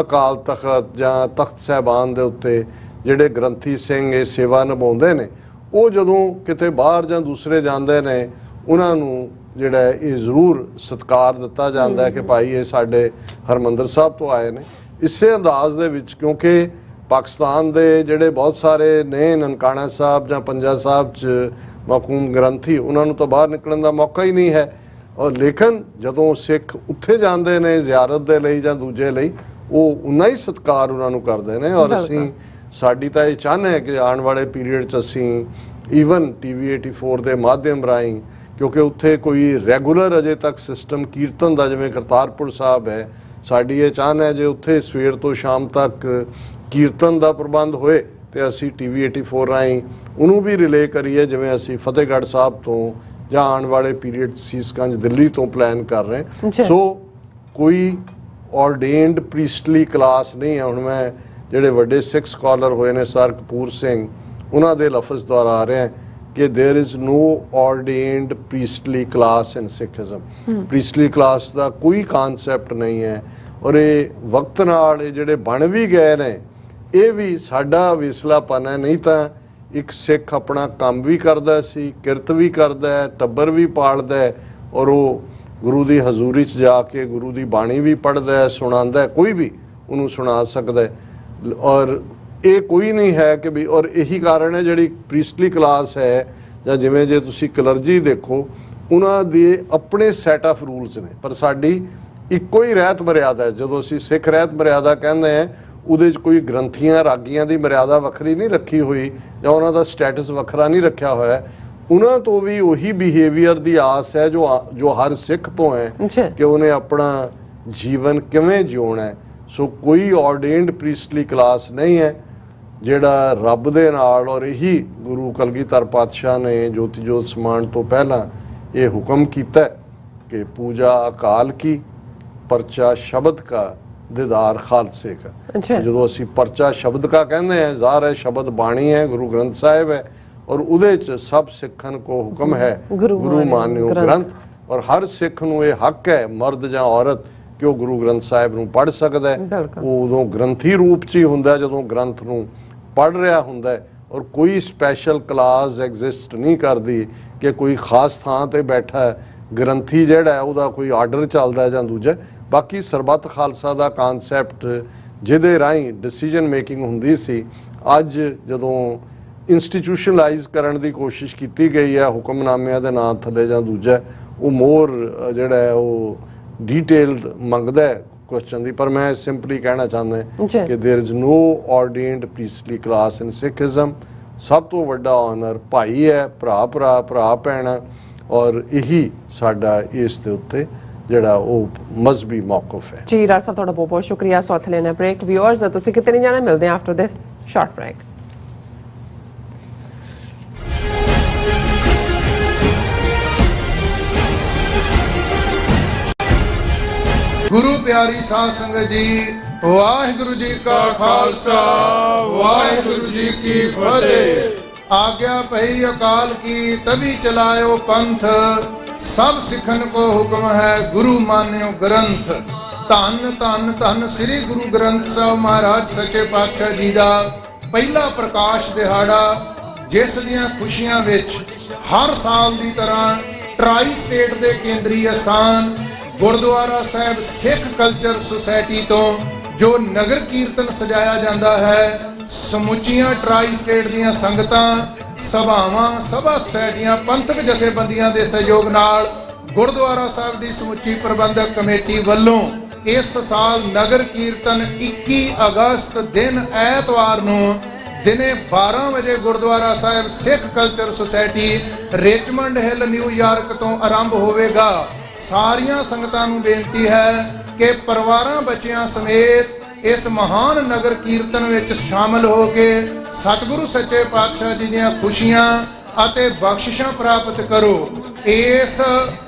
ਅਕਾਲ ਤਖਤ ਜਾਂ ਤਖਤ ਸਾਹਿਬਾਨ ਦੇ ਉੱਤੇ ਜਿਹੜੇ ਗ੍ਰੰਥੀ ਸਿੰਘ ਇਹ ਸੇਵਾ ਨਿਭਾਉਂਦੇ ਨੇ, ਉਹ ਜਦੋਂ ਕਿਤੇ ਬਾਹਰ ਜਾਂ ਦੂਸਰੇ ਜਾਂਦੇ ਨੇ ਉਹਨਾਂ ਨੂੰ ਜਿਹੜਾ ਇਹ ਜ਼ਰੂਰ ਸਤਿਕਾਰ ਦਿੱਤਾ ਜਾਂਦਾ ਹੈ ਕਿ ਭਾਈ ਇਹ ਸਾਡੇ ਹਰਮੰਦਰ ਸਾਹਿਬ ਤੋਂ ਆਏ ਨੇ। ਇਸੇ ਅੰਦਾਜ਼ ਦੇ ਵਿੱਚ, ਕਿਉਂਕਿ ਪਾਕਿਸਤਾਨ ਦੇ ਜਿਹੜੇ ਬਹੁਤ ਸਾਰੇ ਨੇ ਨਨਕਾਣਾ ਸਾਹਿਬ ਜਾਂ ਪੰਜਾ ਸਾਹਿਬ 'ਚ ਮਕੂਮ ਗ੍ਰੰਥੀ, ਉਹਨਾਂ ਨੂੰ ਤਾਂ ਬਾਹਰ ਨਿਕਲਣ ਦਾ ਮੌਕਾ ਹੀ ਨਹੀਂ ਹੈ। ਔਰ ਲੇਕਿਨ ਜਦੋਂ ਸਿੱਖ ਉੱਥੇ ਜਾਂਦੇ ਨੇ ਜ਼ਿਆਰਤ ਦੇ ਲਈ ਜਾਂ ਦੂਜੇ ਲਈ, ਉਹ ਉਨਾ ਹੀ ਸਤਿਕਾਰ ਉਹਨਾਂ ਨੂੰ ਕਰਦੇ ਨੇ। ਔਰ ਅਸੀਂ ਸਾਡੀ ਤਾਂ ਇਹ ਚਾਹਨਾ ਹੈ ਕਿ ਆਉਣ ਵਾਲੇ ਪੀਰੀਅਡ 'ਚ ਅਸੀਂ ਈਵਨ TV 84 ਦੇ ਮਾਧਿਅਮ ਰਾਹੀਂ, ਕਿਉਂਕਿ ਉੱਥੇ ਕੋਈ ਰੈਗੂਲਰ ਅਜੇ ਤੱਕ ਸਿਸਟਮ ਕੀਰਤਨ ਦਾ ਜਿਵੇਂ ਕਰਤਾਰਪੁਰ ਸਾਹਿਬ ਹੈ, ਸਾਡੀ ਇਹ ਚਾਹਨਾ ਹੈ ਜੇ ਉੱਥੇ ਸਵੇਰ ਤੋਂ ਸ਼ਾਮ ਤੱਕ ਕੀਰਤਨ ਦਾ ਪ੍ਰਬੰਧ ਹੋਏ ਤੇ ਅਸੀਂ TV 84 ਰਾਹੀਂ ਉਹਨੂੰ ਵੀ ਰਿਲੇ ਕਰੀਏ, ਜਿਵੇਂ ਅਸੀਂ ਫਤਿਹਗੜ੍ਹ ਸਾਹਿਬ ਤੋਂ ਜਾਂ ਆਉਣ ਵਾਲੇ ਪੀਰੀਅਡ ਸੀਸਗੰਜ ਦਿੱਲੀ ਤੋਂ ਪਲਾਨ ਕਰ ਰਹੇ। ਸੋ ਕੋਈ ਆਰਡੇਨਡ ਪ੍ਰੀਸਟਲੀ ਕਲਾਸ ਨਹੀਂ ਹੈ। ਹੁਣ ਮੈਂ ਜਿਹੜੇ ਵੱਡੇ ਸਿੱਖ ਸਕਾਲਰ ਹੋਏ ਨੇ ਸਰ ਕਪੂਰ ਸਿੰਘ, ਉਹਨਾਂ ਦੇ ਲਫ਼ਜ਼ ਦੁਆਰਾ ਆ ਰਿਹਾ ਕਿ there is no ordained priestly class in Sikhism. Priestly class ਦਾ ਕੋਈ ਕਾਨਸੈਪਟ ਨਹੀਂ ਹੈ। ਔਰ ਇਹ ਵਕਤ ਨਾਲ ਇਹ ਜਿਹੜੇ ਬਣ ਵੀ ਗਏ ਨੇ, ਇਹ ਵੀ ਸਾਡਾ ਵਿਸਲਾਪਨ ਹੈ। ਨਹੀਂ ਤਾਂ ਇੱਕ ਸਿੱਖ ਆਪਣਾ ਕੰਮ ਵੀ ਕਰਦਾ ਸੀ, ਕਿਰਤ ਵੀ ਕਰਦਾ ਹੈ, ਟੱਬਰ ਵੀ ਪਾਲਦਾ ਹੈ, ਔਰ ਉਹ ਗੁਰੂ ਦੀ ਹਜ਼ੂਰੀ 'ਚ ਜਾ ਕੇ ਗੁਰੂ ਦੀ ਬਾਣੀ ਵੀ ਪੜ੍ਹਦਾ ਹੈ, ਸੁਣਾਉਂਦਾ ਹੈ, ਕੋਈ ਵੀ ਉਹਨੂੰ ਸੁਣਾ ਸਕਦਾ ਹੈ। ਔਰ ਇਹ ਕੋਈ ਨਹੀਂ ਹੈ ਕਿ ਵੀ, ਔਰ ਇਹੀ ਕਾਰਨ ਹੈ ਜਿਹੜੀ ਪ੍ਰੀਸਟਲੀ ਕਲਾਸ ਹੈ ਜਾਂ ਜਿਵੇਂ ਜੇ ਤੁਸੀਂ ਕਲਰਜੀ ਦੇਖੋ, ਉਹਨਾਂ ਦੇ ਆਪਣੇ ਸੈਟ ਆਫ ਰੂਲਸ ਨੇ, ਪਰ ਸਾਡੀ ਇੱਕੋ ਹੀ ਰਹਿਤ ਮਰਿਆਦਾ ਹੈ। ਜਦੋਂ ਅਸੀਂ ਸਿੱਖ ਰਹਿਤ ਮਰਿਆਦਾ ਕਹਿੰਦੇ ਹਾਂ, ਉਹਦੇ 'ਚ ਕੋਈ ਗ੍ਰੰਥੀਆਂ ਰਾਗੀਆਂ ਦੀ ਮਰਿਆਦਾ ਵੱਖਰੀ ਨਹੀਂ ਰੱਖੀ ਹੋਈ ਜਾਂ ਉਹਨਾਂ ਦਾ ਸਟੇਟਸ ਵੱਖਰਾ ਨਹੀਂ ਰੱਖਿਆ ਹੋਇਆ। ਉਹਨਾਂ ਤੋਂ ਵੀ ਉਹੀ ਬਿਹੇਵੀਅਰ ਦੀ ਆਸ ਹੈ ਜੋ ਹਰ ਸਿੱਖ ਤੋਂ ਹੈ ਕਿ ਉਹਨੇ ਆਪਣਾ ਜੀਵਨ ਕਿਵੇਂ ਜਿਉਣਾ ਹੈ। ਸੋ ਕੋਈ ਆਰਡੇਨਡ ਪ੍ਰੀਸਟਲੀ ਕਲਾਸ ਨਹੀਂ ਹੈ। ਜਿਹੜਾ ਰੱਬ ਦੇ ਨਾਲ, ਔਰ ਇਹੀ ਗੁਰੂ ਕਲਗੀਧਰ ਪਾਤਸ਼ਾਹ ਨੇ ਜੋਤੀ ਜੋਤ ਸਮਾਨ ਤੋਂ ਪਹਿਲਾਂ ਇਹ ਹੁਕਮ ਕੀਤਾ ਕਿ ਪੂਜਾ ਅਕਾਲ ਕੀ, ਪਰਚਾ ਸ਼ਬਦ ਕਾ, ਦੀਦਾਰ ਖਾਲਸੇ ਕਾ। ਜਦੋਂ ਅਸੀਂ ਪਰਚਾ ਸ਼ਬਦ ਕਾ ਕਹਿੰਦੇ ਹਾਂ, ਜ਼ਾਹਰ ਹੈ ਸ਼ਬਦ ਬਾਣੀ ਹੈ, ਗੁਰੂ ਗ੍ਰੰਥ ਸਾਹਿਬ ਹੈ, ਔਰ ਉਹਦੇ 'ਚ ਸਭ ਸਿੱਖਣ ਕੋ ਹੁਕਮ ਹੈ ਗੁਰੂ ਮਾਨਿਓ ਗ੍ਰੰਥ। ਔਰ ਹਰ ਸਿੱਖ ਨੂੰ ਇਹ ਹੱਕ ਹੈ, ਮਰਦ ਜਾਂ ਔਰਤ, ਕਿ ਉਹ ਗੁਰੂ ਗ੍ਰੰਥ ਸਾਹਿਬ ਨੂੰ ਪੜ੍ਹ ਸਕਦਾ ਹੈ। ਉਹ ਉਦੋਂ ਗ੍ਰੰਥੀ ਰੂਪ 'ਚ ਹੀ ਹੁੰਦਾ ਜਦੋਂ ਗ੍ਰੰਥ ਨੂੰ ਪੜ੍ਹ ਰਿਹਾ ਹੁੰਦਾ ਹੈ। ਔਰ ਕੋਈ ਸਪੈਸ਼ਲ ਕਲਾਸ ਐਗਜ਼ਿਸਟ ਨਹੀਂ ਕਰਦੀ ਕਿ ਕੋਈ ਖਾਸ ਥਾਂ ਤੇ ਬੈਠਾ ਹੈ ਗ੍ਰੰਥੀ, ਜਿਹੜਾ ਹੈ ਉਹਦਾ ਕੋਈ ਆਰਡਰ ਚੱਲਦਾ ਜਾਂ ਦੂਜਾ। ਬਾਕੀ ਸਰਬੱਤ ਖਾਲਸਾ ਦਾ ਕਾਨਸੈਪਟ ਜਿਹਦੇ ਰਾਹੀਂ ਡਿਸੀਜਨ ਮੇਕਿੰਗ ਹੁੰਦੀ ਸੀ, ਅੱਜ ਜਦੋਂ ਇੰਸਟੀਟਿਊਸ਼ਨਲਾਈਜ਼ ਕਰਨ ਦੀ ਕੋਸ਼ਿਸ਼ ਕੀਤੀ ਗਈ ਹੈ ਹੁਕਮਨਾਮਿਆਂ ਦੇ ਨਾਂ ਥੱਲੇ ਜਾਂ ਦੂਜਾ, ਉਹ ਮੋਰ ਜਿਹੜਾ ਹੈ ਉਹ ਡੀਟੇਲਡ ਮੰਗਦਾ ਹੈ ਕੁਐਸਚਨ ਦੀ। ਪਰ ਮੈਂ ਸਿੰਪਲੀ ਕਹਿਣਾ ਚਾਹੁੰਦਾ ਕਿ there is no ordained priestly class in ਸਿੱਖਿਜ਼ਮ। ਸਭ ਤੋਂ ਵੱਡਾ ਆਨਰ ਭਾਈ ਹੈ, ਭਰਾ ਭੈਣ, ਔਰ ਇਹੀ ਸਾਡਾ ਇਸ ਦੇ ਉੱਤੇ ਜਿਹੜਾ ਉਹ ਮਜ਼ਹਬੀ ਮੌਕਫ ਹੈ। ਜੀ ਰਾਜ ਸਾਹਿਬ, ਤੁਹਾਡਾ ਬਹੁਤ ਬਹੁਤ ਸ਼ੁਕਰੀਆ। ਸੌਥ ਲੈਣਾ ਬ੍ਰੇਕ। ਵਿਊਅਰਸ, ਤੁਸੀਂ ਕਿਤੇ ਨਹੀਂ ਜਾਣਾ, ਮਿਲਦੇ ਹਾਂ ਆਫਟਰ ਦਿਸ ਸ਼ਾਰਟ ਬ੍ਰੇਕ। ਗੁਰੂ ਪਿਆਰੀ ਸਾਧ ਸੰਗਤ ਜੀ, ਵਾਹਿਗੁਰੂ ਜੀ ਕਾ ਖਾਲਸਾ, ਵਾਹਿਗੁਰੂ ਜੀ ਕੀ ਫਤਿਹ। ਆਗਿਆ ਪਈ ਅਕਾਲ ਕੀ, ਤभी ਚਲਾਇਓ ਪੰਥ, ਸਭ ਸਿੱਖਣ ਕੋ ਹੁਕਮ ਹੈ ਗੁਰੂ ਮਾਨਿਓ ਗ੍ਰੰਥ। ਧੰਨ ਧੰਨ ਧੰਨ ਸ੍ਰੀ ਗੁਰੂ ਗ੍ਰੰਥ ਸਾਹਿਬ ਮਹਾਰਾਜ ਸੱਚੇ ਪਾਤਸ਼ਾਹ ਜੀ ਦਾ ਪਹਿਲਾ ਪ੍ਰਕਾਸ਼ ਦਿਹਾੜਾ, ਜਿਸ ਦੀਆਂ ਖੁਸ਼ੀਆਂ ਵਿੱਚ ਹਰ ਸਾਲ ਦੀ ਤਰ੍ਹਾਂ ਟਰਾਈ ਸਟੇਟ ਦੇ ਕੇਂਦਰੀ ਅਸਥਾਨ ਗੁਰਦੁਆਰਾ ਸਾਹਿਬ ਸਿੱਖ ਕਲਚਰ ਸੁਸਾਇਟੀ ਤੋਂ ਜੋ ਨਗਰ ਕੀਰਤਨ ਸਜਾਇਆ ਜਾਂਦਾ ਹੈ, ਸਮੁੱਚੀਆਂ ਟਰਾਈ ਸਟੇਟ ਦੀਆਂ ਸੰਗਤਾਂ, ਸਭਾਵਾਂ, ਸਭਾ ਸੁਸਾਇਟੀਆਂ, ਪੰਥਕ ਜਥੇਬੰਦੀਆਂ ਦੇ ਸਹਿਯੋਗ ਨਾਲ ਗੁਰਦੁਆਰਾ ਸਾਹਿਬ ਦੀ ਸਮੁੱਚੀ ਪ੍ਰਬੰਧਕ ਕਮੇਟੀ ਵੱਲੋਂ ਇਸ ਸਾਲ ਨਗਰ ਕੀਰਤਨ 21 ਅਗਸਤ ਦਿਨ ਐਤਵਾਰ ਨੂੰ ਦਿਨੇ 12 ਵਜੇ Gurdwara Sahib Sikh culture society Richmond Hill New York ਤੋਂ ਆਰੰਭ ਹੋਵੇਗਾ। ਸਾਰੀਆਂ ਸੰਗਤਾਂ ਨੂੰ ਬੇਨਤੀ ਹੈ ਕਿ ਪਰਿਵਾਰਾਂ ਬੱਚਿਆਂ ਸਮੇਤ ਇਸ ਮਹਾਨ ਨਗਰ ਕੀਰਤਨ ਵਿੱਚ ਸ਼ਾਮਲ ਹੋ ਕੇ ਸਤਿਗੁਰੂ ਸੱਚੇ ਪਾਤਸ਼ਾਹ ਜੀ ਦੀਆਂ ਖੁਸ਼ੀਆਂ ਅਤੇ ਬਖਸ਼ਿਸ਼ਾਂ ਪ੍ਰਾਪਤ ਕਰੋ। ਇਸ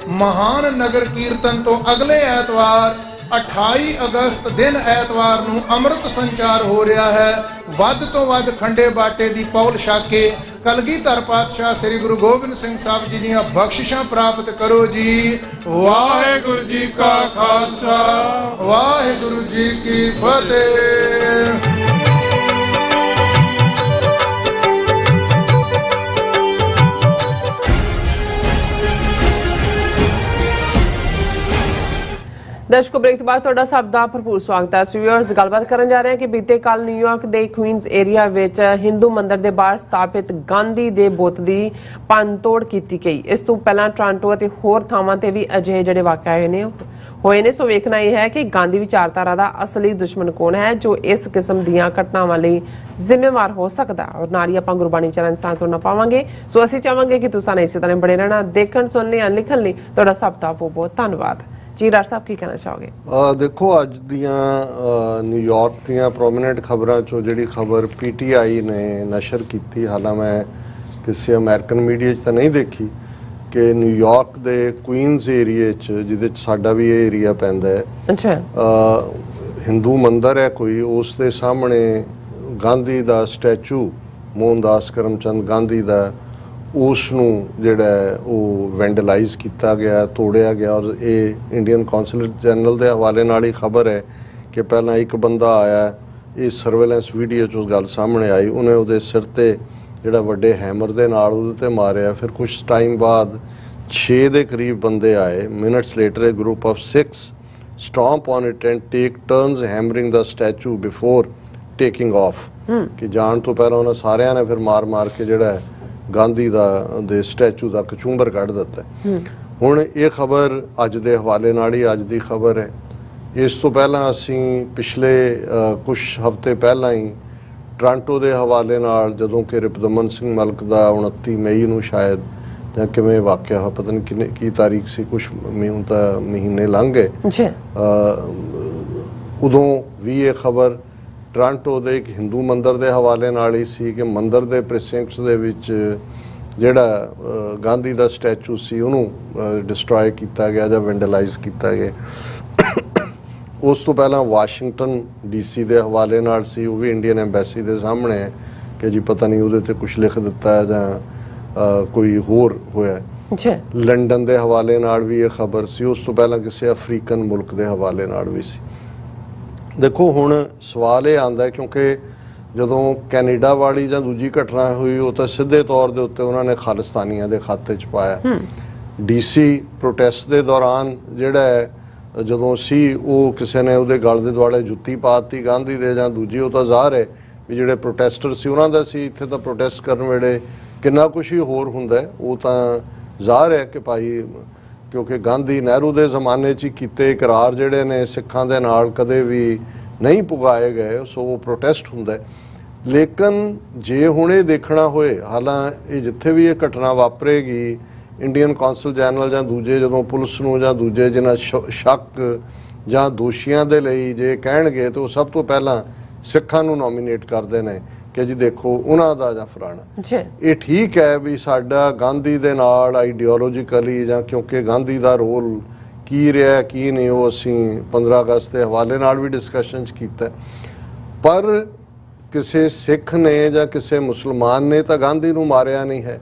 ਮਹਾਨ ਨਗਰ ਕੀਰਤਨ ਤੋਂ ਅਗਲੇ ਐਤਵਾਰ 28 ਅਗਸਤ ਦਿਨ ਐਤਵਾਰ ਨੂੰ ਅੰਮ੍ਰਿਤ ਸੰਚਾਰ ਹੋ ਰਿਹਾ ਹੈ। ਵੱਧ ਤੋਂ ਵੱਧ ਖੰਡੇ ਬਾਟੇ ਦੀ ਪੌਲ ਛਕ ਕੇ ਕਲਗੀਧਰ ਪਾਤਸ਼ਾਹ ਸ੍ਰੀ ਗੁਰੂ ਗੋਬਿੰਦ ਸਿੰਘ ਸਾਹਿਬ ਜੀ ਦੀਆਂ ਬਖਸ਼ਿਸ਼ਾਂ ਪ੍ਰਾਪਤ ਕਰੋ ਜੀ। ਵਾਹਿਗੁਰੂ ਜੀ ਕਾ ਖਾਲਸਾ, ਵਾਹਿਗੁਰੂ ਜੀ ਕੀ ਫਤਿਹ। ਦਰਸ਼ਕੋ, ਬ੍ਰੇਕ ਤੋਂ ਬਾਅਦ ਤੁਹਾਡਾ ਸਭ ਦਾ ਭਰਪੂਰ ਸਵਾਗਤ ਹੈ। ਵਿਊਅਰਸ, ਗੱਲਬਾਤ ਕਰਨ ਜਾ ਰਹੇ ਹਾਂ ਕਿ ਬੀਤੇ ਕੱਲ ਨਿਊਯਾਰਕ ਦੇ ਕੁਈਨਜ਼ ਏਰੀਆ ਵਿੱਚ ਹਿੰਦੂ ਮੰਦਿਰ ਦੇ ਬਾਹਰ ਸਥਾਪਿਤ ਗਾਂਧੀ ਦੇ ਬੁੱਤ ਦੀ ਭੰਨਤੋੜ ਕੀਤੀ ਗਈ। ਇਸ ਤੋਂ ਪਹਿਲਾਂ ਟੋਰਾਂਟੋ ਅਤੇ ਹੋਰ ਥਾਵਾਂ ਤੇ ਵੀ ਅਜਿਹੇ ਜਿਹੜੇ ਵਾਕਿਆ ਹੋਏ ਨੇ। ਸੋ ਵੇਖਣਾ ਇਹ ਹੈ ਕਿ ਗਾਂਧੀ ਵਿਚਾਰਧਾਰਾ ਦਾ ਅਸਲੀ ਦੁਸ਼ਮਣ ਕੌਣ ਹੈ ਜੋ ਇਸ ਕਿਸਮ ਦੀਆਂ ਘਟਨਾਵਾਂ ਲਈ ਜ਼ਿੰਮੇਵਾਰ ਹੋ ਸਕਦਾ। ਔਰ ਨਾਲ ਹੀ ਆਪਾਂ ਗੁਰਬਾਣੀ ਚਰਨ ਸਥਾਨ ਤੋਂ ਨਾ ਪਾਵਾਂਗੇ। ਸੋ ਅਸੀਂ ਚਾਹਾਂਗੇ ਕਿ ਤੁਸੀਂ ਇਸੇ ਤਰ੍ਹਾਂ ਬਣੇ ਰਹਿਣਾ। ਦੇਖਣ, ਸੁਣਨ, ਲਿਖਣ ਲਈ ਤੁਹਾਡਾ ਸਭ ਦਾ ਬਹੁਤ ਬਹੁਤ ਧੰਨਵਾਦ ਜੀ। ਡਾਕਟਰ ਸਾਹਿਬ, ਕੀ ਕਹਿਣਾ ਚਾਹੋਗੇ? ਦੇਖੋ, ਅੱਜ ਦੀਆਂ ਨਿਊਯਾਰਕ ਦੀਆਂ ਪ੍ਰੋਮੀਨੈਂਟ ਖਬਰਾਂ ਚੋਂ ਜਿਹੜੀ ਖਬਰ PTI ਨੇ ਨਸ਼ਰ ਕੀਤੀ, ਹਾਲਾਂ ਮੈਂ ਕਿਸੇ ਅਮਰੀਕਨ ਮੀਡੀਆ 'ਚ ਤਾਂ ਨਹੀਂ ਦੇਖੀ, ਕਿ ਨਿਊਯਾਰਕ ਦੇ ਕੁਈਨਜ਼ ਏਰੀਏ 'ਚ, ਜਿਹਦੇ 'ਚ ਸਾਡਾ ਵੀ ਇਹ ਏਰੀਆ ਪੈਂਦਾ ਹੈ, ਅੱਛਾ, ਹਿੰਦੂ ਮੰਦਿਰ ਹੈ ਕੋਈ, ਉਸ ਦੇ ਸਾਹਮਣੇ ਗਾਂਧੀ ਦਾ ਸਟੈਚੂ, ਮੋਹਨਦਾਸ ਕਰਮਚੰਦ ਗਾਂਧੀ ਦਾ, ਉਸ ਨੂੰ ਜਿਹੜਾ ਉਹ ਵੈਂਡਲਾਈਜ਼ ਕੀਤਾ ਗਿਆ, ਤੋੜਿਆ ਗਿਆ। ਔਰ ਇਹ ਇੰਡੀਅਨ ਕੌਂਸਲੇਟ ਜਨਰਲ ਦੇ ਹਵਾਲੇ ਨਾਲ ਹੀ ਖਬਰ ਹੈ ਕਿ ਪਹਿਲਾਂ ਇੱਕ ਬੰਦਾ ਆਇਆ, ਇਹ ਸਰਵੇਲੈਂਸ ਵੀਡੀਓ 'ਚ ਉਸ ਗੱਲ ਸਾਹਮਣੇ ਆਈ, ਉਹਨੇ ਉਹਦੇ ਸਿਰ 'ਤੇ ਜਿਹੜਾ ਵੱਡੇ ਹੈਮਰ ਦੇ ਨਾਲ ਉਹਦੇ 'ਤੇ ਮਾਰਿਆ। ਫਿਰ ਕੁਛ ਟਾਈਮ ਬਾਅਦ 6 ਦੇ ਕਰੀਬ ਬੰਦੇ ਆਏ। Minutes later a group of 6 stomp on it and take turns hammering the statue before taking off, ਕਿ ਜਾਣ ਤੋਂ ਪਹਿਲਾਂ ਉਹਨਾਂ ਸਾਰਿਆਂ ਨੇ ਫਿਰ ਮਾਰ ਕੇ ਜਿਹੜਾ ਗਾਂਧੀ ਦੇ ਸਟੈਚੂ ਦਾ ਕਚੂੰਬਰ ਕੱਢ ਦਿੱਤਾ। ਹੁਣ ਇਹ ਖਬਰ ਅੱਜ ਦੇ ਹਵਾਲੇ ਨਾਲ ਹੀ ਅੱਜ ਦੀ ਖਬਰ ਹੈ। ਇਸ ਤੋਂ ਪਹਿਲਾਂ ਅਸੀਂ ਪਿਛਲੇ ਕੁਝ ਹਫ਼ਤੇ ਪਹਿਲਾਂ ਹੀ ਟੋਰਾਂਟੋ ਦੇ ਹਵਾਲੇ ਨਾਲ, ਜਦੋਂ ਕਿ ਰਿਪੁਦਮਨ ਸਿੰਘ ਮਲਕ ਦਾ 29 ਮਈ ਨੂੰ ਸ਼ਾਇਦ ਜਾਂ ਕਿਵੇਂ ਵਾਕਿਆ ਹੋਇਆ, ਪਤਾ ਨਹੀਂ ਕੀ ਤਾਰੀਖ ਸੀ, ਕੁਛ ਤਾਂ ਮਹੀਨੇ ਲੰਘ ਗਏ, ਉਦੋਂ ਵੀ ਇਹ ਖਬਰ ਟੋਰਾਂਟੋ ਦੇ ਇੱਕ ਹਿੰਦੂ ਮੰਦਿਰ ਦੇ ਹਵਾਲੇ ਨਾਲ ਹੀ ਸੀ ਕਿ ਮੰਦਿਰ ਦੇ ਪ੍ਰੀਸਿੰਕਟਸ ਦੇ ਵਿੱਚ ਜਿਹੜਾ ਗਾਂਧੀ ਦਾ ਸਟੈਚੂ ਸੀ ਉਹਨੂੰ ਡਿਸਟਰੋਏ ਕੀਤਾ ਗਿਆ ਜਾਂ ਵੈਂਡਲਾਈਜ਼ ਕੀਤਾ ਗਿਆ। ਉਸ ਤੋਂ ਪਹਿਲਾਂ ਵਾਸ਼ਿੰਗਟਨ DC ਦੇ ਹਵਾਲੇ ਨਾਲ ਸੀ, ਉਹ ਵੀ ਇੰਡੀਅਨ ਐਮਬੈਸੀ ਦੇ ਸਾਹਮਣੇ ਹੈ ਕਿ ਜੀ ਪਤਾ ਨਹੀਂ ਉਹਦੇ ਤੇ ਕੁਝ ਲਿਖ ਦਿੱਤਾ ਹੈ ਜਾਂ ਕੋਈ ਹੋਰ ਹੋਇਆ। ਲੰਡਨ ਦੇ ਹਵਾਲੇ ਨਾਲ ਵੀ ਇਹ ਖਬਰ ਸੀ। ਉਸ ਤੋਂ ਪਹਿਲਾਂ ਕਿਸੇ ਅਫਰੀਕਨ ਮੁਲਕ ਦੇ ਹਵਾਲੇ ਨਾਲ ਵੀ ਸੀ। ਦੇਖੋ, ਹੁਣ ਸਵਾਲ ਇਹ ਆਉਂਦਾ, ਕਿਉਂਕਿ ਜਦੋਂ ਕੈਨੇਡਾ ਵਾਲੀ ਜਾਂ ਦੂਜੀ ਘਟਨਾ ਹੋਈ, ਉਹ ਤਾਂ ਸਿੱਧੇ ਤੌਰ ਦੇ ਉੱਤੇ ਉਹਨਾਂ ਨੇ ਖਾਲਿਸਤਾਨੀਆਂ ਦੇ ਖਾਤੇ 'ਚ ਪਾਇਆ। DC ਪ੍ਰੋਟੈਸਟ ਦੇ ਦੌਰਾਨ ਜਿਹੜਾ ਹੈ, ਜਦੋਂ ਸੀ, ਉਹ ਕਿਸੇ ਨੇ ਉਹਦੇ ਗਲ ਦੇ ਦੁਆਲੇ ਜੁੱਤੀ ਪਾ ਦਿੱਤੀ ਗਾਂਧੀ ਦੇ ਜਾਂ ਦੂਜੀ, ਉਹ ਤਾਂ ਜ਼ਾਹਰ ਹੈ ਵੀ ਜਿਹੜੇ ਪ੍ਰੋਟੈਸਟਰ ਸੀ ਉਹਨਾਂ ਦਾ ਸੀ। ਇੱਥੇ ਤਾਂ ਪ੍ਰੋਟੈਸਟ ਕਰਨ ਵੇਲੇ ਕਿੰਨਾ ਕੁਛ ਹੀ ਹੋਰ ਹੁੰਦਾ, ਉਹ ਤਾਂ ਜ਼ਾਹਰ ਹੈ ਕਿ ਭਾਈ, ਕਿਉਂਕਿ ਗਾਂਧੀ ਨਹਿਰੂ ਦੇ ਜ਼ਮਾਨੇ 'ਚ ਹੀ ਕੀਤੇ ਇਕਰਾਰ ਜਿਹੜੇ ਨੇ ਸਿੱਖਾਂ ਦੇ ਨਾਲ ਕਦੇ ਵੀ ਨਹੀਂ ਪੁਗਾਏ ਗਏ, ਸੋ ਉਹ ਪ੍ਰੋਟੈਸਟ ਹੁੰਦਾ। ਲੇਕਿਨ ਜੇ ਹੁਣ ਇਹ ਦੇਖਣਾ ਹੋਏ, ਹਾਲਾਂ ਇਹ ਜਿੱਥੇ ਵੀ ਇਹ ਘਟਨਾ ਵਾਪਰੇਗੀ, ਇੰਡੀਅਨ ਕੌਂਸਲ ਜਨਰਲ ਜਾਂ ਦੂਜੇ ਜਦੋਂ ਪੁਲਿਸ ਨੂੰ ਜਾਂ ਦੂਜੇ ਜਿਹਨਾਂ ਸ਼ੱਕ ਜਾਂ ਦੋਸ਼ੀਆਂ ਦੇ ਲਈ ਜੇ ਕਹਿਣਗੇ, ਤਾਂ ਉਹ ਸਭ ਤੋਂ ਪਹਿਲਾਂ ਸਿੱਖਾਂ ਨੂੰ ਨੋਮੀਨੇਟ ਕਰਦੇ ਨੇ ਕਿ ਜੀ ਦੇਖੋ ਉਹਨਾਂ ਦਾ ਜਾਂ ਫਲਾਣਾ। ਇਹ ਠੀਕ ਹੈ ਵੀ ਸਾਡਾ ਗਾਂਧੀ ਦੇ ਨਾਲ ਆਈਡੀਓਲੋਜੀਕਲੀ ਜਾਂ ਕਿਉਂਕਿ ਗਾਂਧੀ ਦਾ ਰੋਲ ਕੀ ਰਿਹਾ ਕੀ ਨਹੀਂ, ਉਹ ਅਸੀਂ 15 ਅਗਸਤ ਦੇ ਹਵਾਲੇ ਨਾਲ ਵੀ ਡਿਸਕਸ਼ਨ 'ਚ ਕੀਤਾ। ਪਰ ਕਿਸੇ ਸਿੱਖ ਨੇ ਜਾਂ ਕਿਸੇ ਮੁਸਲਮਾਨ ਨੇ ਤਾਂ ਗਾਂਧੀ ਨੂੰ ਮਾਰਿਆ ਨਹੀਂ ਹੈ।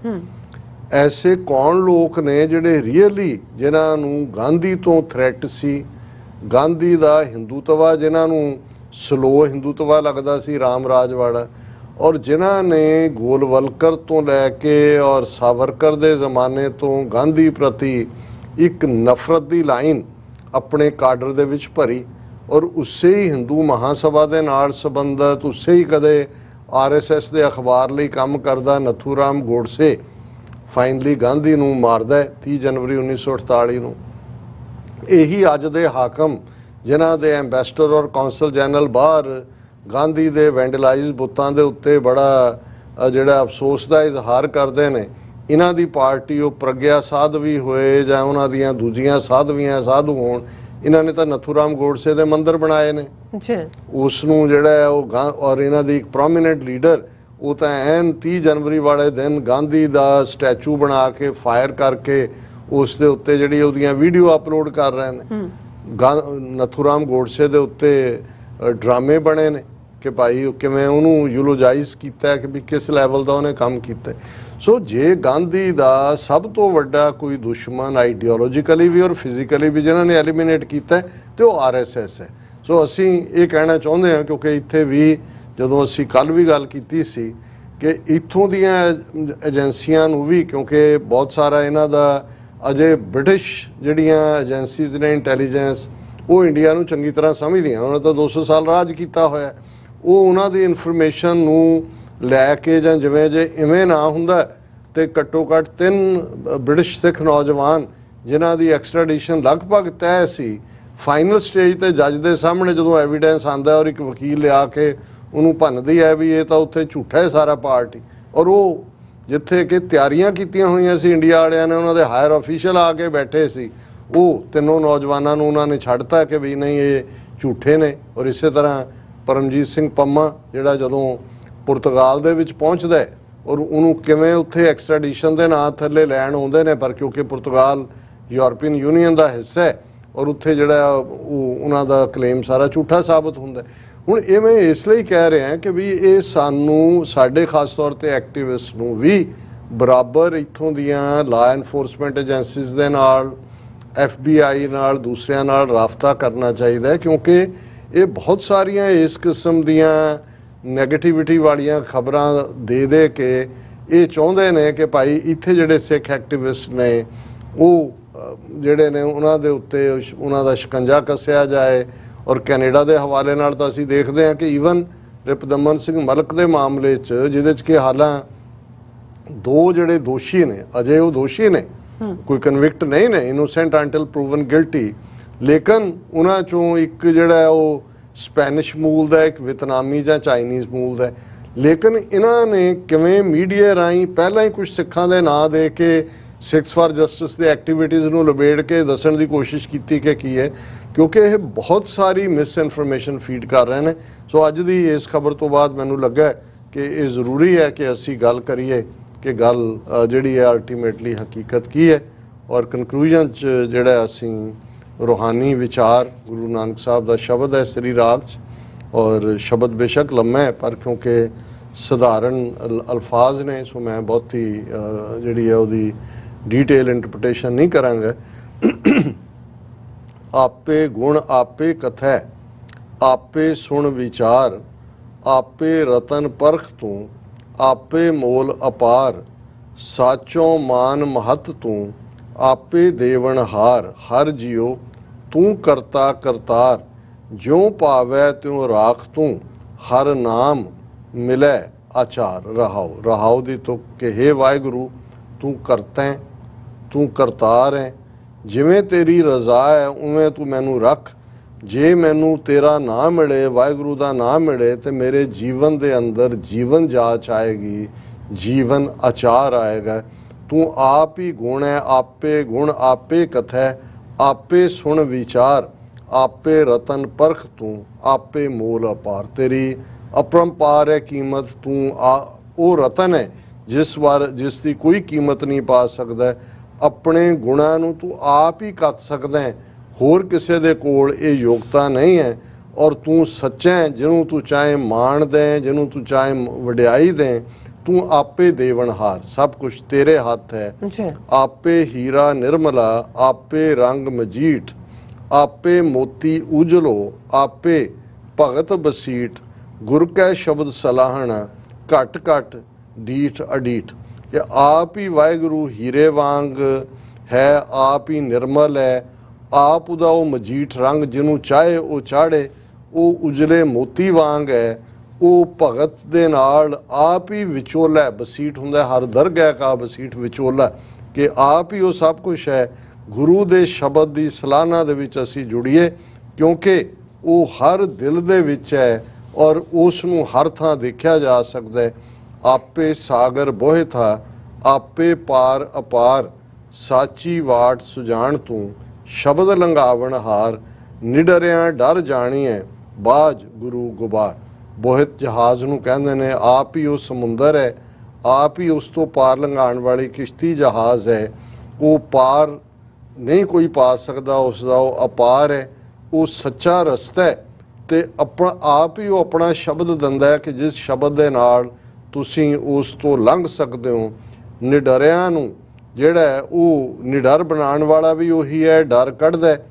ਐਸੇ ਕੌਣ ਲੋਕ ਨੇ ਜਿਹੜੇ ਰੀਅਲੀ, ਜਿਨ੍ਹਾਂ ਨੂੰ ਗਾਂਧੀ ਤੋਂ ਥ੍ਰੈਟ ਸੀ, ਗਾਂਧੀ ਦਾ ਹਿੰਦੂਤਵਾ ਜਿਨ੍ਹਾਂ ਨੂੰ ਸਲੋ ਹਿੰਦੂਤਵਾ ਲੱਗਦਾ ਸੀ, ਰਾਮ ਰਾਜਵਾੜਾ, ਔਰ ਜਿਨ੍ਹਾਂ ਨੇ ਗੋਲਵਲਕਰ ਤੋਂ ਲੈ ਕੇ ਔਰ ਸਾਵਰਕਰ ਦੇ ਜ਼ਮਾਨੇ ਤੋਂ ਗਾਂਧੀ ਪ੍ਰਤੀ ਇੱਕ ਨਫ਼ਰਤ ਦੀ ਲਾਈਨ ਆਪਣੇ ਕਾਡਰ ਦੇ ਵਿੱਚ ਭਰੀ, ਔਰ ਉਸੇ ਹੀ ਹਿੰਦੂ ਮਹਾਸਭਾ ਦੇ ਨਾਲ ਸੰਬੰਧਤ, ਉਸੇ ਹੀ ਕਦੇ RSS ਦੇ ਅਖਬਾਰ ਲਈ ਕੰਮ ਕਰਦਾ ਨਥੂਰਾਮ ਗੋਡਸੇ ਫਾਈਨਲੀ ਗਾਂਧੀ ਨੂੰ ਮਾਰਦਾ 30 ਜਨਵਰੀ 1948 ਨੂੰ। ਇਹੀ ਅੱਜ ਦੇ ਹਾਕਮ, ਜਿਨ੍ਹਾਂ ਦੇ ਐਂਬੈਸਡਰ ਔਰ ਕੌਂਸਲ ਜਨਰਲ ਬਾਹਰ ਗਾਂਧੀ ਦੇ ਵੈਂਡਲਾਈਜ਼ ਬੁੱਤਾਂ ਦੇ ਉੱਤੇ ਬੜਾ ਜਿਹੜਾ ਅਫਸੋਸ ਦਾ ਇਜ਼ਹਾਰ ਕਰਦੇ ਨੇ, ਇਹਨਾਂ ਦੀ ਪਾਰਟੀ ਉਹ ਪ੍ਰਗਿਆ ਸਾਧਵੀ ਹੋਏ ਜਾਂ ਉਹਨਾਂ ਦੀਆਂ ਦੂਜੀਆਂ ਸਾਧਵੀਆਂ ਸਾਧੂ ਹੋਣ, ਇਹਨਾਂ ਨੇ ਤਾਂ ਨਥੂਰਾਮ ਗੋਡਸੇ ਦੇ ਮੰਦਿਰ ਬਣਾਏ ਨੇ। ਉਸ ਨੂੰ ਜਿਹੜਾ ਹੈ ਉਹ ਔਰ ਇਹਨਾਂ ਦੀ ਇੱਕ ਪ੍ਰੋਮੀਨੈਂਟ ਲੀਡਰ, ਉਹ ਤਾਂ ਐਨ 30 ਜਨਵਰੀ ਵਾਲੇ ਦਿਨ ਗਾਂਧੀ ਦਾ ਸਟੈਚੂ ਬਣਾ ਕੇ ਫਾਇਰ ਕਰਕੇ ਉਸ ਦੇ ਉੱਤੇ ਜਿਹੜੀ ਉਹਦੀਆਂ ਵੀਡੀਓ ਅਪਲੋਡ ਕਰ ਰਹੇ ਨੇ। ਨਥੂਰਾਮ ਗੋਡਸੇ ਦੇ ਉੱਤੇ ਡਰਾਮੇ ਬਣੇ ਨੇ ਕਿ ਭਾਈ ਕਿਵੇਂ ਉਹਨੂੰ ਯੂਲੋਜਾਈਜ਼ ਕੀਤਾ ਕਿ ਵੀ ਕਿਸ ਲੈਵਲ ਦਾ ਉਹਨੇ ਕੰਮ ਕੀਤਾ। ਸੋ ਜੇ ਗਾਂਧੀ ਦਾ ਸਭ ਤੋਂ ਵੱਡਾ ਕੋਈ ਦੁਸ਼ਮਣ ਆਈਡੀਓਲੋਜੀਕਲੀ ਵੀ ਔਰ ਫਿਜ਼ੀਕਲੀ ਵੀ ਜਿਹਨਾਂ ਨੇ ਐਲੀਮੀਨੇਟ ਕੀਤਾ ਤੇ ਉਹ RSS ਹੈ। ਸੋ ਅਸੀਂ ਇਹ ਕਹਿਣਾ ਚਾਹੁੰਦੇ ਹਾਂ, ਕਿਉਂਕਿ ਇੱਥੇ ਵੀ ਜਦੋਂ ਅਸੀਂ ਕੱਲ੍ਹ ਵੀ ਗੱਲ ਕੀਤੀ ਸੀ ਕਿ ਇੱਥੋਂ ਦੀਆਂ ਏਜੰਸੀਆਂ ਨੂੰ ਵੀ, ਕਿਉਂਕਿ ਬਹੁਤ ਸਾਰਾ ਇਹਨਾਂ ਦਾ ਅਜੇ ਬ੍ਰਿਟਿਸ਼ ਜਿਹੜੀਆਂ ਏਜੰਸੀਜ਼ ਨੇ ਇੰਟੈਲੀਜੈਂਸ, ਉਹ ਇੰਡੀਆ ਨੂੰ ਚੰਗੀ ਤਰ੍ਹਾਂ ਸਮਝਦੀਆਂ, ਉਹਨਾਂ ਤਾਂ 200 ਸਾਲ ਰਾਜ ਕੀਤਾ ਹੋਇਆ, ਉਹ ਉਹਨਾਂ ਦੀ ਇਨਫੋਰਮੇਸ਼ਨ ਨੂੰ ਲੈ ਕੇ ਜਾਂ ਜਿਵੇਂ ਜੇ ਇਵੇਂ ਨਾ ਹੁੰਦਾ ਤੇ ਘੱਟੋ ਘੱਟ 3 ਬ੍ਰਿਟਿਸ਼ ਸਿੱਖ ਨੌਜਵਾਨ ਜਿਨ੍ਹਾਂ ਦੀ ਐਕਸਟ੍ਰੈਡੀਸ਼ਨ ਲਗਭਗ ਤੈਅ ਸੀ, ਫਾਈਨਲ ਸਟੇਜ ਤੇ ਜੱਜ ਦੇ ਸਾਹਮਣੇ ਜਦੋਂ ਐਵੀਡੈਂਸ ਆਉਂਦਾ ਔਰ ਇੱਕ ਵਕੀਲ ਲਿਆ ਕੇ ਉਹਨੂੰ ਭੰਨਦੀ ਹੈ ਵੀ ਇਹ ਤਾਂ ਉੱਥੇ ਝੂਠਾ ਹੈ ਸਾਰਾ ਪਾਰਟੀ, ਔਰ ਉਹ ਜਿੱਥੇ ਕਿ ਤਿਆਰੀਆਂ ਕੀਤੀਆਂ ਹੋਈਆਂ ਸੀ ਇੰਡੀਆ ਵਾਲਿਆਂ ਨੇ, ਉਹਨਾਂ ਦੇ ਹਾਇਰ ਅਫੀਸ਼ੀਅਲ ਆ ਕੇ ਬੈਠੇ ਸੀ, ਉਹ ਤਿੰਨੋਂ ਨੌਜਵਾਨਾਂ ਨੂੰ ਉਹਨਾਂ ਨੇ ਛੱਡਤਾ ਕਿ ਵੀ ਨਹੀਂ ਇਹ ਝੂਠੇ ਨੇ। ਔਰ ਇਸੇ ਤਰ੍ਹਾਂ ਪਰਮਜੀਤ ਸਿੰਘ ਪੰਮਾ ਜਿਹੜਾ ਜਦੋਂ ਪੁਰਤਗਾਲ ਦੇ ਵਿੱਚ ਪਹੁੰਚਦਾ ਔਰ ਉਹਨੂੰ ਕਿਵੇਂ ਉੱਥੇ ਐਕਸਟ੍ਰੈਡੀਸ਼ਨ ਦੇ ਨਾਂ ਥੱਲੇ ਲੈਣ ਆਉਂਦੇ ਨੇ, ਪਰ ਕਿਉਂਕਿ ਪੁਰਤਗਾਲ ਯੂਰਪੀਅਨ ਯੂਨੀਅਨ ਦਾ ਹਿੱਸਾ ਹੈ ਔਰ ਉੱਥੇ ਜਿਹੜਾ ਉਹਨਾਂ ਦਾ ਕਲੇਮ ਸਾਰਾ ਝੂਠਾ ਸਾਬਤ ਹੁੰਦਾ। ਹੁਣ ਇਹ ਮੈਂ ਇਸ ਲਈ ਕਹਿ ਰਿਹਾ ਕਿ ਵੀ ਇਹ ਸਾਨੂੰ, ਸਾਡੇ ਖਾਸ ਤੌਰ ਤੇ ਐਕਟਿਵਿਸਟ ਨੂੰ ਵੀ ਬਰਾਬਰ ਇੱਥੋਂ ਦੀਆਂ ਲਾ ਐਨਫੋਰਸਮੈਂਟ ਏਜੰਸੀਜ਼ ਦੇ ਨਾਲ, FBI ਨਾਲ, ਦੂਸਰਿਆਂ ਨਾਲ ਰਾਬਤਾ ਕਰਨਾ ਚਾਹੀਦਾ ਹੈ, ਕਿਉਂਕਿ ਇਹ ਬਹੁਤ ਸਾਰੀਆਂ ਇਸ ਕਿਸਮ ਦੀਆਂ ਨੈਗੇਟਿਵਿਟੀ ਵਾਲੀਆਂ ਖਬਰਾਂ ਦੇ ਕੇ ਇਹ ਚਾਹੁੰਦੇ ਨੇ ਕਿ ਭਾਈ ਇੱਥੇ ਜਿਹੜੇ ਸਿੱਖ ਐਕਟਿਵਿਸਟ ਨੇ ਉਹ ਜਿਹੜੇ ਨੇ ਉਹਨਾਂ ਦੇ ਉੱਤੇ ਉਹਨਾਂ ਦਾ ਸ਼ਿਕੰਜਾ ਕੱਸਿਆ ਜਾਏ। ਔਰ ਕੈਨੇਡਾ ਦੇ ਹਵਾਲੇ ਨਾਲ ਤਾਂ ਅਸੀਂ ਦੇਖਦੇ ਹਾਂ ਕਿ ਈਵਨ ਰਿਪਦਮਨ ਸਿੰਘ ਮਲਕ ਦੇ ਮਾਮਲੇ 'ਚ, ਜਿਹਦੇ 'ਚ ਕਿ ਹਾਲਾਂ 2 ਜਿਹੜੇ ਦੋਸ਼ੀ ਨੇ, ਅਜੇ ਉਹ ਦੋਸ਼ੀ ਨੇ, ਕੋਈ ਕਨਵਿਕਟ ਨਹੀਂ ਨੇ, ਇਨੋਸੈਂਟ ਅੰਟਿਲ ਪ੍ਰੂਵਨ ਗਿਲਟੀ, ਲੇਕਿਨ ਉਹਨਾਂ 'ਚੋਂ ਇੱਕ ਜਿਹੜਾ ਉਹ ਸਪੈਨਿਸ਼ ਮੂਲ ਦਾ, ਇੱਕ ਵਿਤਨਾਮੀ ਜਾਂ ਚਾਈਨੀਜ਼ ਮੂਲ ਦਾ, ਲੇਕਿਨ ਇਹਨਾਂ ਨੇ ਕਿਵੇਂ ਮੀਡੀਆ ਰਾਹੀਂ ਪਹਿਲਾਂ ਹੀ ਕੁਝ ਸਿੱਖਾਂ ਦੇ ਨਾਂ ਦੇ ਕੇ ਸਿੱਖਸ ਫਾਰ ਜਸਟਿਸ ਦੇ ਐਕਟੀਵਿਟੀਜ਼ ਨੂੰ ਲਬੇੜ ਕੇ ਦੱਸਣ ਦੀ ਕੋਸ਼ਿਸ਼ ਕੀਤੀ ਕਿ ਕੀ ਹੈ, ਕਿਉਂਕਿ ਇਹ ਬਹੁਤ ਸਾਰੀ ਮਿਸ ਇਨਫੋਰਮੇਸ਼ਨ ਫੀਡ ਕਰ ਰਹੇ ਨੇ। ਸੋ ਅੱਜ ਦੀ ਇਸ ਖਬਰ ਤੋਂ ਬਾਅਦ ਮੈਨੂੰ ਲੱਗਾ ਕਿ ਇਹ ਜ਼ਰੂਰੀ ਹੈ ਕਿ ਅਸੀਂ ਗੱਲ ਕਰੀਏ ਕਿ ਗੱਲ ਜਿਹੜੀ ਹੈ ਅਲਟੀਮੇਟਲੀ ਹਕੀਕਤ ਕੀ ਹੈ। ਔਰ ਕਨਕਲੂਜਨ 'ਚ ਜਿਹੜਾ ਅਸੀਂ ਰੂਹਾਨੀ ਵਿਚਾਰ, ਗੁਰੂ ਨਾਨਕ ਸਾਹਿਬ ਦਾ ਸ਼ਬਦ ਹੈ ਸ੍ਰੀ ਰਾਗ 'ਚ, ਔਰ ਸ਼ਬਦ ਬੇਸ਼ੱਕ ਲੰਮਾ ਹੈ ਪਰ ਕਿਉਂਕਿ ਸਧਾਰਨ ਅਲਫਾਜ਼ ਨੇ, ਸੋ ਮੈਂ ਬਹੁਤੀ ਜਿਹੜੀ ਹੈ ਉਹਦੀ डिटेल इंटरप्रिटेशन नहीं करांगा। आपे गुण आपे कथै, आपे सुन विचार, आपे रतन परख तू, आपे मोल अपार, साचो मान महत तू, आपे देवन हार, हर जियो तू करता करतार, ज्यों पावै त्यों राख तू, हर नाम मिलै आचार। रहाओ, रहाओ दी तुक कि हे वाहिगुरू तू करता है, तू करतार है, जिवें तेरी रज़ा है उवें तू मैनू रख। जे मैनू तेरा ना मिले, वाहिगुरू दा ना मिले, तो मेरे जीवन दे अंदर जीवन जाच आएगी, जीवन अचार आएगा। तू आप ही गुण है, आपे गुण आपे कथै, आपे सुन विचार, आपे रतन परख तू, आपे मोल अपार। तेरी अपरंपार है कीमत, तू वो रतन है जिस दी कोई कीमत नहीं पा सकता। अपने गुणां नूं तू आप ही कत सकदा है, होर किसे दे कोल ये योग्यता नहीं है। और तू सच्चा है, जिन्हों तू चाहे मान दें, जिन्हों तू चाहे वडियाई दें, तू आपे देवनहार, सब कुछ तेरे हाथ है। आपे हीरा निर्मला, आपे रंग मजीठ, आपे मोती उजलो, आपे भगत बसीठ, गुर कै शब्द सलाहना, घट घट डीठ अडीठ। कि आप ही वाहिगुरू हीरे वांग है, आप ही निर्मल है, आप उदा वो मजीठ रंग जिन्हों चाहे वो चाड़े, वो उजले मोती वांग है, वो भगत दे नाल आप ही विचोला है। बसीठ हुंदा हर दरगाह का बसीठ विचोला, कि आप ही वो सब कुछ है। गुरु दे शब्द दी सलाहना दे विच असीं जुड़िए, क्योंकि वो हर दिल दे विच है और उस नूं हर थां देखा जा सकता है। आपे सागर बोहे था, आपे पार अपार, साची वाट सुजान तू, शब्द लंघावन हार, निडरिया डर जानी है, बाज गुरु गुबार। बोहित जहाज नूं कहंदे ने, आप ही उस समुंदर है, आप ही उस तो पार लंघाण वाली किश्ती जहाज है। वो पार नहीं कोई पा सकता, उसका वो अपार है। ਉਹ ਸੱਚਾ ਰਸਤਾ ਹੈ ਤੇ ਆਪਣਾ ਆਪ ਹੀ ਉਹ ਆਪਣਾ ਸ਼ਬਦ ਦਿੰਦਾ ਹੈ ਕਿ ਜਿਸ ਸ਼ਬਦ ਦੇ ਨਾਲ ਤੁਸੀਂ ਉਸ ਤੋਂ ਲੰਘ ਸਕਦੇ ਹੋ। ਨਿਡਰਿਆਂ ਨੂੰ ਜਿਹੜਾ ਹੈ ਉਹ ਨਿਡਰ ਬਣਾਉਣ ਵਾਲਾ ਵੀ ਉਹੀ ਹੈ, ਡਰ ਕੱਢਦਾ ਹੈ।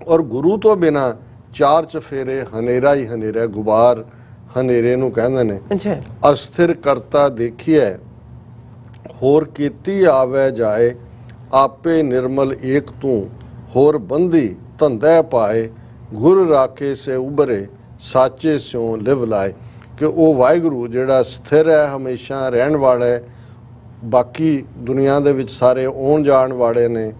ਔਰ ਗੁਰੂ ਤੋਂ ਬਿਨਾ ਚਾਰ ਚਫੇਰੇ ਹਨੇਰਾ ਹੀ ਹਨੇਰਾ, ਗੁਬਾਰ ਹਨੇਰੇ ਨੂੰ ਕਹਿੰਦੇ ਨੇ। ਅਸਥਿਰ ਕਰਤਾ ਦੇਖੀਐ ਹੋਰ ਕੀਤੀ ਆਵੈ ਜਾਏ, ਆਪੇ ਨਿਰਮਲ ਏਕ ਤੂੰ ਹੋਰ ਬੰਦੀ ਧੰਦਾ ਪਾਏ, ਗੁਰ ਰਾਖੇ ਸੇ ਉਬਰੇ ਸਾਚੇ ਸਿਉ ਲਿਵ ਲਾਏ। ਕਿ ਉਹ ਵਾਹਿਗੁਰੂ ਜਿਹੜਾ ਸਥਿਰ ਹੈ, ਹਮੇਸ਼ਾ ਰਹਿਣ ਵਾਲਾ ਹੈ, ਬਾਕੀ ਦੁਨੀਆ ਦੇ ਵਿੱਚ ਸਾਰੇ ਆਉਣ ਜਾਣ ਵਾਲੇ ਨੇ,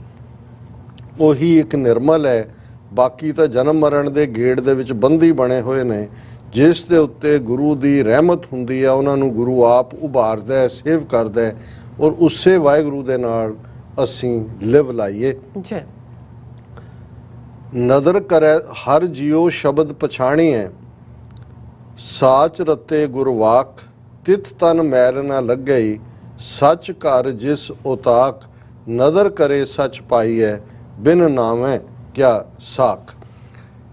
ਉਹੀ ਇੱਕ ਨਿਰਮਲ ਹੈ। ਬਾਕੀ ਤਾਂ ਜਨਮ ਮਰਨ ਦੇ ਗੇੜ ਦੇ ਵਿੱਚ ਬੰਦੀ ਬਣੇ ਹੋਏ ਨੇ। ਜਿਸ ਦੇ ਉੱਤੇ ਗੁਰੂ ਦੀ ਰਹਿਮਤ ਹੁੰਦੀ ਹੈ ਉਹਨਾਂ ਨੂੰ ਗੁਰੂ ਆਪ ਉਭਾਰਦਾ ਹੈ, ਸੇਵ ਕਰਦਾ ਹੈ। ਔਰ ਉਸੇ ਵਾਹਿਗੁਰੂ ਦੇ ਨਾਲ ਅਸੀਂ ਲਿਵ ਲਾਈਏ। ਨਦਰ ਕਰੇ ਹਰ ਜਿਉ ਸ਼ਬਦ ਪਛਾਣੀਐ, ਸਾਚ ਰਤੇ ਗੁਰਵਾਕ ਤਿਤ ਤਨ ਮੈਲ ਨਾ ਲੱਗਈ, ਸੱਚ ਘਰ ਜਿਸ ਉਤਾਕ ਨਦਰ ਕਰੇ ਸੱਚ ਪਾਈਐ, ਬਿਨ ਨਾਵੇਂ ਕਿਆ ਸਾਖ।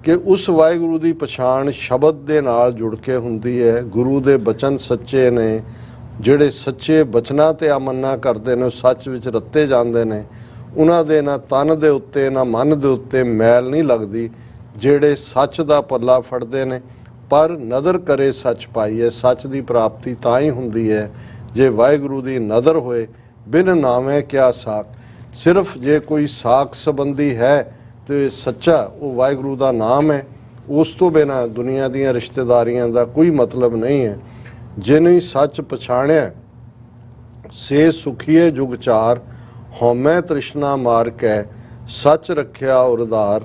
ਕਿ ਉਸ ਵਾਹਿਗੁਰੂ ਦੀ ਪਛਾਣ ਸ਼ਬਦ ਦੇ ਨਾਲ ਜੁੜ ਕੇ ਹੁੰਦੀ ਹੈ। ਗੁਰੂ ਦੇ ਬਚਨ ਸੱਚੇ ਨੇ, ਜਿਹੜੇ ਸੱਚੇ ਬਚਨਾਂ ਤੇ ਅਮੰਨਾ ਕਰਦੇ ਨੇ, ਸੱਚ ਵਿੱਚ ਰੱਤੇ ਜਾਂਦੇ ਨੇ। ਉਹਨਾਂ ਦੇ ਨਾ ਤਨ ਦੇ ਉੱਤੇ ਨਾ ਮਨ ਦੇ ਉੱਤੇ ਮੈਲ ਨਹੀਂ ਲੱਗਦੀ, ਜਿਹੜੇ ਸੱਚ ਦਾ ਪੱਲਾ ਫੜਦੇ ਨੇ। ਪਰ ਨਦਰ ਕਰੇ ਸੱਚ ਪਾਈਏ, ਸੱਚ ਦੀ ਪ੍ਰਾਪਤੀ ਤਾਂ ਹੀ ਹੁੰਦੀ ਹੈ ਜੇ ਵਾਹਿਗੁਰੂ ਦੀ ਨਦਰ ਹੋਏ। ਬਿਨ ਨਾਵੇਂ ਕਿਆ ਸਾਖ, ਸਿਰਫ ਜੇ ਕੋਈ ਸਾਖ ਸੰਬੰਧੀ ਹੈ ਤੇ ਸੱਚਾ ਉਹ ਵਾਹਿਗੁਰੂ ਦਾ ਨਾਮ ਹੈ। ਉਸ ਤੋਂ ਬਿਨਾਂ ਦੁਨੀਆ ਦੀਆਂ ਰਿਸ਼ਤੇਦਾਰੀਆਂ ਦਾ ਕੋਈ ਮਤਲਬ ਨਹੀਂ ਹੈ। ਜਿਨੇ ਸੱਚ ਪਛਾਣਿਆ ਸੇ ਸੁਖੀਏ ਜੁਗ ਚਾਰ, ਹਉਮੈ ਤ੍ਰਿਸ਼ਨਾ ਮਾਰ ਕੇ ਸੱਚ ਰੱਖਿਆ ਉਰਧਾਰ,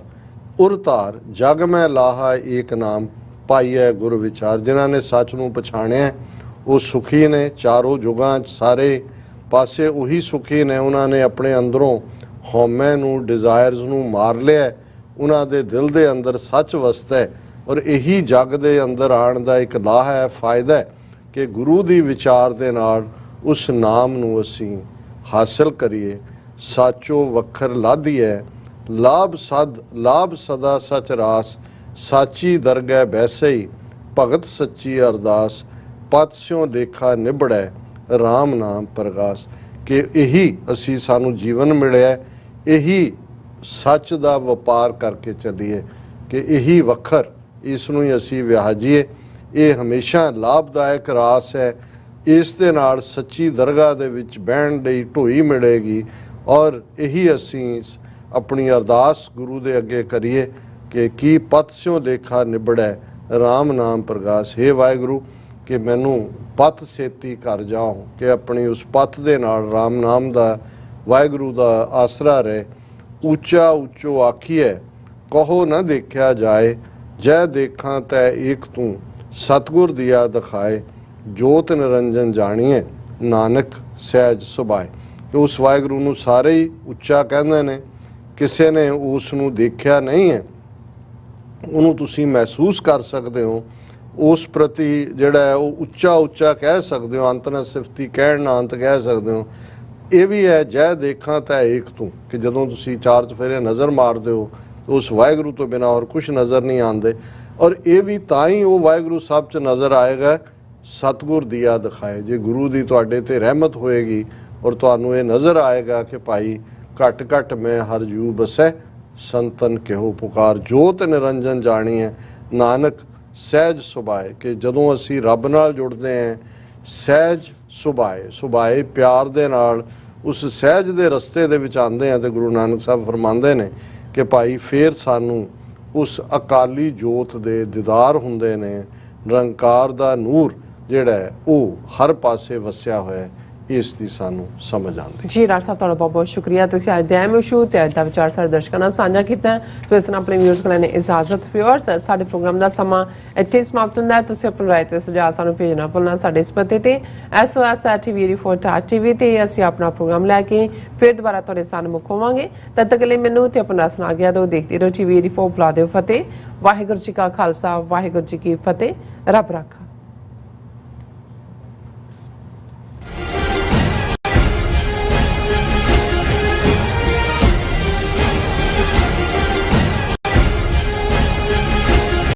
ਉਰਤਾਰ ਜਗ ਮੈਂ ਲਾਹਾ ਏਕ ਨਾਮ, ਪਾਈਐ ਗੁਰ ਵਿਚਾਰ। ਜਿਨ੍ਹਾਂ ਨੇ ਸੱਚ ਨੂੰ ਪਛਾਣਿਆ ਉਹ ਸੁਖੀ ਨੇ, ਚਾਰੋਂ ਜੁਗਾਂ 'ਚ ਸਾਰੇ ਪਾਸੇ ਉਹੀ ਸੁਖੀ ਨੇ। ਉਹਨਾਂ ਨੇ ਆਪਣੇ ਅੰਦਰੋਂ ਹਉਮੈ ਨੂੰ, ਡਿਜ਼ਾਇਰਸ ਨੂੰ ਮਾਰ ਲਿਆ। ਉਹਨਾਂ ਦੇ ਦਿਲ ਦੇ ਅੰਦਰ ਸੱਚ ਵਸਦਾ ਹੈ। ਔਰ ਇਹੀ ਜਗ ਦੇ ਅੰਦਰ ਆਉਣ ਦਾ ਇੱਕ ਲਾਹਾ ਹੈ, ਫਾਇਦਾ ਹੈ ਕਿ ਗੁਰੂ ਦੀ ਵਿਚਾਰ ਦੇ ਨਾਲ ਉਸ ਨਾਮ ਨੂੰ ਅਸੀਂ ਹਾਸਿਲ ਕਰੀਏ। ਸਾਚੋ ਵੱਖਰ ਲਾਧੀਐ ਲਾਭ ਸਦਾ ਸਚ ਰਾਸ, ਸਾਚੀ ਦਰਗਹਿ ਬੈਸਈ ਭਗਤ ਸੱਚੀ ਅਰਦਾਸ, ਪਤ ਸਿਉ ਦੇਖਾ ਨਿਬੜੈ ਰਾਮ ਨਾਮ ਪ੍ਰਗਾਸ। ਕਿ ਇਹੀ ਅਸੀਂ ਸਾਨੂੰ ਜੀਵਨ ਮਿਲਿਆ, ਇਹੀ ਸੱਚ ਦਾ ਵਪਾਰ ਕਰਕੇ ਚੱਲੀਏ, ਕਿ ਇਹੀ ਵੱਖਰ, ਇਸ ਨੂੰ ਹੀ ਅਸੀਂ ਵਿਆਜੀਏ। ਇਹ ਹਮੇਸ਼ਾ ਲਾਭਦਾਇਕ ਰਾਸ ਹੈ। ਇਸ ਦੇ ਨਾਲ ਸੱਚੀ ਦਰਗਾਹ ਦੇ ਵਿੱਚ ਬਹਿਣ ਲਈ ਢੋਈ ਮਿਲੇਗੀ। ਔਰ ਇਹੀ ਅਸੀਂ ਆਪਣੀ ਅਰਦਾਸ ਗੁਰੂ ਦੇ ਅੱਗੇ ਕਰੀਏ ਕਿ ਕੀ ਪਤ ਸਿਉ ਲੇਖਾ ਨਿਬੜੈ ਰਾਮ ਨਾਮ ਪ੍ਰਗਾਸ। ਹੇ ਵਾਹਿਗੁਰੂ, ਕਿ ਮੈਨੂੰ ਪਤ ਛੇਤੀ ਕਰ ਜਾਓ, ਕਿ ਆਪਣੀ ਉਸ ਪਤ ਦੇ ਨਾਲ ਰਾਮ ਨਾਮ ਦਾ, ਵਾਹਿਗੁਰੂ ਦਾ ਆਸਰਾ ਰਹੇ। ਉੱਚਾ ਉੱਚੋ ਆਖੀਐ ਕਹੋ ਨਾ ਦੇਖਿਆ ਜਾਏ, ਜੈ ਦੇਖਾਂ ਤੈ ਏਕ ਤੂੰ ਸਤਿਗੁਰ ਦੀਆ ਦਿਖਾਏ, ਜੋਤ ਨਿਰੰਜਨ ਜਾਣੀਏ ਨਾਨਕ ਸਹਿਜ ਸੁਭਾਏ। ਕਿ ਉਸ ਵਾਹਿਗੁਰੂ ਨੂੰ ਸਾਰੇ ਹੀ ਉੱਚਾ ਕਹਿੰਦੇ ਨੇ। ਕਿਸੇ ਨੇ ਉਸ ਨੂੰ ਦੇਖਿਆ ਨਹੀਂ ਹੈ, ਉਹਨੂੰ ਤੁਸੀਂ ਮਹਿਸੂਸ ਕਰ ਸਕਦੇ ਹੋ। ਉਸ ਪ੍ਰਤੀ ਜਿਹੜਾ ਹੈ ਉਹ ਉੱਚਾ ਉੱਚਾ ਕਹਿ ਸਕਦੇ ਹੋ, ਅੰਤ ਨਾ ਸਿਫਤੀ ਕਹਿਣ ਨਾ ਅੰਤ ਕਹਿ ਸਕਦੇ ਹੋ। ਇਹ ਵੀ ਹੈ ਜੈ ਦੇਖਾਂ ਤਾਂ ਏਕ ਤੂੰ, ਕਿ ਜਦੋਂ ਤੁਸੀਂ ਚਾਰ ਚਫੇਰੇ ਨਜ਼ਰ ਮਾਰਦੇ ਹੋ ਉਸ ਵਾਹਿਗੁਰੂ ਤੋਂ ਬਿਨਾਂ ਹੋਰ ਕੁਛ ਨਜ਼ਰ ਨਹੀਂ ਆਉਂਦੇ। ਔਰ ਇਹ ਵੀ ਤਾਂ ਹੀ ਉਹ ਵਾਹਿਗੁਰੂ ਸਭ 'ਚ ਨਜ਼ਰ ਆਏਗਾ ਸਤਿਗੁਰ ਦੀਆ ਦਿਖਾਏ। ਜੇ ਗੁਰੂ ਦੀ ਤੁਹਾਡੇ ਤੇ ਰਹਿਮਤ ਹੋਏਗੀ ਔਰ ਤੁਹਾਨੂੰ ਇਹ ਨਜ਼ਰ ਆਏਗਾ ਕਿ ਭਾਈ ਘੱਟ ਘੱਟ ਮੈਂ ਹਰ ਜੂ ਬਸੈ, ਸੰਤਨ ਕਿਹੋ ਪੁਕਾਰ, ਜੋਤ ਨਿਰੰਜਨ ਜਾਣੀ ਹੈ ਨਾਨਕ ਸਹਿਜ ਸੁਭਾਏ। ਕਿ ਜਦੋਂ ਅਸੀਂ ਰੱਬ ਨਾਲ ਜੁੜਦੇ ਹਾਂ, ਸਹਿਜ ਸੁਭਾਏ ਪਿਆਰ ਦੇ ਨਾਲ ਉਸ ਸਹਿਜ ਦੇ ਰਸਤੇ ਦੇ ਵਿੱਚ ਆਉਂਦੇ ਹਾਂ, ਤੇ ਗੁਰੂ ਨਾਨਕ ਸਾਹਿਬ ਫਰਮਾਉਂਦੇ ਨੇ ਕਿ ਭਾਈ ਫੇਰ ਸਾਨੂੰ ਉਸ ਅਕਾਲੀ ਜੋਤ ਦੇ ਦੀਦਾਰ ਹੁੰਦੇ ਨੇ। ਨਿਰੰਕਾਰ ਦਾ ਨੂਰ ਜਿਹੜਾ ਹੈ ਉਹ ਹਰ ਪਾਸੇ ਵਸਿਆ ਹੋਇਆ ਹੈ। ਇਸ ਦੀ ਸਾਨੂੰ ਸਮਝ ਆਉਂਦੀ। ਜੀ ਰਾਜ ਸਾਹਿਬ, ਤੁਹਾਡਾ ਬਹੁਤ ਬਹੁਤ ਸ਼ੁਕਰੀਆ। ਤੁਸੀਂ ਅੱਜ ਦਾ ਇਸ਼ੂ ਤੇ ਅੱਜ ਦਾ ਵਿਚਾਰ ਸਾਡੇ ਦਰਸ਼ਕਾਂ ਨਾਲ ਸਾਂਝਾ ਕੀਤਾ। ਸੋ ਇਸ ਨਾਲ ਆਪਣੇ ਵਿਊਅਰਸ ਕੋਲ ਲੈਣੇ ਇਜਾਜ਼ਤ। ਵਿਊਅਰਸ, ਸਾਡੇ ਪ੍ਰੋਗਰਾਮ ਦਾ ਸਮਾਂ ਇੱਥੇ ਸਮਾਪਤ ਹੁੰਦਾ ਹੈ। ਤੁਸੀਂ ਆਪਣੀ ਰਾਏ ਤੇ ਸੁਝਾਅ ਸਾਨੂੰ ਭੇਜਣਾ ਭੁੱਲਣਾ ਸਾਡੇ ਇਸ ਪਤੇ ਤੇ sos@tvre4.tv ਤੇ ਅਸੀਂ ਆਪਣਾ ਪ੍ਰੋਗਰਾਮ ਲੈ ਕੇ ਫਿਰ ਦੁਬਾਰਾ ਤੁਹਾਡੇ ਸਾਹਮਣੇ ਹੋਵਾਂਗੇ। ਤਦ ਤੱਕ ਲਈ ਮੈਨੂੰ ਤੇ ਆਪਣਾ ਸੁਣਾ ਗਿਆ ਦੋ ਦੇਖਦੇ ਰਹੋ TV84। ਬੁਲਾ ਦਿਓ ਫਤਿਹ। ਵਾਹਿਗੁਰੂ ਜੀ ਕਾ ਖਾਲਸਾ, ਵਾਹਿਗੁਰੂ ਜੀ ਕੀ ਫਤਿਹ। ਰੱਬ ਰਾਖਾ।